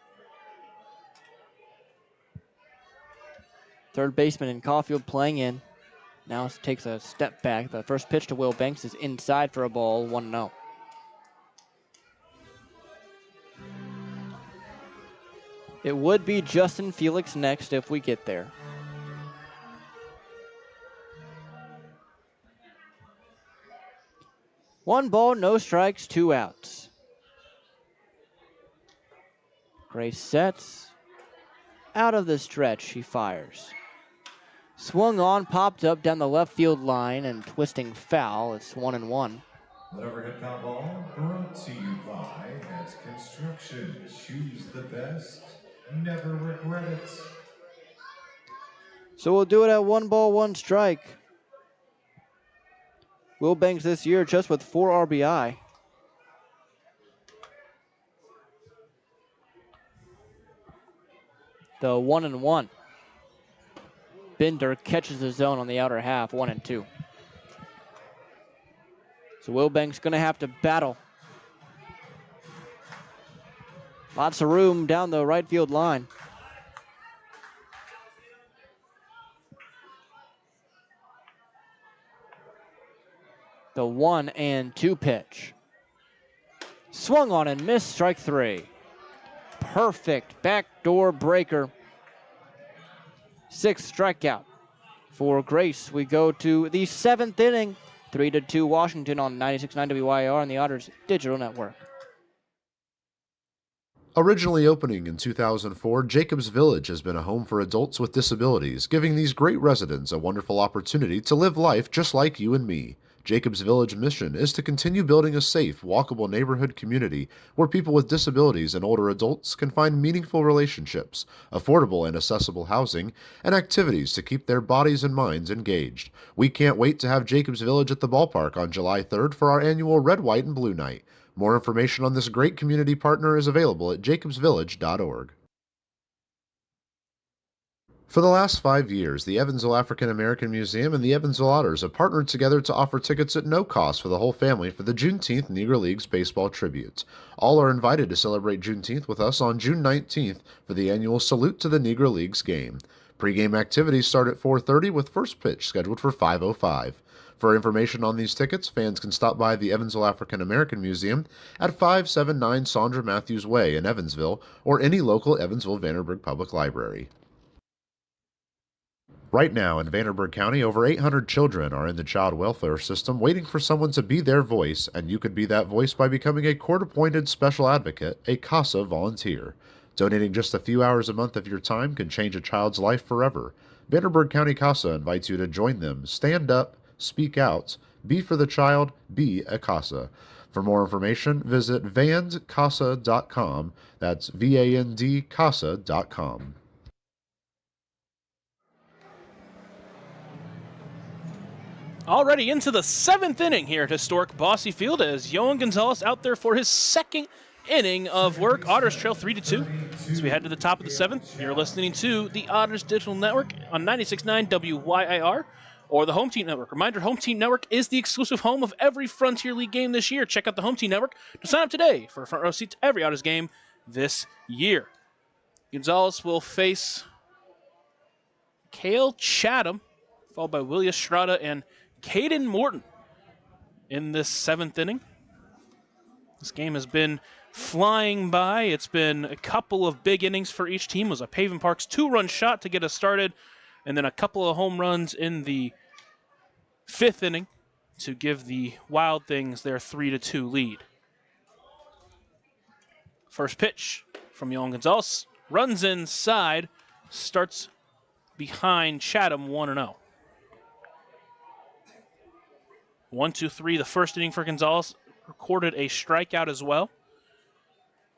Third baseman in Caulfield playing in. Now takes a step back. The first pitch to Will Banks is inside for a ball, 1-0. It would be Justin Felix next if we get there. One ball, no strikes, 2 outs. Grace sets. Out of the stretch, he fires. Swung on, popped up down the left field line and twisting foul. It's 1-1. Whatever hit foul ball brought to you by Heads Construction. Choose the best. Never regret it. So we'll do it at 1 ball, 1 strike. Will Banks this year just with 4 RBI. The 1-1. Binder catches the zone on the outer half, 1-2. So Will Banks gonna have to battle. Lots of room down the right field line. The 1-2 pitch. Swung on and missed, strike 3. Perfect backdoor breaker. 6th strikeout for Grace. We go to the 7th inning. 3-2 Washington on 96.9 WYR and the Otters Digital Network. Originally opening in 2004, Jacobs Village has been a home for adults with disabilities, giving these great residents a wonderful opportunity to live life just like you and me. Jacobs Village mission is to continue building a safe, walkable neighborhood community where people with disabilities and older adults can find meaningful relationships, affordable and accessible housing, and activities to keep their bodies and minds engaged. We can't wait to have Jacobs Village at the ballpark on July 3rd for our annual Red, White, and Blue Night. More information on this great community partner is available at jacobsvillage.org. For the last 5 years, the Evansville African American Museum and the Evansville Otters have partnered together to offer tickets at no cost for the whole family for the Juneteenth Negro Leagues Baseball Tribute. All are invited to celebrate Juneteenth with us on June 19th for the annual Salute to the Negro Leagues game. Pre-game activities start at 4:30 with first pitch scheduled for 5:05. For information on these tickets, fans can stop by the Evansville African American Museum at 579 Sandra Matthews Way in Evansville or any local Evansville Vanderburgh Public Library. Right now in Vanderburgh County, over 800 children are in the child welfare system waiting for someone to be their voice, and you could be that voice by becoming a court-appointed special advocate, a CASA volunteer. Donating just a few hours a month of your time can change a child's life forever. Vanderburgh County CASA invites you to join them. Stand up, speak out, be for the child, be a CASA. For more information, visit vandcasa.com. That's VANDCASA.com. Already into the 7th inning here at historic Bossy Field as Yohan Gonzalez out there for his 2nd inning of work. Otters trail 3-2 as we head to the top of the 7th. You're listening to the Otters Digital Network on 96.9 WYIR or the Home Team Network. Reminder, Home Team Network is the exclusive home of every Frontier League game this year. Check out the Home Team Network to sign up today for a front row seat to every Otters game this year. Gonzalez will face Cale Chatham, followed by Willie Estrada and Caden Morton in this 7th inning. This game has been flying by. It's been a couple of big innings for each team. It was a Paven Parks 2-run shot to get us started, and then a couple of home runs in the 5th inning to give the Wild Things their 3-2 lead. First pitch from Yohan Gonzalez. Runs inside, starts behind Chatham 1-0. 1-2-3, the first inning for Gonzalez, recorded a strikeout as well.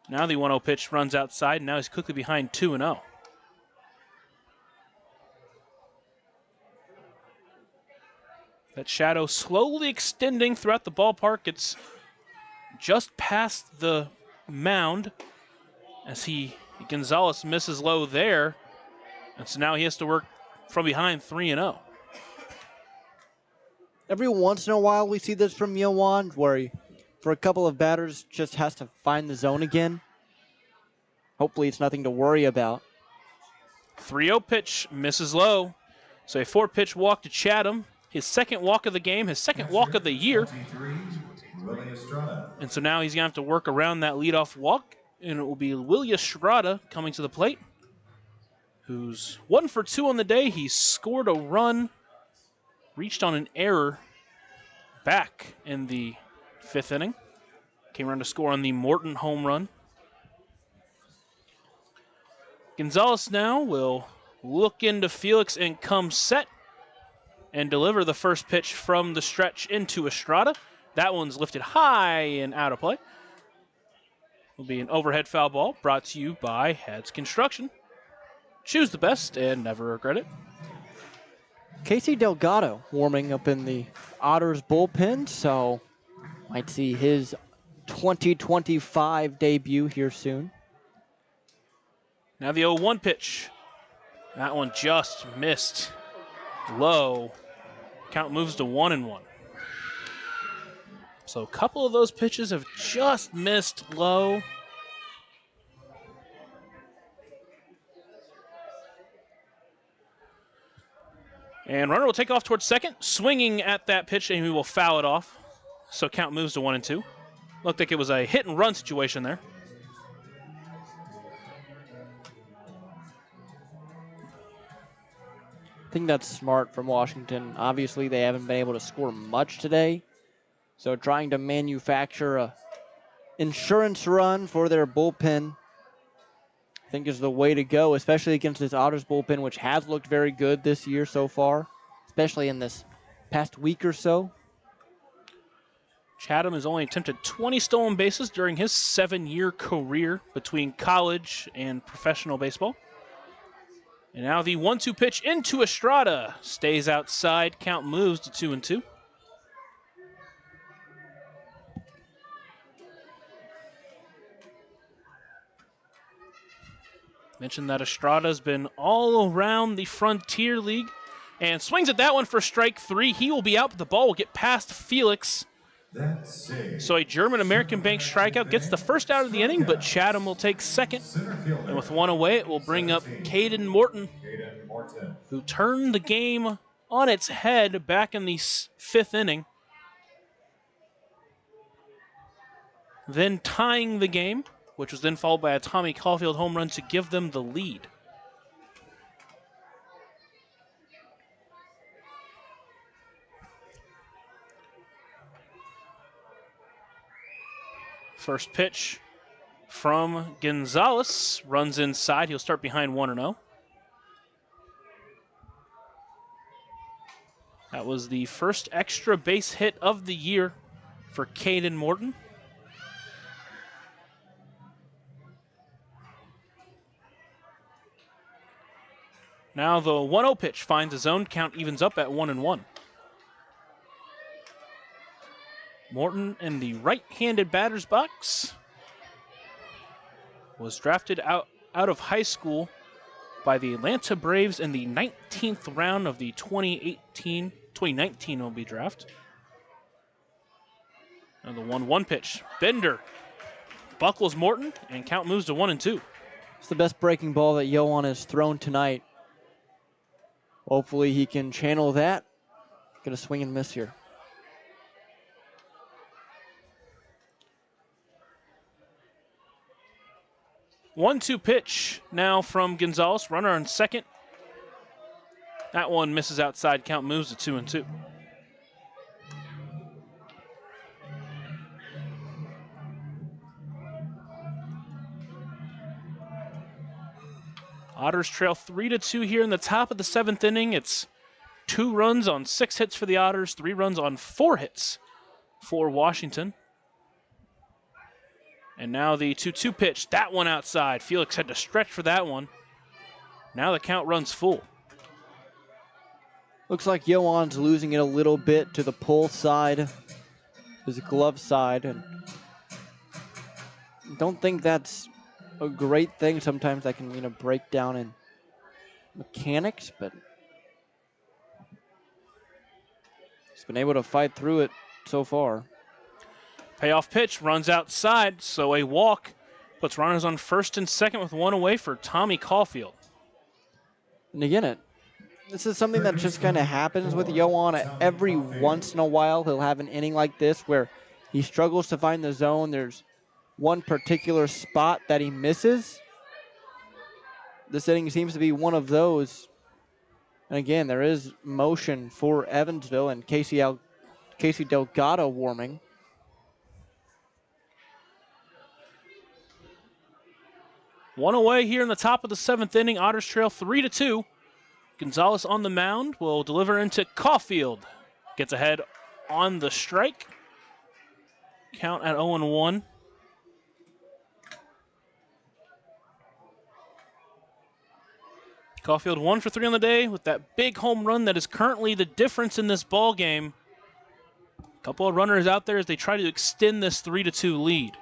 Now the 1-0 pitch runs outside, and now he's quickly behind 2-0. That shadow slowly extending throughout the ballpark. It's just past the mound as Gonzalez misses low there. And so now he has to work from behind 3-0. Every once in a while we see this from Yohan, where he, for a couple of batters, just has to find the zone again. Hopefully it's nothing to worry about. 3-0 pitch misses low. So a 4-pitch walk to Chatham. His second walk of the game, his second walk of the year. 23, Willie Estrada. And so now he's going to have to work around that leadoff walk. And it will be Willie Estrada coming to the plate, who's 1 for 2 on the day. He scored a run, reached on an error back in the 5th inning. Came around to score on the Morton home run. Gonzalez now will look into Felix and come set and deliver the first pitch from the stretch into Estrada. That one's lifted high and out of play. Will be an overhead foul ball brought to you by Heads Construction. Choose the best and never regret it. Casey Delgado warming up in the Otters bullpen, so might see his 2025 debut here soon. Now the 0-1 pitch. That one just missed low. Count moves to 1-1. So a couple of those pitches have just missed low. And runner will take off towards second, swinging at that pitch, and he will foul it off. So count moves to 1-2. Looked like it was a hit and run situation there. I think that's smart from Washington. Obviously, they haven't been able to score much today. So trying to manufacture a insurance run for their bullpen, I think, is the way to go, especially against this Otters bullpen, which has looked very good this year so far, especially in this past week or so. Chatham has only attempted 20 stolen bases during his 7-year career between college and professional baseball. And now the 1-2 pitch into Estrada. Stays outside. Count moves to 2-2. Mentioned that Estrada's been all around the Frontier League and swings at that one for strike 3. He will be out, but the ball will get past Felix. So a German-American Bank strikeout gets the first out of the inning, but Chatham will take second. And with 1 away, it will bring up Caden Morton, who turned the game on its head back in the 5th inning. Then tying the game, which was then followed by a Tommy Caulfield home run to give them the lead. First pitch from Gonzalez. Runs inside. He'll start behind 1-0. That was the first extra base hit of the year for Caden Morton. Now the 1-0 pitch finds a zone. Count evens up at 1-1. Morton in the right-handed batter's box. Was drafted out of high school by the Atlanta Braves in the 19th round of the 2019 MLB draft. Now the 1-1 pitch. Bender buckles Morton, and count moves to 1-2. It's the best breaking ball that Yohan has thrown tonight. Hopefully he can channel that. Gonna swing and miss here. One-two pitch now from Gonzalez. Runner on second. That one misses outside. Count moves to 2-2. Otters trail 3-2 here in the top of the 7th inning. It's 2 runs on 6 hits for the Otters, 3 runs on 4 hits for Washington. And now the 2-2 pitch. That one outside. Felix had to stretch for that one. Now the count runs full. Looks like Yohan's losing it a little bit to the pull side, his glove side, and don't think that's a great thing. Sometimes that can, break down in mechanics, but he's been able to fight through it so far. Payoff pitch runs outside, so a walk puts runners on first and second with 1 away for Tommy Caulfield. And again, this is something that just kind of happens with Yohan. Every once in a while, he'll have an inning like this where he struggles to find the zone. There's one particular spot that he misses. This inning seems to be one of those. And again, there is motion for Evansville and Casey Delgado warming. One away here in the top of the 7th inning. Otters trail 3-2. Gonzalez on the mound will deliver into Caulfield. Gets ahead on the strike. Count at 0-1. Caulfield 1 for 3 on the day with that big home run that is currently the difference in this ball game. A couple of runners out there as they try to extend this 3-2 lead.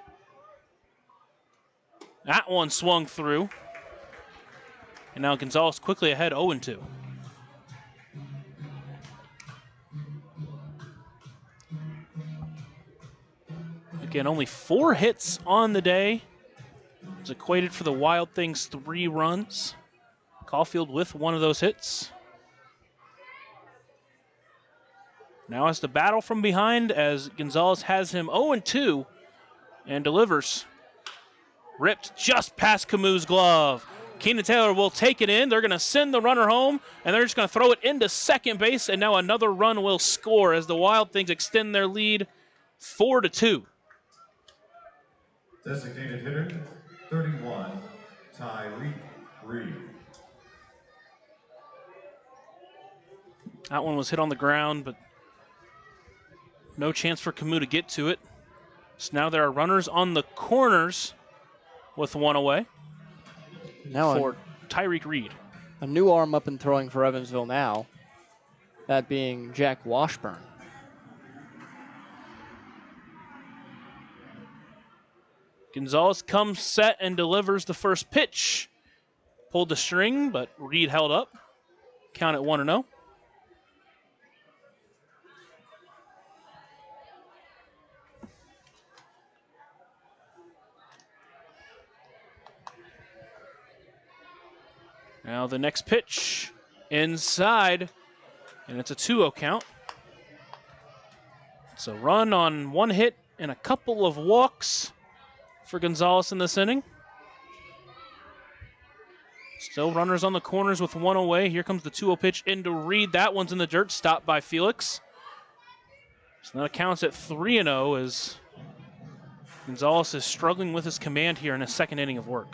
That one swung through. And now Gonzalez quickly ahead 0-2. Again, only 4 hits on the day. It's equated for the Wild Things 3 runs. Caulfield with one of those hits. Now has to battle from behind as Gonzalez has him 0-2 and delivers. Ripped just past Camus' glove. Keenan Taylor will take it in. They're going to send the runner home, and they're just going to throw it into second base, and now another run will score as the Wild Things extend their lead 4-2. Designated hitter, 31, Tyreek Reed. That one was hit on the ground, but no chance for Camus to get to it. So now there are runners on the corners with one away Now for Tyreek Reed. a new arm up and throwing for Evansville now, that being Jack Washburn. Gonzalez comes set and delivers the first pitch. Pulled the string, but Reed held up. Count at 1-0. Now the next pitch inside, and it's a 2-0 count. It's a run on one hit and a couple of walks for Gonzalez in this inning. Still runners on the corners with one away. Here comes the 2-0 pitch into Reed. That one's in the dirt, stopped by Felix. So now it counts at 3-0 as Gonzalez is struggling with his command here in his second inning of work.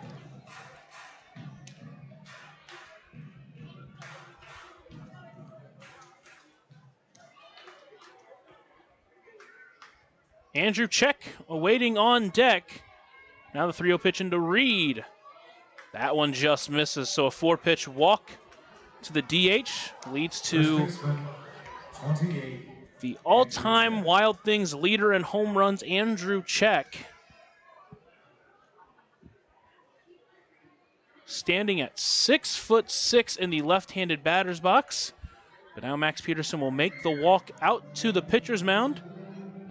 Andrew Check awaiting on deck. Now the 3-0 pitch into Reed. That one just misses, so a 4-pitch walk to the DH leads to the all-time Wild Things leader in home runs, Andrew Check. Standing at 6'6" in the left-handed batter's box. But now Max Peterson will make the walk out to the pitcher's mound.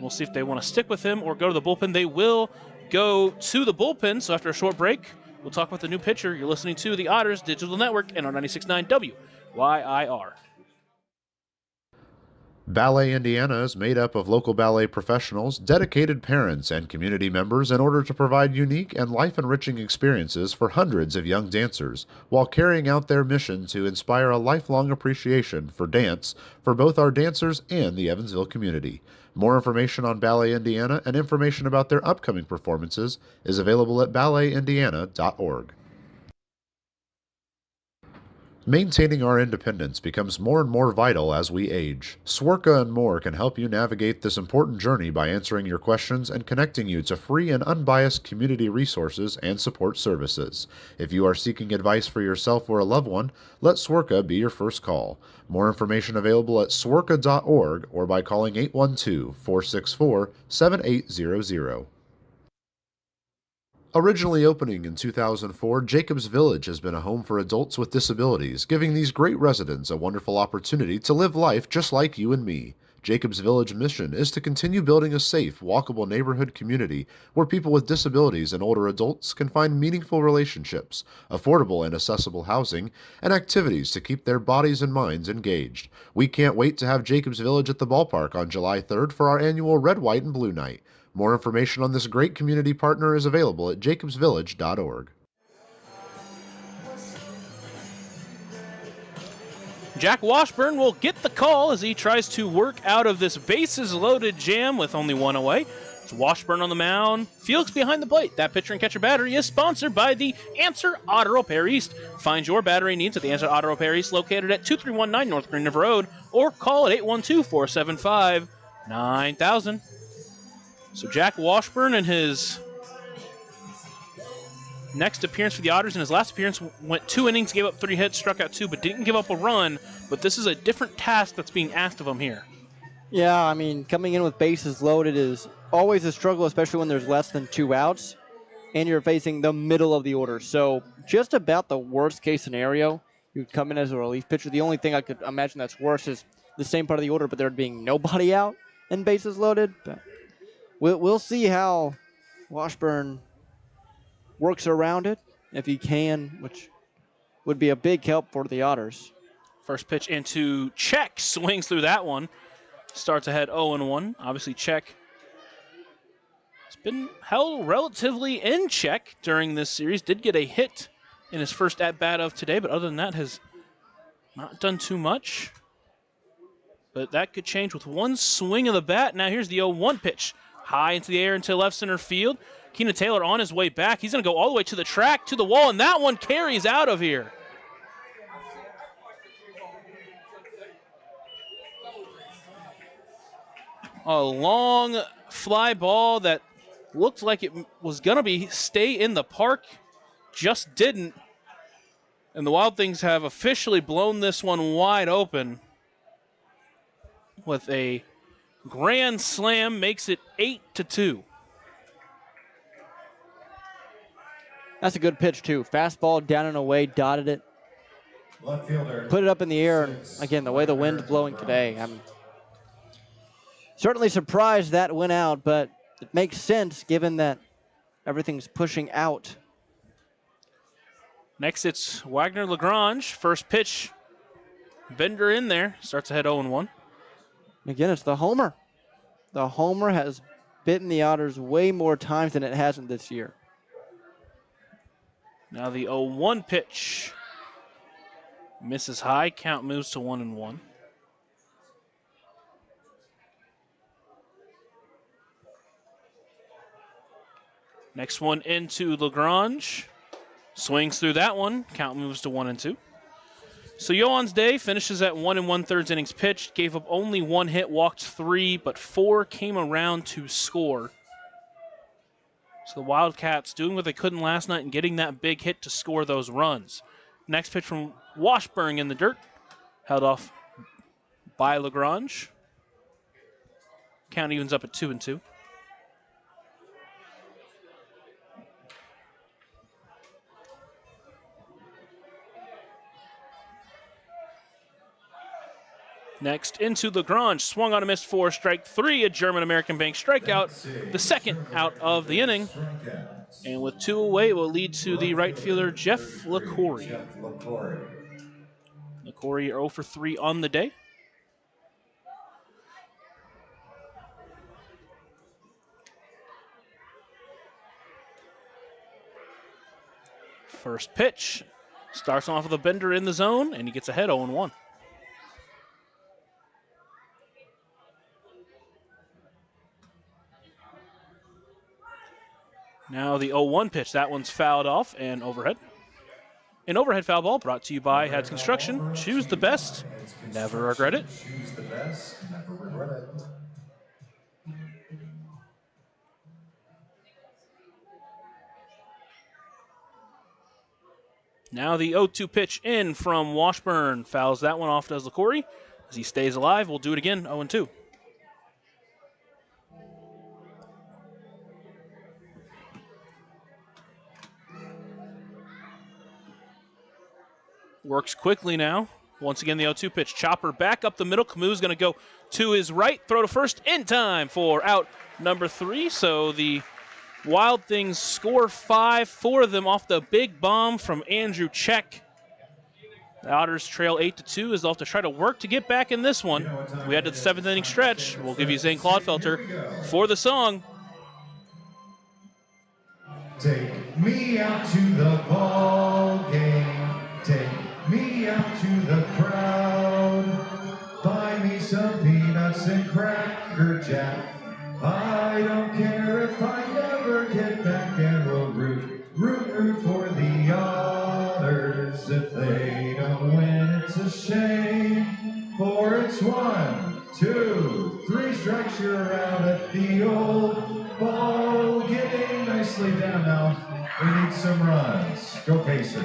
We'll see if they want to stick with him or go to the bullpen. They will go to the bullpen, so after a short break, we'll talk about the new pitcher. You're listening to the Otters Digital Network and on 96.9 WYIR. Ballet Indiana is made up of local ballet professionals, dedicated parents, and community members in order to provide unique and life-enriching experiences for hundreds of young dancers, while carrying out their mission to inspire a lifelong appreciation for dance for both our dancers and the Evansville community. More information on Ballet Indiana and information about their upcoming performances is available at balletindiana.org. Maintaining our independence becomes more and more vital as we age. Swerka and More can help you navigate this important journey by answering your questions and connecting you to free and unbiased community resources and support services. If you are seeking advice for yourself or a loved one, let Swerka be your first call. More information available at swerka.org or by calling 812-464-7800. Originally opening in 2004, Jacobs Village has been a home for adults with disabilities, giving these great residents a wonderful opportunity to live life just like you and me. Jacobs Village mission is to continue building a safe, walkable neighborhood community where people with disabilities and older adults can find meaningful relationships, affordable and accessible housing, and activities to keep their bodies and minds engaged. We can't wait to have Jacobs Village at the ballpark on July 3rd for our annual Red, White, and Blue Night. More information on this great community partner is available at jacobsvillage.org. Jack Washburn will get the call as he tries to work out of this bases-loaded jam with only one away. It's Washburn on the mound. Felix behind the plate. That pitcher and catcher battery is sponsored by the Answer Auto Repair East. Find your battery needs at the Answer Auto Repair East, located at 2319 North Green River Road, or call at 812-475-9000. So Jack Washburn in his next appearance for the Otters. In his last appearance, went 2 innings, gave up 3 hits, struck out 2, but didn't give up a run. But this is a different task that's being asked of him here. Yeah, I mean, coming in with bases loaded is always a struggle, especially when there's less than 2 outs, and you're facing the middle of the order. So just about the worst case scenario, you'd come in as a relief pitcher. The only thing I could imagine that's worse is the same part of the order, but there being nobody out and bases loaded. But we'll see how Washburn works around it, if he can, which would be a big help for the Otters. First pitch into check, swings through that one. Starts ahead 0-1. Obviously, Check has been held relatively in check during this series. Did get a hit in his first at-bat of today, but other than that has not done too much. But that could change with one swing of the bat. Now here's the 0-1 pitch. High into the air into left center field. Keenan Taylor on his way back. He's going to go all the way to the track, to the wall, and that one carries out of here. A long fly ball that looked like it was going to stay in the park, just didn't. And the Wild Things have officially blown this one wide open with a grand slam, makes it 8-2. That's a good pitch, too. Fastball down and away, dotted it. Left fielder. Put it up in the air, and again, the way the wind's blowing today, I'm certainly surprised that went out, but it makes sense given that everything's pushing out. Next, it's Wagner Lagrange. First pitch, Bender in there. Starts ahead 0-1. Again, it's the homer. The homer has bitten the Otters way more times than it hasn't this year. Now the 0-1 pitch misses high. Count moves to 1-1. Next one into Lagrange. Swings through that one. Count moves to 1-2. So Yohan's day finishes at 1 1/3 innings pitched. Gave up only 1 hit, walked 3, but 4 came around to score. So the Wildcats doing what they couldn't last night and getting that big hit to score those runs. Next pitch from Washburn in the dirt. Held off by Lagrange. Count evens up at 2-2. Next into Lagrange, swung on a missed 4, strike 3, a German-American Bank strikeout, the second out of the inning. And with 2 away, it will lead to the right fielder, Jeff LaCourie. LaCourie 0 for 3 on the day. First pitch, starts off with a bender in the zone, and he gets ahead 0-1. Now the 0-1 pitch. That one's fouled off and overhead. An overhead foul ball brought to you by Heads Construction. Choose the best, never regret it. Choose the best, never regret it. Now the 0-2 pitch in from Washburn. Fouls that one off, does LaCourie. As he stays alive, we'll do it again, 0-2. Works quickly now Once again, the 0-2 pitch. Chopper back up the middle. Camus going to go to his right. Throw to first in time for out number 3. So the Wild Things score 5, 4 of them off the big bomb from Andrew Check. The Otters trail 8-2 as they'll have to try to work to get back in this one. We head to the 7th inning stretch. We'll give you Zane Claudefelter for the song. Take me out to the ball game. Take me out to the crowd. Buy me some peanuts and Cracker Jack. I don't care if I never get back, and we'll root for the Otters. If they don't win, it's a shame. For it's 1, 2, 3 strikes, you're out at the old ball game. Nicely down now. We need some runs. Go Pacers.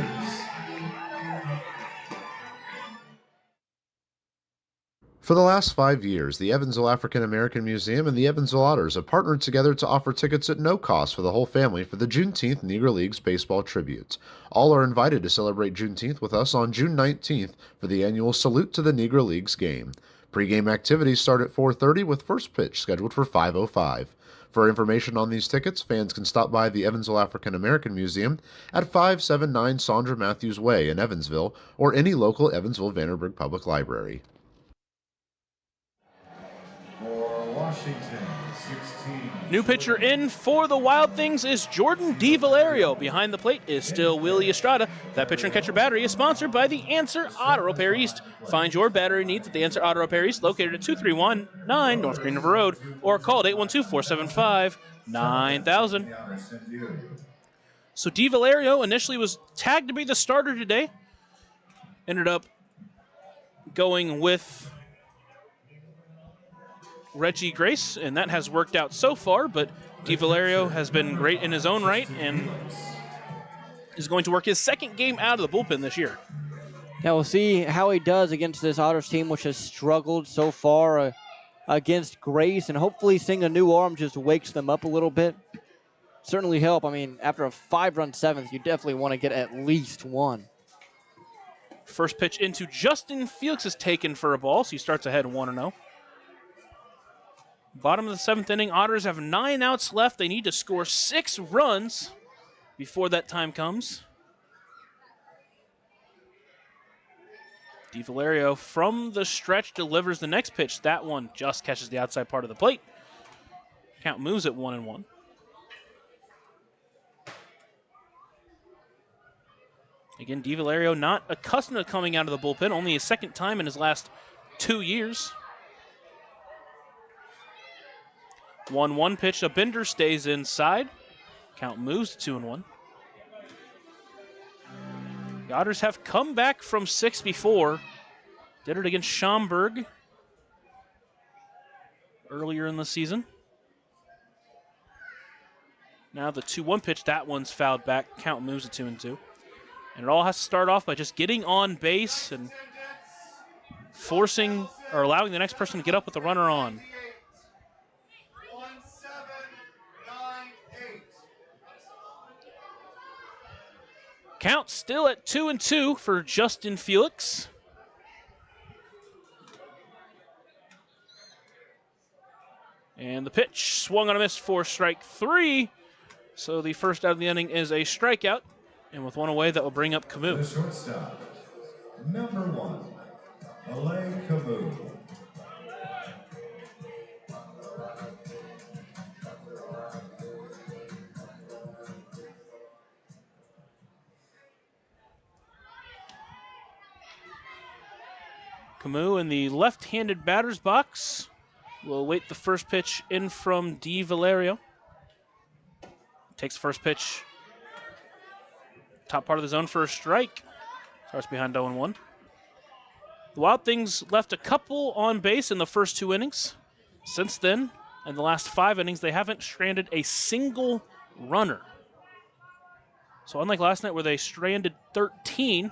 For the last 5 years, the Evansville African American Museum and the Evansville Otters have partnered together to offer tickets at no cost for the whole family for the Juneteenth Negro Leagues Baseball Tribute. All are invited to celebrate Juneteenth with us on June 19th for the annual Salute to the Negro Leagues game. Pre-game activities start at 4:30 with first pitch scheduled for 5:05. For information on these tickets, fans can stop by the Evansville African American Museum at 579 Sandra Matthews Way in Evansville or any local Evansville-Vanderburgh Public Library. Washington, 16. New pitcher in for the Wild Things is Jordan DiValerio. Behind the plate is still Willie Estrada. That pitcher and catcher battery is sponsored by the Answer Auto Repair East. Find your battery needs at the Answer Auto Repair East, located at 2319 North Green River Road, or call at 812-475-9000. So DiValerio initially was tagged to be the starter today. Ended up going with Reggie Grace, and that has worked out so far, but DiValerio has been great in his own right and is going to work his second game out of the bullpen this year. Now we'll see how he does against this Otters team, which has struggled so far against Grace, and hopefully seeing a new arm just wakes them up a little bit. Certainly help. I mean, after a 5-run seventh, you definitely want to get at least one. First pitch into Justin Felix is taken for a ball, so he starts ahead 1-0. Bottom of the 7th inning, Otters have 9 outs left. They need to score 6 runs before that time comes. DiValerio from the stretch delivers the next pitch. That one just catches the outside part of the plate. Count moves at 1-1. Again, DiValerio not accustomed to coming out of the bullpen, only his second time in his last 2 years. 1-1 pitch. A bender stays inside. Count moves to 2-1. The Otters have come back from 6 before. Did it against Schaumburg earlier in the season. Now the 2-1 pitch. That one's fouled back. Count moves to 2-2. And it all has to start off by just getting on base and forcing or allowing the next person to get up with the runner on. Count still at 2-2 for Justin Felix. And the pitch swung on a miss for strike 3. So the first out of the inning is a strikeout. And with one away, that will bring up The Camus. shortstop, number 1, Alain Camus. Camus in the left-handed batter's box will await the first pitch in from DiValerio. Takes the first pitch. Top part of the zone for a strike. Starts behind 0-1. The Wild Things left a couple on base in the first 2 innings. Since then, in the last 5 innings, they haven't stranded a single runner. So unlike last night where they stranded 13,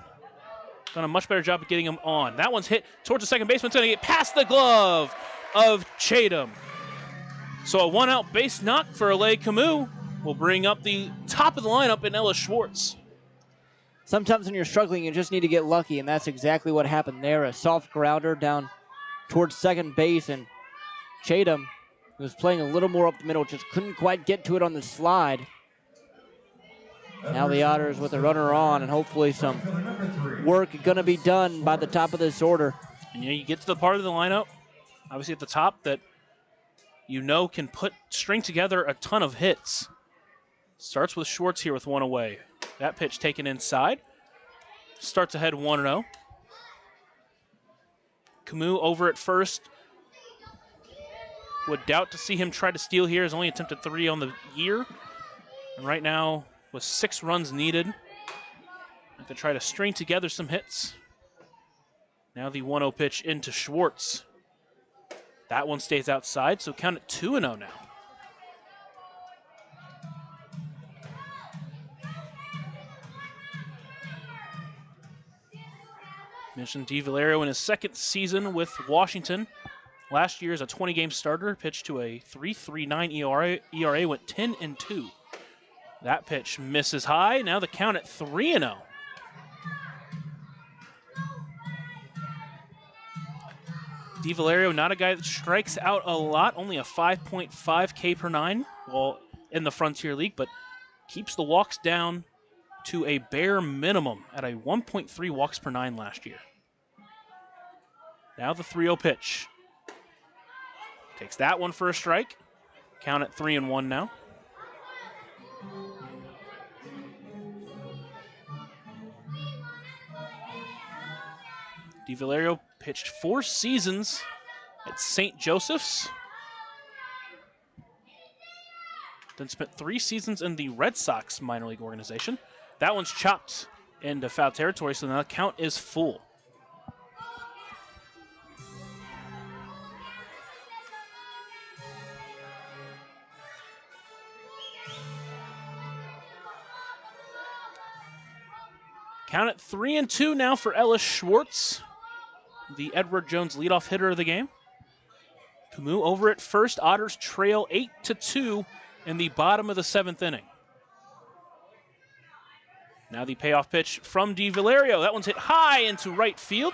done a much better job of getting them on. That one's hit towards the second baseman. It's going to get past the glove of Chatham. So a 1-out base knock for Alain Camus will bring up the top of the lineup in Ellis Schwartz. sometimes when you're struggling, you just need to get lucky, and that's exactly what happened there. A soft grounder down towards second base, and Chatham, who was playing a little more up the middle, just couldn't quite get to it on the slide. Now the Otters with a runner on, and hopefully some work going to be done by the top of this order. And you get to the part of the lineup, obviously at the top, that can string together a ton of hits. Starts with Schwartz here with one away. That pitch taken inside. Starts ahead 1-0. Camus over at first. Would doubt to see him try to steal here. Has only attempted 3 on the year. And right now, with 6 runs needed, have to try to string together some hits. Now the 1-0 pitch into Schwartz. That one stays outside, so count it 2-0 now. Mentioned DiValerio in his second season with Washington. Last year as a 20-game starter, pitched to a 3.39 ERA, went 10-2. That pitch misses high. Now the count at 3-0. DiValerio, not a guy that strikes out a lot, only a 5.5 K per 9 while in the Frontier League, but keeps the walks down to a bare minimum at a 1.3 walks per 9 last year. Now the 3-0 pitch. Takes that one for a strike. Count at 3-1 now. DiValerio pitched 4 seasons at St. Joseph's. Then spent 3 seasons in the Red Sox minor league organization. That one's chopped into foul territory, so now the count is full. Count at 3-2 now for Ellis Schwartz, the Edward Jones leadoff hitter of the game. Camus over at first. Otters trail 8-2 in the bottom of the 7th inning. Now the payoff pitch from DiValerio. That one's hit high into right field.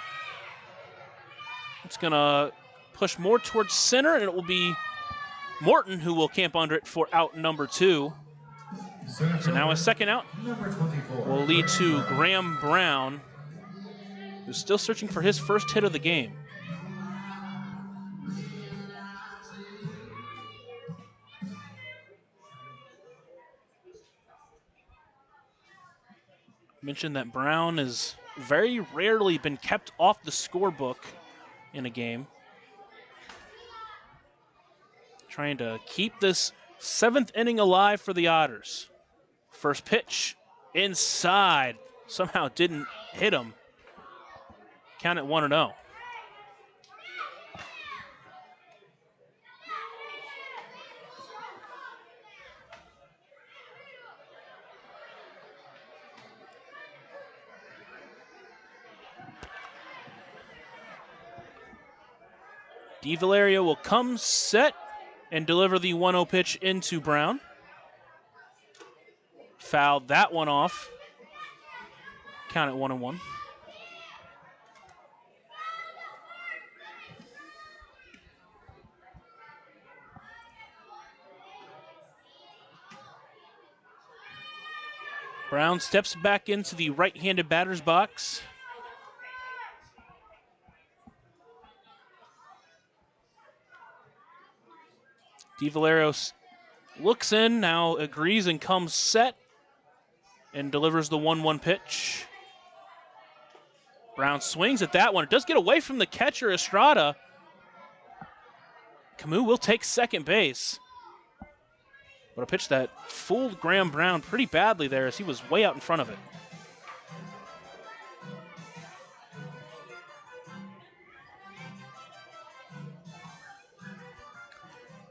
It's going to push more towards center, and it will be Morton who will camp under it for out number 2. So now a second out will lead to Graham Brown, who's still searching for his first hit of the game. Mentioned that Brown has very rarely been kept off the scorebook in a game. Trying to keep this 7th inning alive for the Otters. First pitch inside. Somehow didn't hit him. Count it 1-0. DiValerio will come set and deliver the 1-0 pitch into Brown. Fouled that one off. Count it 1-1. Brown steps back into the right-handed batter's box. DiValerio looks in, now agrees and comes set and delivers the 1-1 pitch. Brown swings at that one. It does get away from the catcher, Estrada. Camus will take second base. But a pitch that fooled Graham Brown pretty badly there as he was way out in front of it.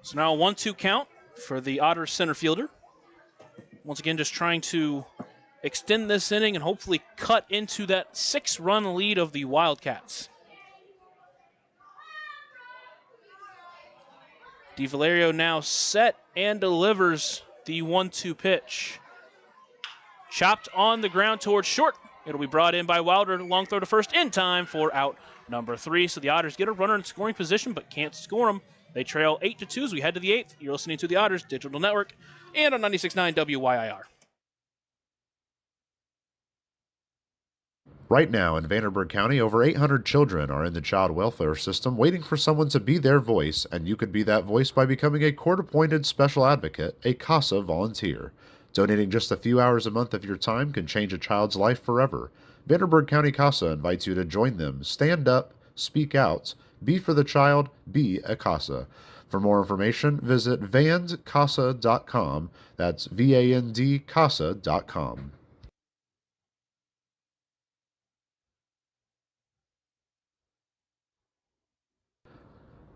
So now a 1-2 count for the Otters center fielder. Once again, just trying to extend this inning and hopefully cut into that 6-run lead of the Wildcats. DiValerio now set and delivers the 1-2 pitch. Chopped on the ground towards short. It'll be brought in by Wilder. Long throw to first in time for out number 3. So the Otters get a runner in scoring position but can't score them. They trail 8-2 as we head to the 8th. You're listening to the Otters Digital Network and on 96.9 WYIR. Right now in Vanderburgh County, over 800 children are in the child welfare system waiting for someone to be their voice, and you could be that voice by becoming a court-appointed special advocate, a CASA volunteer. Donating just a few hours a month of your time can change a child's life forever. Vanderburgh County CASA invites you to join them. Stand up, speak out, be for the child, be a CASA. For more information, visit vandcasa.com. That's VAND CASA.com.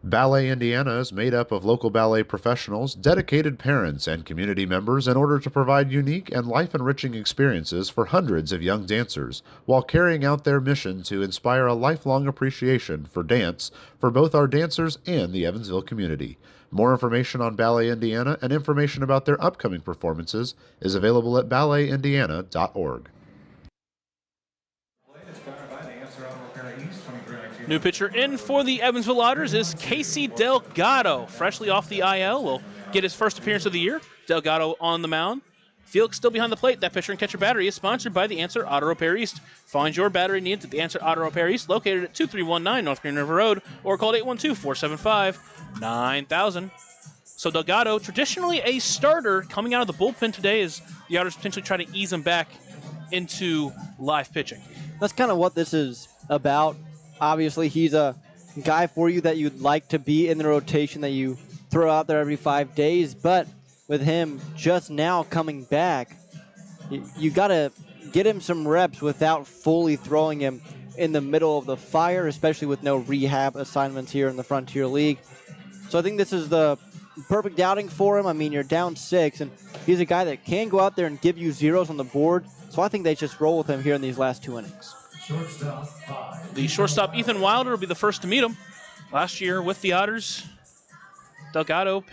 Ballet Indiana is made up of local ballet professionals, dedicated parents, and community members in order to provide unique and life-enriching experiences for hundreds of young dancers, while carrying out their mission to inspire a lifelong appreciation for dance for both our dancers and the Evansville community. More information on Ballet Indiana and information about their upcoming performances is available at balletindiana.org. New pitcher in for the Evansville Otters is Casey Delgado. Freshly off the IL, will get his first appearance of the year. Delgado on the mound. Felix still behind the plate. That pitcher and catcher battery is sponsored by the Answer Auto Repair East. Find your battery needs at the Answer Auto Repair East, located at 2319 North Green River Road, or call 812-475-9000. So Delgado, traditionally a starter, coming out of the bullpen today as the Otters potentially try to ease him back into live pitching. That's kind of what this is about. Obviously, he's a guy for you that you'd like to be in the rotation that you throw out there every 5 days. But with him just now coming back, you got to get him some reps without fully throwing him in the middle of the fire, especially with no rehab assignments here in the Frontier League. So I think this is the perfect outing for him. I mean, you're down 6, and he's a guy that can go out there and give you zeros on the board. So I think they just roll with him here in these last 2 innings. The shortstop, Ethan Wilder, will be the first to meet him. Last year with the Otters, Delgado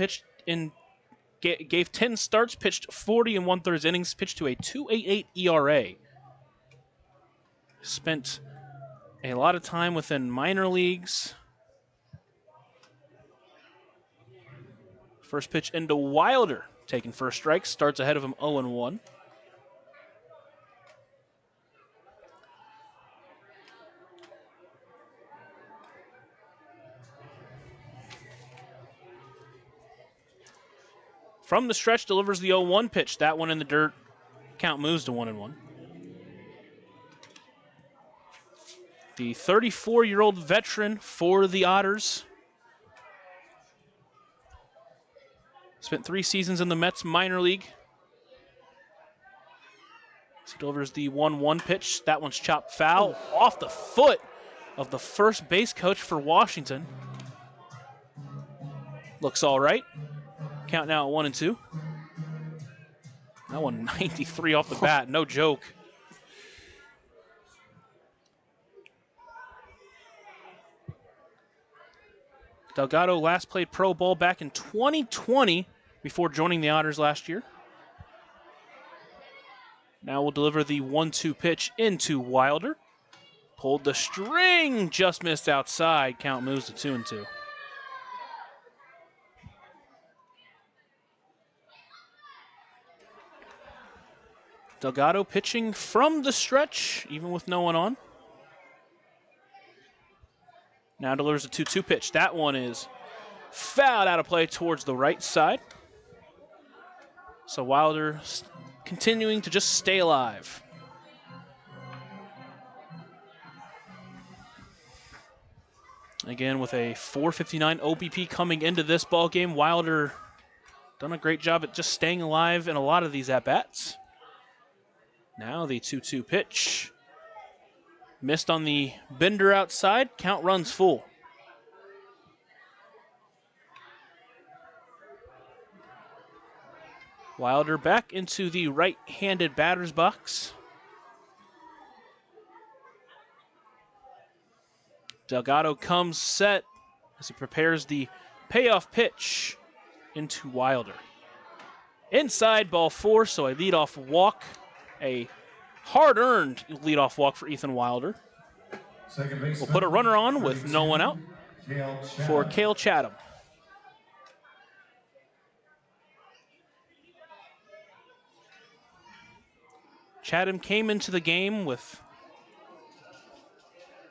gave 10 starts, pitched 40 and 1/3 innings, pitched to a 2.88 ERA. Spent a lot of time within minor leagues. First pitch into Wilder, taking first strike, starts ahead of him 0-1. From the stretch, delivers the 0-1 pitch. That one in the dirt. Count moves to 1-1. The 34-year-old veteran for the Otters. Spent 3 seasons in the Mets minor league. He delivers the 1-1 pitch. That one's chopped foul off the foot of the first base coach for Washington. Looks all right. Count now at 1-2. That one 93 off the bat, no joke. Delgado last played pro ball back in 2020 before joining the Otters last year. Now we'll deliver the 1-2 pitch into Wilder. Pulled the string, just missed outside. Count moves to 2-2. Delgado pitching from the stretch, even with no one on. Now delivers a 2-2 pitch. That one is fouled out of play towards the right side. So Wilder continuing to just stay alive. Again, with a 459 OBP coming into this ball game, Wilder done a great job at just staying alive in a lot of these at-bats. Now the 2-2 pitch. Missed on the bender outside. Count runs full. Wilder back into the right-handed batter's box. Delgado comes set as he prepares the payoff pitch into Wilder. Inside, ball 4, so a leadoff walk. A hard-earned leadoff walk for Ethan Wilder. Second baseman. We'll put a runner on with no one out for Cale Chatham. Chatham came into the game with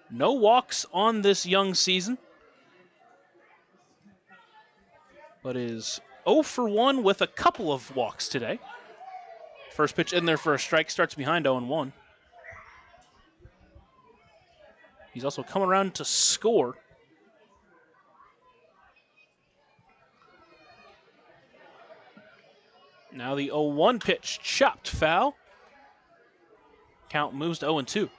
no walks on this young season, but is 0 for 1 with a couple of walks today. First pitch in there for a strike, starts behind 0-1. He's also come around to score. Now the 0-1 pitch, chopped foul. Count moves to 0-2.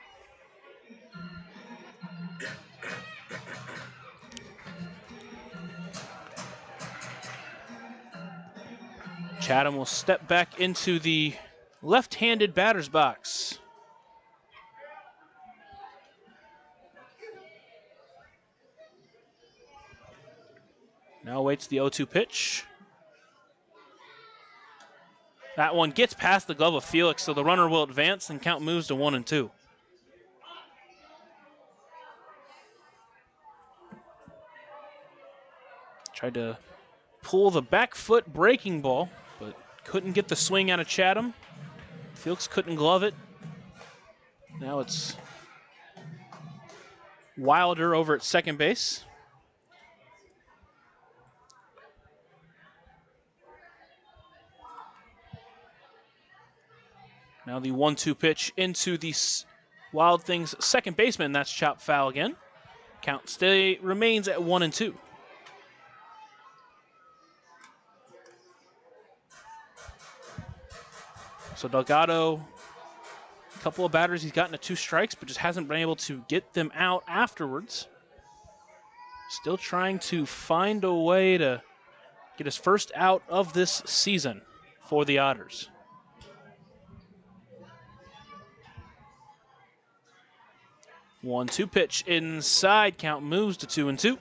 Chatham will step back into the left-handed batter's box. Now waits the 0-2 pitch. That one gets past the glove of Felix, so the runner will advance and count moves to 1-2. Tried to pull the back foot breaking ball, but couldn't get the swing out of Chatham. Felix couldn't glove it. Now it's Wilder over at second base. Now the 1-2 pitch into the Wild Things second baseman. That's chopped foul again. Count remains at 1-2. So Delgado, a couple of batters, he's gotten to 2 strikes, but just hasn't been able to get them out afterwards. Still trying to find a way to get his first out of this season for the Otters. One-two pitch inside, count moves to 2-2.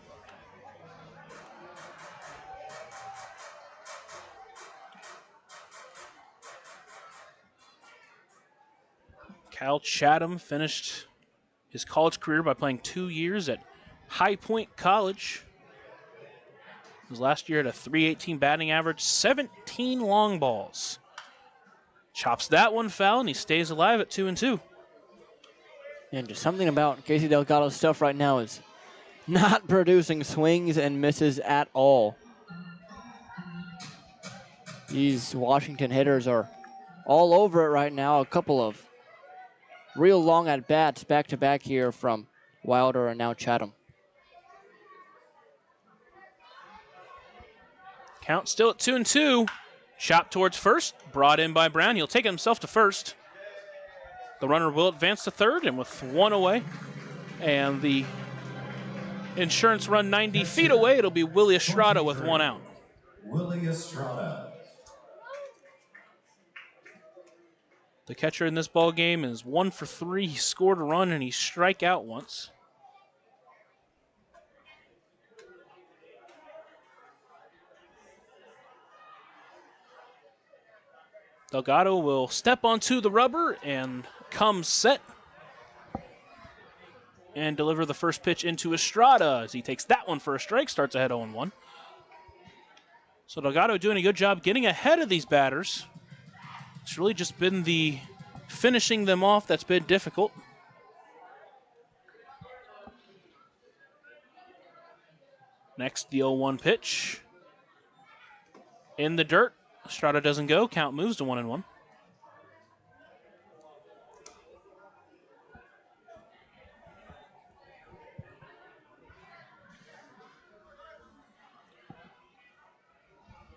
Cal Chatham finished his college career by playing 2 years at High Point College. His last year had a .318 batting average, 17 long balls. Chops that one foul, and he stays alive at 2-2. And just something about Casey Delgado's stuff right now is not producing swings and misses at all. These Washington hitters are all over it right now. A couple of real long at-bats back-to-back here from Wilder and now Chatham. Count still at 2-2. Shot towards first, brought in by Brown. He'll take it himself to first. The runner will advance to third, and with one away, and the insurance run 90 feet away, it'll be Willie Estrada with one out. Willie Estrada. The catcher in this ball game is 1 for 3. He scored a run and he struck out once. Delgado will step onto the rubber and come set and deliver the first pitch into Estrada as he takes that one for a strike, starts ahead 0-1. So Delgado doing a good job getting ahead of these batters. It's really just been the finishing them off that's been difficult. Next, the 0-1 pitch. In the dirt. Estrada doesn't go. Count moves to 1-1.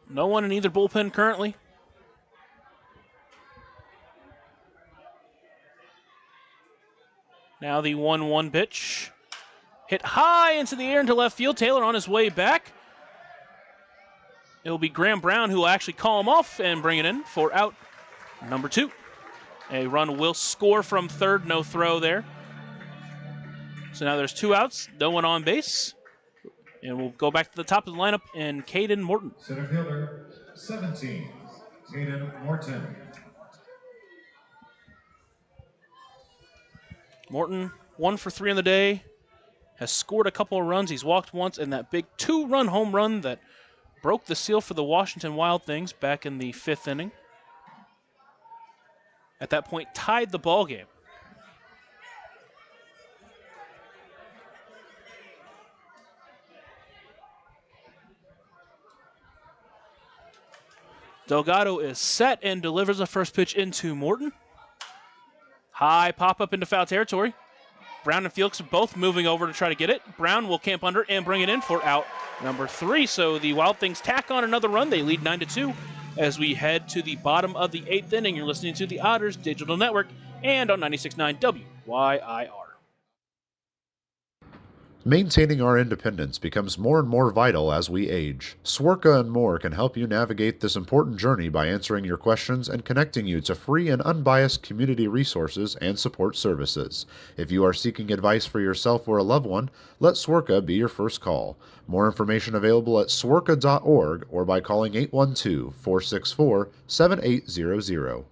No one in either bullpen currently. Now the 1-1 pitch. Hit high into the air into left field. Taylor on his way back. It will be Graham Brown who will actually call him off and bring it in for out number 2. A run will score from third. No throw there. So now there's 2 outs. No one on base. And we'll go back to the top of the lineup and Caden Morton. Center fielder, 17, Caden Morton. Morton, 1 for 3 on the day, has scored a couple of runs. He's walked once, and that big 2-run home run that broke the seal for the Washington Wild Things back in the 5th inning. At that point, tied the ball game. Delgado is set and delivers the first pitch into Morton. High pop-up into foul territory. Brown and Felix are both moving over to try to get it. Brown will camp under and bring it in for out number 3. So the Wild Things tack on another run. They lead 9-2 as we head to the bottom of the 8th inning. You're listening to the Otters Digital Network and on 96.9 WYIR. Maintaining our independence becomes more and more vital as we age. Swerka and More can help you navigate this important journey by answering your questions and connecting you to free and unbiased community resources and support services. If you are seeking advice for yourself or a loved one, let Swerka be your first call. More information available at swerka.org or by calling 812-464-7800.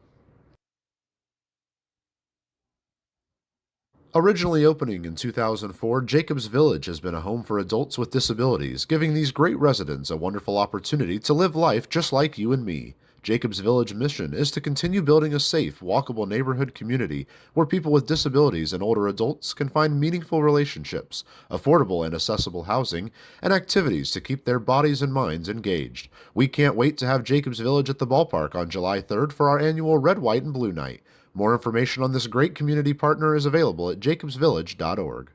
Originally opening in 2004, Jacobs Village has been a home for adults with disabilities, giving these great residents a wonderful opportunity to live life just like you and me. Jacobs Village mission is to continue building a safe, walkable neighborhood community where people with disabilities and older adults can find meaningful relationships, affordable and accessible housing, and activities to keep their bodies and minds engaged. We can't wait to have Jacobs Village at the ballpark on July 3rd for our annual Red, White, and Blue Night. More information on this great community partner is available at jacobsvillage.org.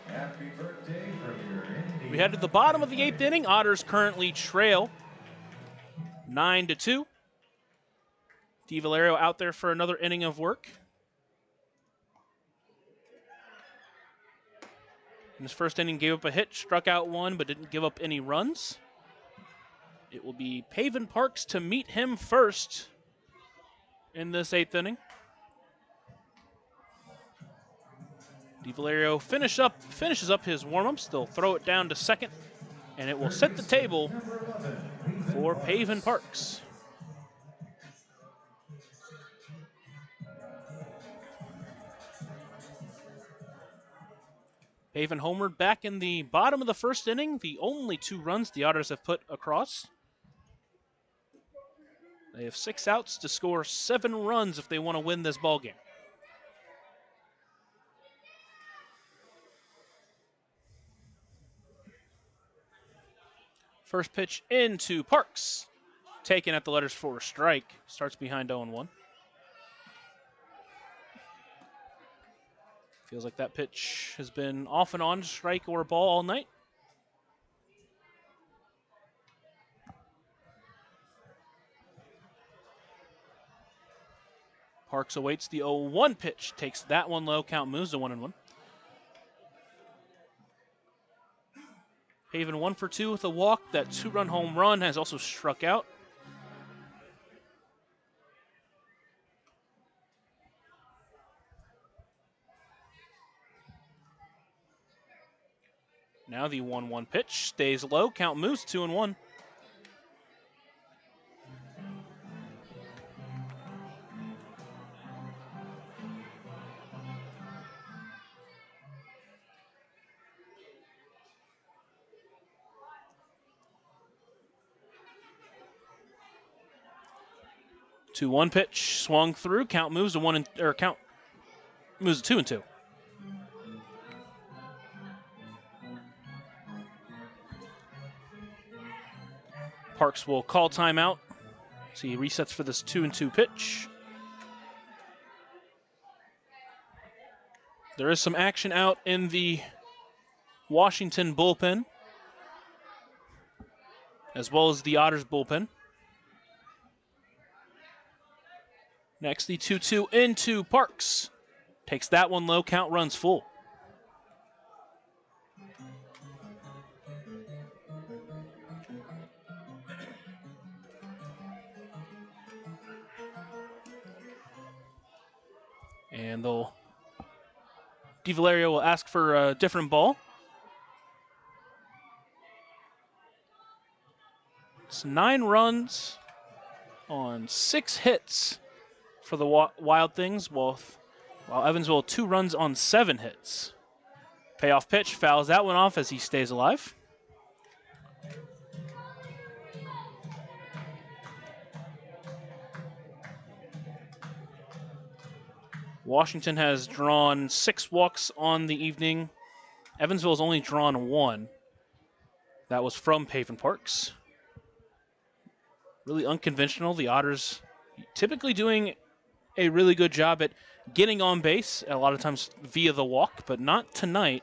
Happy birthday from your Indy. We head to the bottom of the 8th inning. Otters currently trail 9-2. DiValerio out there for another inning of work. In his first inning, gave up a hit, struck out 1, but didn't give up any runs. It will be Paven Parks to meet him first in this 8th inning. DiValerio finishes up his warm-ups. They'll throw it down to second, and it will set the table for Paven Parks. Paven homered back in the bottom of the first inning, the only 2 runs the Otters have put across. They have 6 outs to score 7 runs if they want to win this ballgame. First pitch into Parks. Taken at the letters for a strike. Starts behind 0-1. Feels like that pitch has been off and on, strike or ball all night. Parks awaits the 0-1 pitch. Takes that one low. Count moves to 1-1. Paven 1 for 2 with a walk. That 2-run home run has also struck out. Now the 1-1 pitch stays low. Count moves 2-1. Two 1 pitch swung through. Count moves to 2-2. Parks will call timeout. So he resets for this 2-2 pitch. There is some action out in the Washington bullpen, as well as the Otters bullpen. Next, the 2-2 into Parks. Takes that one low, count runs full. And DiValerio will ask for a different ball. It's 9 runs on 6 hits for the Wild Things, while Evansville 2 runs on 7 hits. Payoff pitch, fouls that one off as he stays alive. Washington has drawn 6 walks on the evening. Evansville has only drawn 1. That was from Paven Parks. Really unconventional. The Otters typically doing a really good job at getting on base, a lot of times via the walk, but not tonight.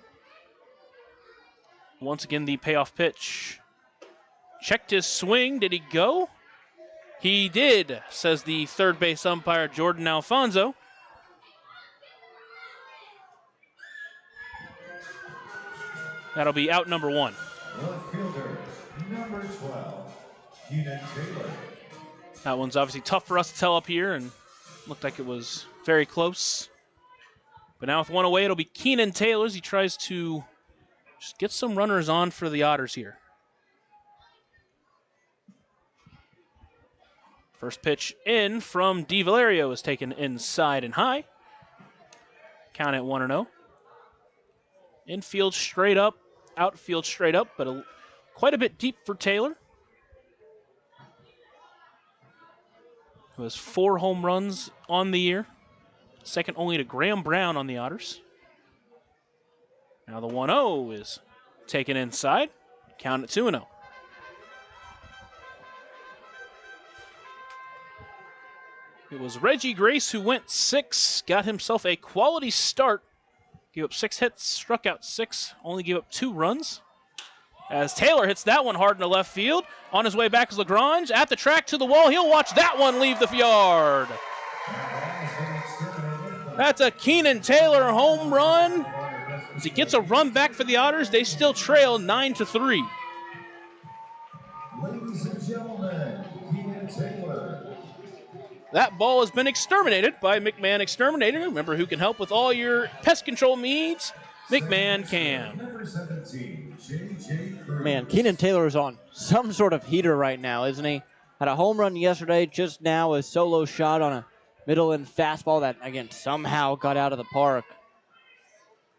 Once again, the payoff pitch. Checked his swing. Did he go? He did, says the third base umpire, Jordan Alfonso. That'll be out number 1. Left fielder, number 12, Keenan Taylor. That one's obviously tough for us to tell up here, and looked like it was very close. But now with 1 away, it'll be Keenan Taylor as he tries to just get some runners on for the Otters here. First pitch in from DeValerio is taken inside and high. Count at 1-0. Infield straight up, outfield straight up, but quite a bit deep for Taylor, who has 4 home runs on the year, second only to Graham Brown on the Otters. Now the 1-0 is taken inside. Count at 2-0. It was Reggie Grace who went 6, got himself a quality start. Gave up 6 hits, struck out 6, only gave up 2 runs. As Taylor hits that one hard in the left field. On his way back is LaGrange. At the track to the wall. He'll watch that one leave the yard. That's a Keenan Taylor home run. As he gets a run back for the Otters, they still trail 9-3. Ladies and gentlemen, Keenan Taylor. That ball has been exterminated by McMahon Exterminator. Remember, who can help with all your pest control needs? McMahon can. Number 17, J.J. Cruz. Man, Keenan Taylor is on some sort of heater right now, isn't he? Had a home run yesterday, just now a solo shot on a middle-end fastball that, again, somehow got out of the park.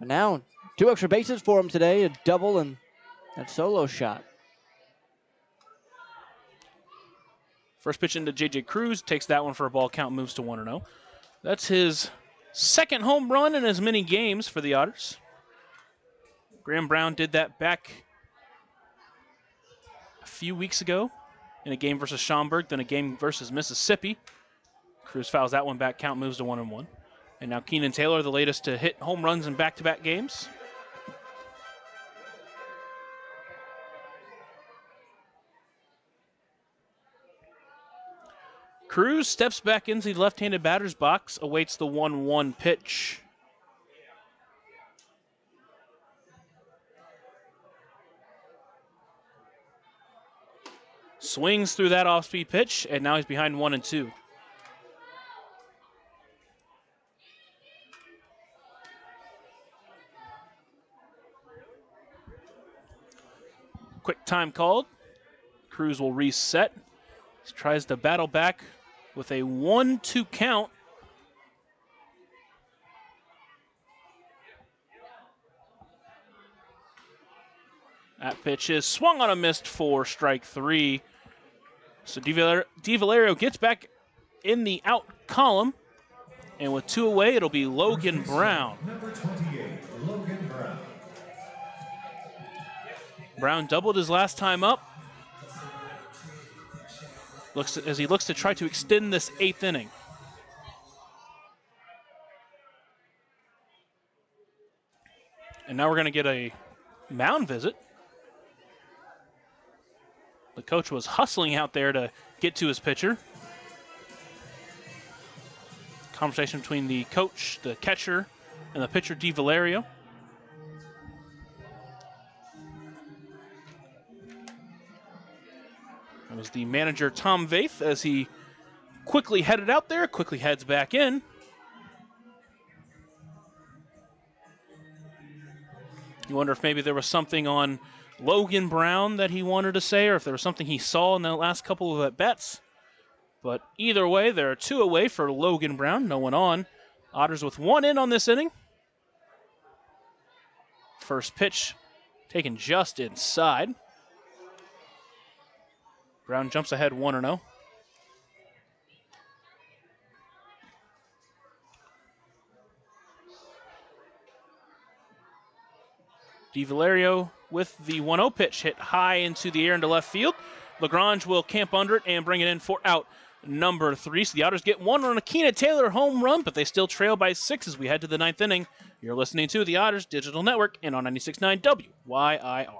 And now, 2 extra bases for him today, a double and that solo shot. First pitch into J.J. Cruz, takes that one for a ball count, moves to 1-0. That's his second home run in as many games for the Otters. Graham Brown did that back a few weeks ago in a game versus Schaumburg, then a game versus Mississippi. Cruz fouls that one back, count moves to 1-1. And now Keenan Taylor, the latest to hit home runs in back-to-back games. Cruz steps back into the left-handed batter's box, awaits the 1-1 pitch. Swings through that off-speed pitch, and now he's behind 1-2. Quick time called. Cruz will reset. He tries to battle back with a 1-2 count. That pitch is swung on a missed for strike 3. So DeValerio gets back in the out column. And with 2 away, it'll be Logan Brown. Number 28, Logan Brown. Brown doubled his last time up. As he looks to try to extend this 8th inning. And now we're going to get a mound visit. The coach was hustling out there to get to his pitcher. Conversation between the coach, the catcher, and the pitcher, DeValerio. That was the manager, Tom Vaith, as he quickly headed out there, quickly heads back in. You wonder if maybe there was something on Logan Brown that he wanted to say, or if there was something he saw in the last couple of at-bats. But either way, there are 2 away for Logan Brown. No one on. Otters with 1 in on this inning. First pitch taken just inside. Brown jumps ahead 1-0. DiValerio with the 1-0 pitch hit high into the air into left field. Lagrange will camp under it and bring it in for out number 3. So the Otters get 1 on a Keena Taylor home run, but they still trail by 6 as we head to the 9th inning. You're listening to the Otters Digital Network and on 96.9 WYIR.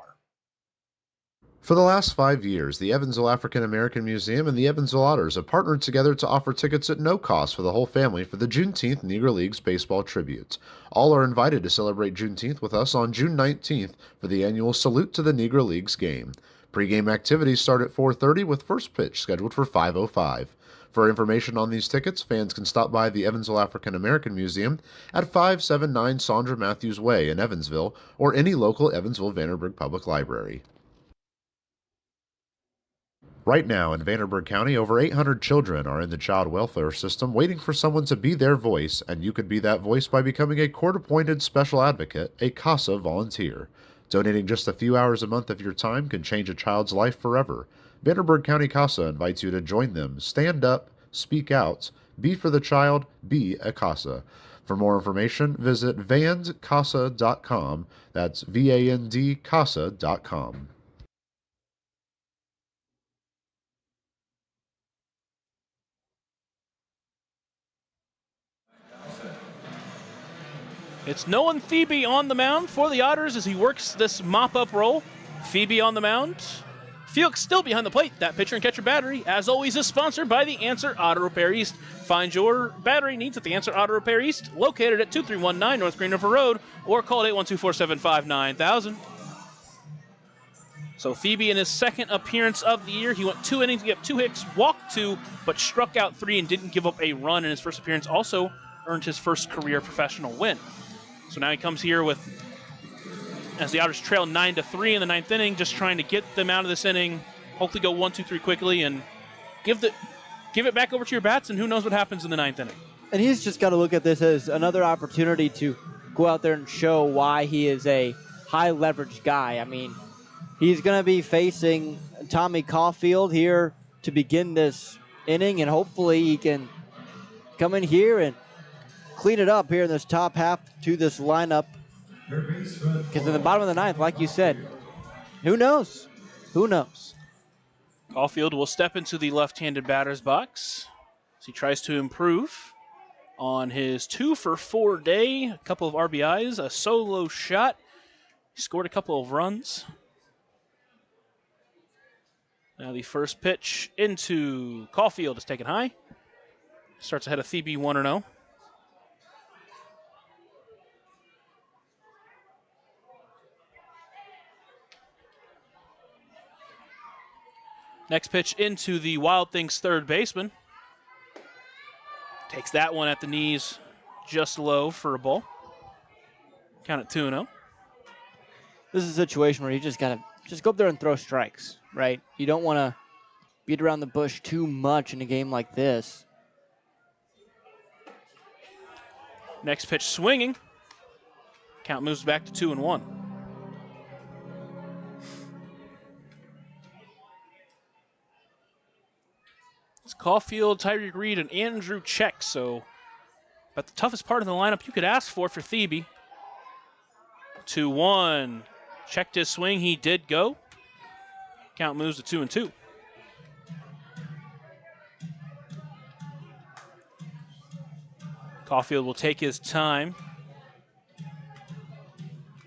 For the last 5 years, the Evansville African American Museum and the Evansville Otters have partnered together to offer tickets at no cost for the whole family for the Juneteenth Negro Leagues Baseball Tribute. All are invited to celebrate Juneteenth with us on June 19th for the annual Salute to the Negro Leagues game. Pre-game activities start at 4:30 with first pitch scheduled for 5:05. For information on these tickets, fans can stop by the Evansville African American Museum at 579 Sandra Matthews Way in Evansville or any local Evansville-Vanderburgh Public Library. Right now in Vanderburgh County, over 800 children are in the child welfare system waiting for someone to be their voice, and you could be that voice by becoming a court-appointed special advocate, a CASA volunteer. Donating just a few hours a month of your time can change a child's life forever. Vanderburgh County CASA invites you to join them. Stand up, speak out, be for the child, be a CASA. For more information, visit vandcasa.com. That's VAND CASA.com. It's Nolan Thebe on the mound for the Otters as he works this mop-up role. Thebe on the mound. Felix still behind the plate. That pitcher and catcher battery, as always, is sponsored by the Answer Auto Repair East. Find your battery needs at the Answer Auto Repair East, located at 2319 North Green River Road, or call at 812-475-9000. So Thebe in his second appearance of the year, he went 2 innings, he got 2 hits, walked 2, but struck out 3 and didn't give up a run in his first appearance. Also earned his first career professional win. So now he comes here with, as the Otters trail 9-3 in the 9th inning, just trying to get them out of this inning, hopefully go 1-2-3 quickly, and give it back over to your bats, and who knows what happens in the 9th inning. And he's just got to look at this as another opportunity to go out there and show why he is a high leverage guy. I mean, he's going to be facing Tommy Caulfield here to begin this inning, and hopefully he can come in here and clean it up here in this top half to this lineup. Because in the bottom of the 9th, like you said, who knows? Who knows? Caulfield will step into the left-handed batter's box as he tries to improve on his 2-for-4 day. A couple of RBIs, a solo shot. He scored a couple of runs. Now the first pitch into Caulfield is taken high. Starts ahead of Thebe 1-0. Next pitch into the Wild Things third baseman. Takes that one at the knees, just low for a ball. Count at 2-0. This is a situation where you just got to go up there and throw strikes, right? You don't want to beat around the bush too much in a game like this. Next pitch swinging. Count moves back to 2-1. It's Caulfield, Tyreek Reed, and Andrew Check. So, but the toughest part of the lineup you could ask for Thebe. 2-1. Checked his swing. He did go. Count moves to 2-2. Caulfield will take his time.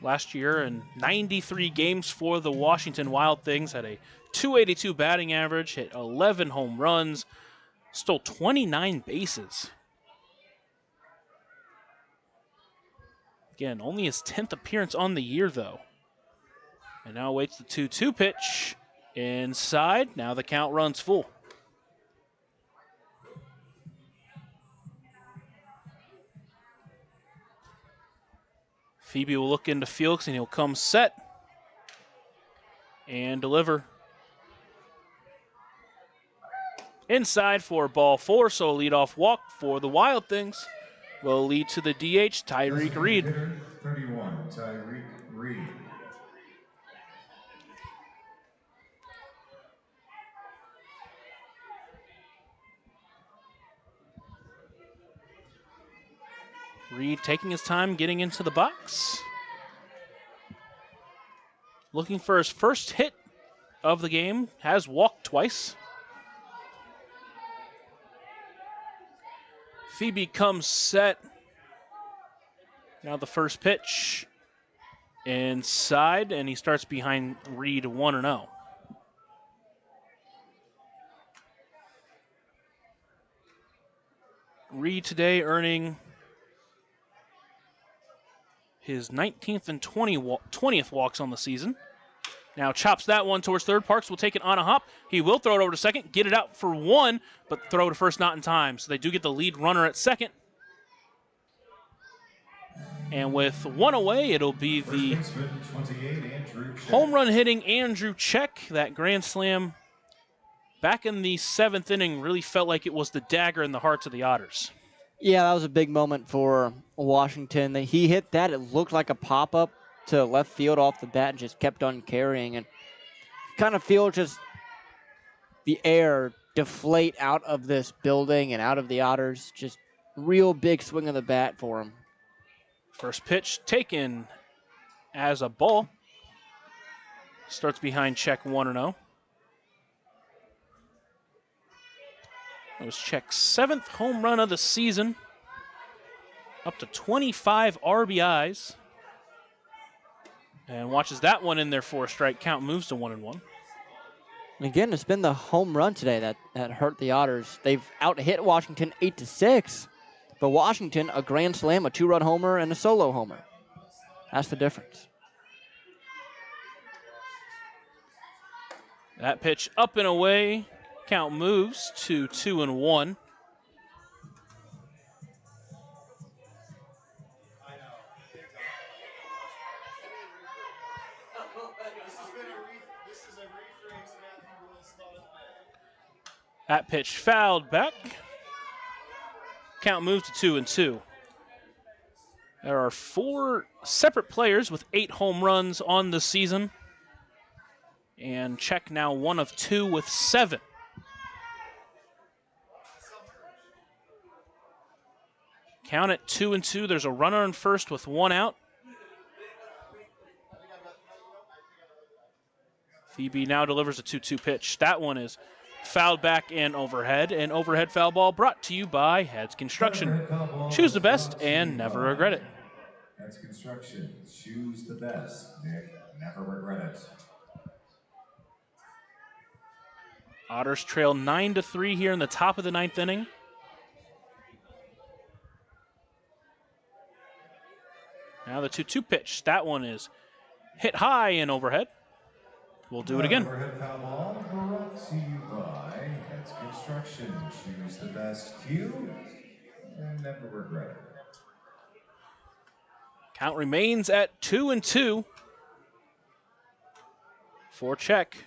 Last year in 93 games for the Washington Wild Things, had a .282 batting average, hit 11 home runs, stole 29 bases. Again, only his 10th appearance on the year, though. And now awaits the 2-2 pitch. Inside, now the count runs full. Thebe will look into Felix, and he'll come set. And deliver. Inside for ball 4, so a leadoff walk for the Wild Things will lead to the DH, Tyreek Reed. Hitter, 31, Tyreek Reed. Reed taking his time getting into the box. Looking for his first hit of the game. Has walked twice. Phoebe comes set. Now the first pitch. Inside, and he starts behind Reed 1-0. Reed today earning his 19th and 20th walks on the season. Now chops that one towards third. Parks will take it on a hop. He will throw it over to second, get it out for one, but throw to first not in time. So they do get the lead runner at second. And with one away, it'll be the home run hitting Andrew Check. That grand slam back in the 7th inning really felt like it was the dagger in the hearts of the Otters. Yeah, that was a big moment for Washington. He hit that. It looked like a pop-up to left field off the bat and just kept on carrying. And kind of feel just the air deflate out of this building and out of the Otters. Just real big swing of the bat for him. First pitch taken as a ball. Starts behind Check 1-0. It was Check's 7th home run of the season. Up to 25 RBIs. And watches that one in there for a strike. Count moves to 1-1. And again, it's been the home run today that hurt the Otters. They've out-hit Washington 8-6. But Washington, a grand slam, a 2-run homer, and a solo homer. That's the difference. That pitch up and away. Count moves to 2-1. That pitch fouled back. Count moves to 2-2. There are 4 separate players with 8 home runs on the season. And Check now 1 of 2 with 7. Count at 2-2. There's a runner on first with 1 out. Phoebe now delivers a 2-2 pitch. That one is fouled back and overhead. An overhead foul ball brought to you by Heads Construction. Choose the best and never regret it. Heads Construction. Choose the best. Nick, never regret it. Otters trail 9-3 here in the top of the 9th inning. Now the 2-2 pitch. That one is hit high and overhead. We'll do it again. Overhead foul ball brought to you by Heads Construction. Choose the best cue and never regret it. Count remains at 2-2 for Check.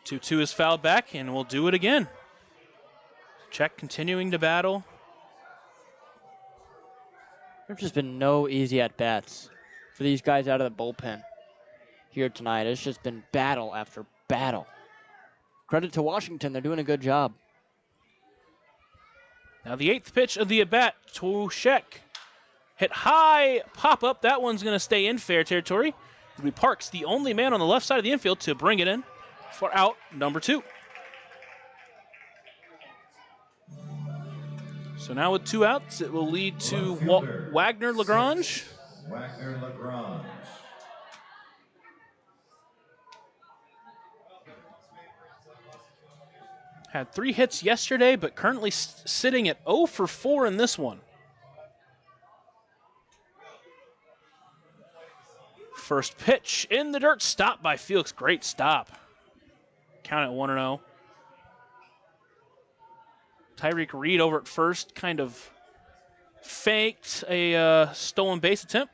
2-2 is fouled back, and we'll do it again. Check continuing to battle. There's just been no easy at-bats for these guys out of the bullpen here tonight. It's just been battle after battle. Credit to Washington. They're doing a good job. Now the 8th pitch of the at-bat to Check. Hit high, pop-up. That one's going to stay in fair territory. It'll be Parks, the only man on the left side of the infield, to bring it in for out number 2. So now with 2 outs, it will lead to Wagner Lagrange. Wagner Lagrange. Had 3 hits yesterday, but currently sitting at 0 for 4 in this one. First pitch in the dirt, stopped by Felix. Great stop. Count at 1-0. Tyreek Reed over at first kind of faked a stolen base attempt.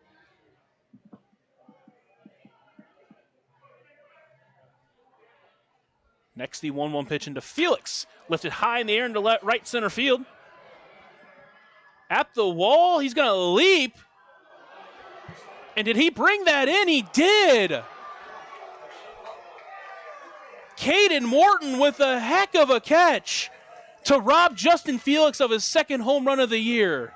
Next, the 1-1 pitch into Felix. Lifted high in the air into right center field. At the wall, he's going to leap. And did he bring that in? He did. Caden Morton with a heck of a catch to rob Justin Felix of his second home run of the year.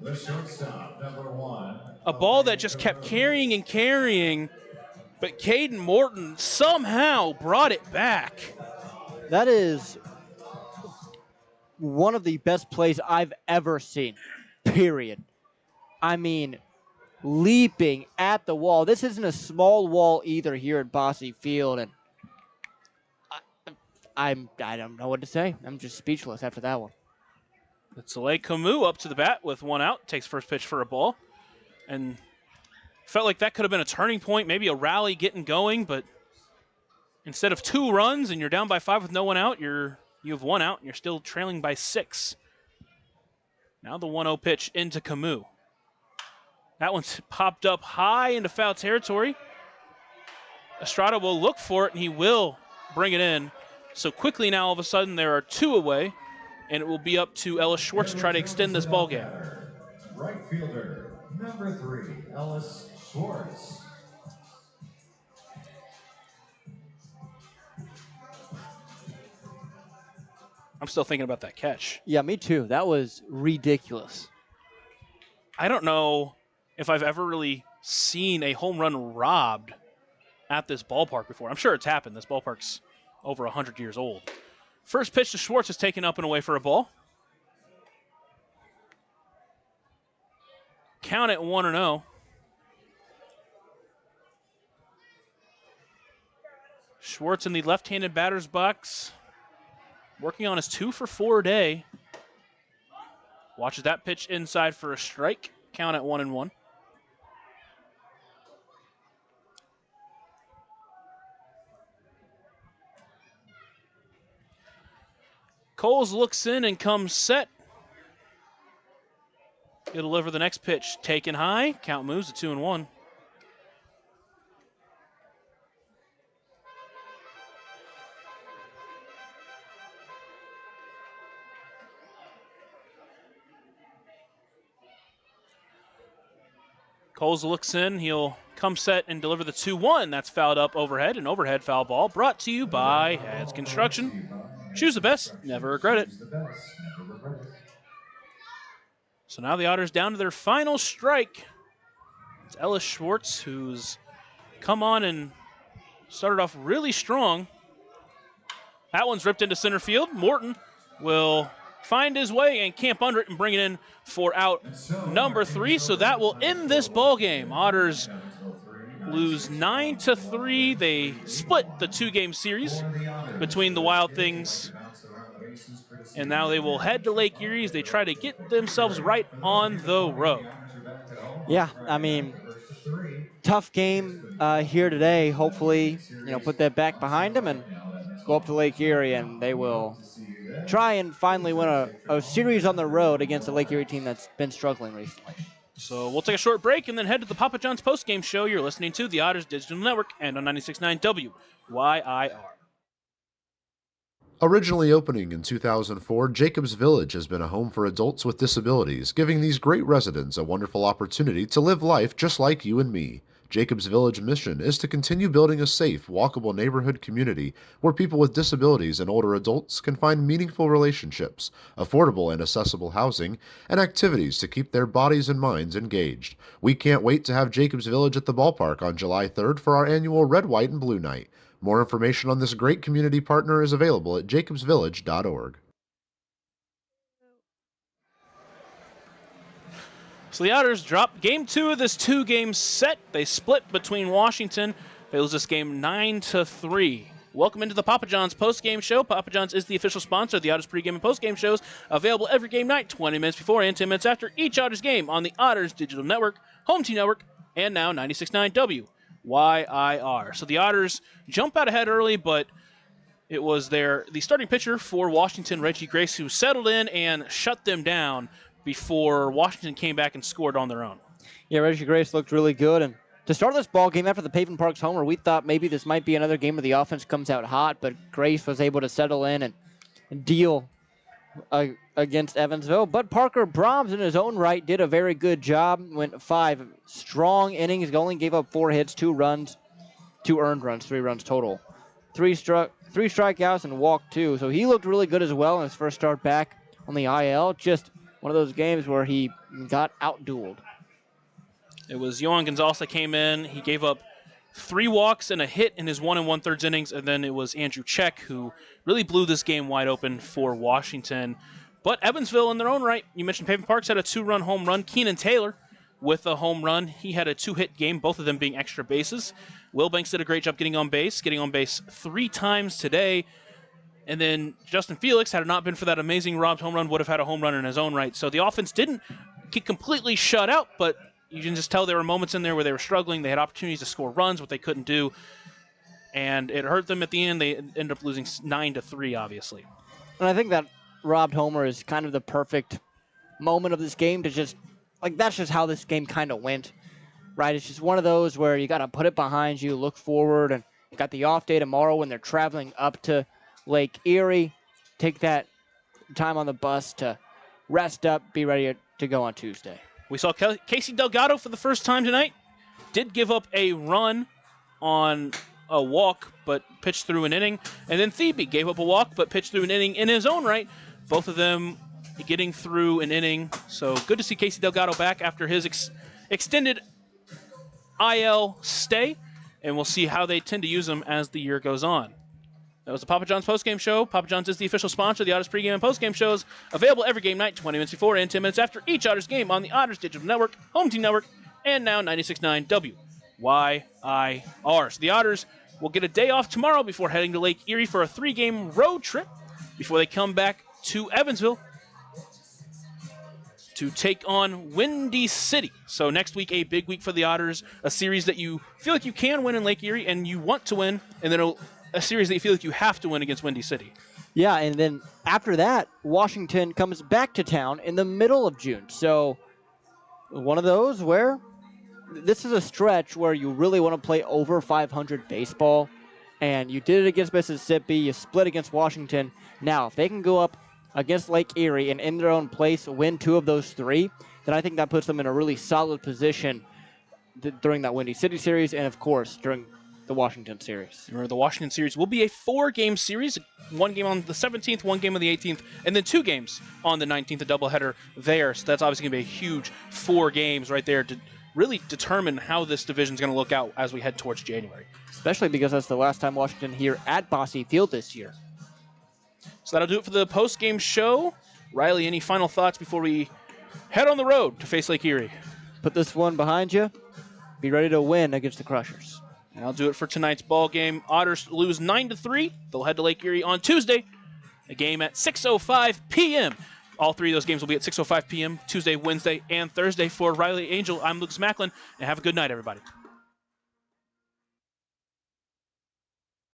The shortstop, number 1. A ball that just kept carrying and carrying, but Caden Morton somehow brought it back. That is one of the best plays I've ever seen, period. I mean, leaping at the wall. This isn't a small wall either here at Bosse Field, and I don't know what to say. I'm just speechless after that one. It's Soleil Camus up to the bat with 1 out, takes first pitch for a ball, and felt like that could have been a turning point, maybe a rally getting going, but instead of 2 runs and you're down by 5 with no one out, you have 1 out and you're still trailing by 6. Now the 1-0 pitch into Camus. That one's popped up high into foul territory. Estrada will look for it, and he will bring it in. So quickly now, all of a sudden, there are 2 away, and it will be up to Ellis Schwartz to try to extend this ball game. Right fielder, number 3, Ellis Schwartz. I'm still thinking about that catch. Yeah, me too. That was ridiculous. I don't know if I've ever really seen a home run robbed at this ballpark before. I'm sure it's happened. This ballpark's over 100 years old. First pitch to Schwartz is taken up and away for a ball. Count it 1-0. Schwartz in the left-handed batter's box, working on his 2-for-4 day. Watches that pitch inside for a strike. Count at 1-1. Coles looks in and comes set. He'll deliver the next pitch. Taken high. Count moves to 2-1. Coles looks in. He'll come set and deliver the 2-1. That's fouled up overhead. An overhead foul ball brought to you by Heads Construction. Choose the best, never regret it. So now the Otters down to their final strike. It's Ellis Schwartz, who's come on and started off really strong. That one's ripped into center field. Morton will find his way and camp under it and bring it in for out number 3. So that will end this ball game. Otters lose 9-3. They split the 2-game series between the Wild Things, and now they will head to Lake Erie as they try to get themselves right on the road. Yeah, I mean, tough game here today. Hopefully, put that back behind them and go up to Lake Erie, and they will try and finally win a series on the road against a Lake Erie team that's been struggling recently. So we'll take a short break and then head to the Papa John's postgame show. You're listening to the Otters Digital Network and on 96.9 WYIR. Originally opening in 2004, Jacobs Village has been a home for adults with disabilities, giving these great residents a wonderful opportunity to live life just like you and me. Jacobs Village mission is to continue building a safe, walkable neighborhood community where people with disabilities and older adults can find meaningful relationships, affordable and accessible housing, and activities to keep their bodies and minds engaged. We can't wait to have Jacobs Village at the ballpark on July 3rd for our annual Red, White, and Blue Night. More information on this great community partner is available at jacobsvillage.org. So the Otters drop game 2 of this 2-game set. They split between Washington. They lose this game 9-3. Welcome into the Papa John's postgame show. Papa John's is the official sponsor of the Otters pregame and postgame shows, available every game night, 20 minutes before and 10 minutes after each Otters game on the Otters Digital Network, Home Team Network, and now 96.9 WYIR. So the Otters jump out ahead early, but it was the starting pitcher for Washington, Reggie Grace, who settled in and shut them down before Washington came back and scored on their own. Yeah, Reggie Grace looked really good, and To start this ball game after the Paving Parks homer, we thought maybe this might be another game where the offense comes out hot, but Grace was able to settle in and deal against Evansville. But Parker Brahms in his own right did a very good job. Went 5 strong innings, only gave up 4 hits, 2 runs, 2 earned runs, 3 runs total. 3 strikeouts and walked 2. So he looked really good as well in his first start back on the IL. Just one of those games where he got outdueled. It was Yohan Gonzalez that came in. He gave up 3 walks and a hit in his 1 1/3 innings, and then it was Andrew Check who really blew this game wide open for Washington. But Evansville in their own right, you mentioned Paving Parks had a 2-run home run. Keenan Taylor with a home run. He had a 2-hit game, both of them being extra bases. Will Banks did a great job getting on base 3 times today. And then Justin Felix, had it not been for that amazing robbed home run, would have had a home run in his own right. So the offense didn't get completely shut out, but you can just tell there were moments in there where they were struggling. They had opportunities to score runs, what they couldn't do. And it hurt them at the end. They ended up losing 9-3, obviously. And I think that robbed homer is kind of the perfect moment of this game to just, like, that's just how this game kind of went, right? It's just one of those where you got to put it behind you, look forward, and you got the off day tomorrow when they're traveling up to Lake Erie. Take that time on the bus to rest up, be ready to go on Tuesday. We saw Casey Delgado for the first time tonight. Did give up a run on a walk, but pitched through an inning. And then Thebe gave up a walk, but pitched through an inning in his own right. Both of them getting through an inning. So good to see Casey Delgado back after his extended IL stay. And we'll see how they tend to use him as the year goes on. That was the Papa John's postgame show. Papa John's is the official sponsor of the Otters pregame and postgame shows, available every game night, 20 minutes before and 10 minutes after each Otters game on the Otters Digital Network, Home Team Network, and now 96.9 WYIR. So the Otters will get a day off tomorrow before heading to Lake Erie for a 3-game road trip before they come back to Evansville to take on Windy City. So next week, a big week for the Otters, a series that you feel like you can win in Lake Erie and you want to win, and then a series that you feel like you have to win against Windy City. Yeah, and then after that, Washington comes back to town in the middle of June. So one of those where this is a stretch where you really want to play over 500 baseball, and you did it against Mississippi, you split against Washington. Now, if they can go up against Lake Erie and in their own place win 2 of those 3, then I think that puts them in a really solid position during that Windy City series and, of course, during the Washington series. Remember, the Washington series will be a 4-game series, 1 game on the 17th, 1 game on the 18th, and then 2 games on the 19th, a doubleheader there. So that's obviously going to be a huge 4 games right there to really determine how this division is going to look out as we head towards January. Especially because that's the last time Washington here at Bosse Field this year. So that'll do it for the post-game show. Riley, any final thoughts before we head on the road to face Lake Erie? Put this one behind you. Be ready to win against the Crushers. And I'll do it for tonight's ball game. Otters lose 9-3. They'll head to Lake Erie on Tuesday. A game at 6:05 p.m. All 3 of those games will be at 6:05 p.m. Tuesday, Wednesday, and Thursday. For Riley Angel, I'm Lucas Macklin, and have a good night, everybody.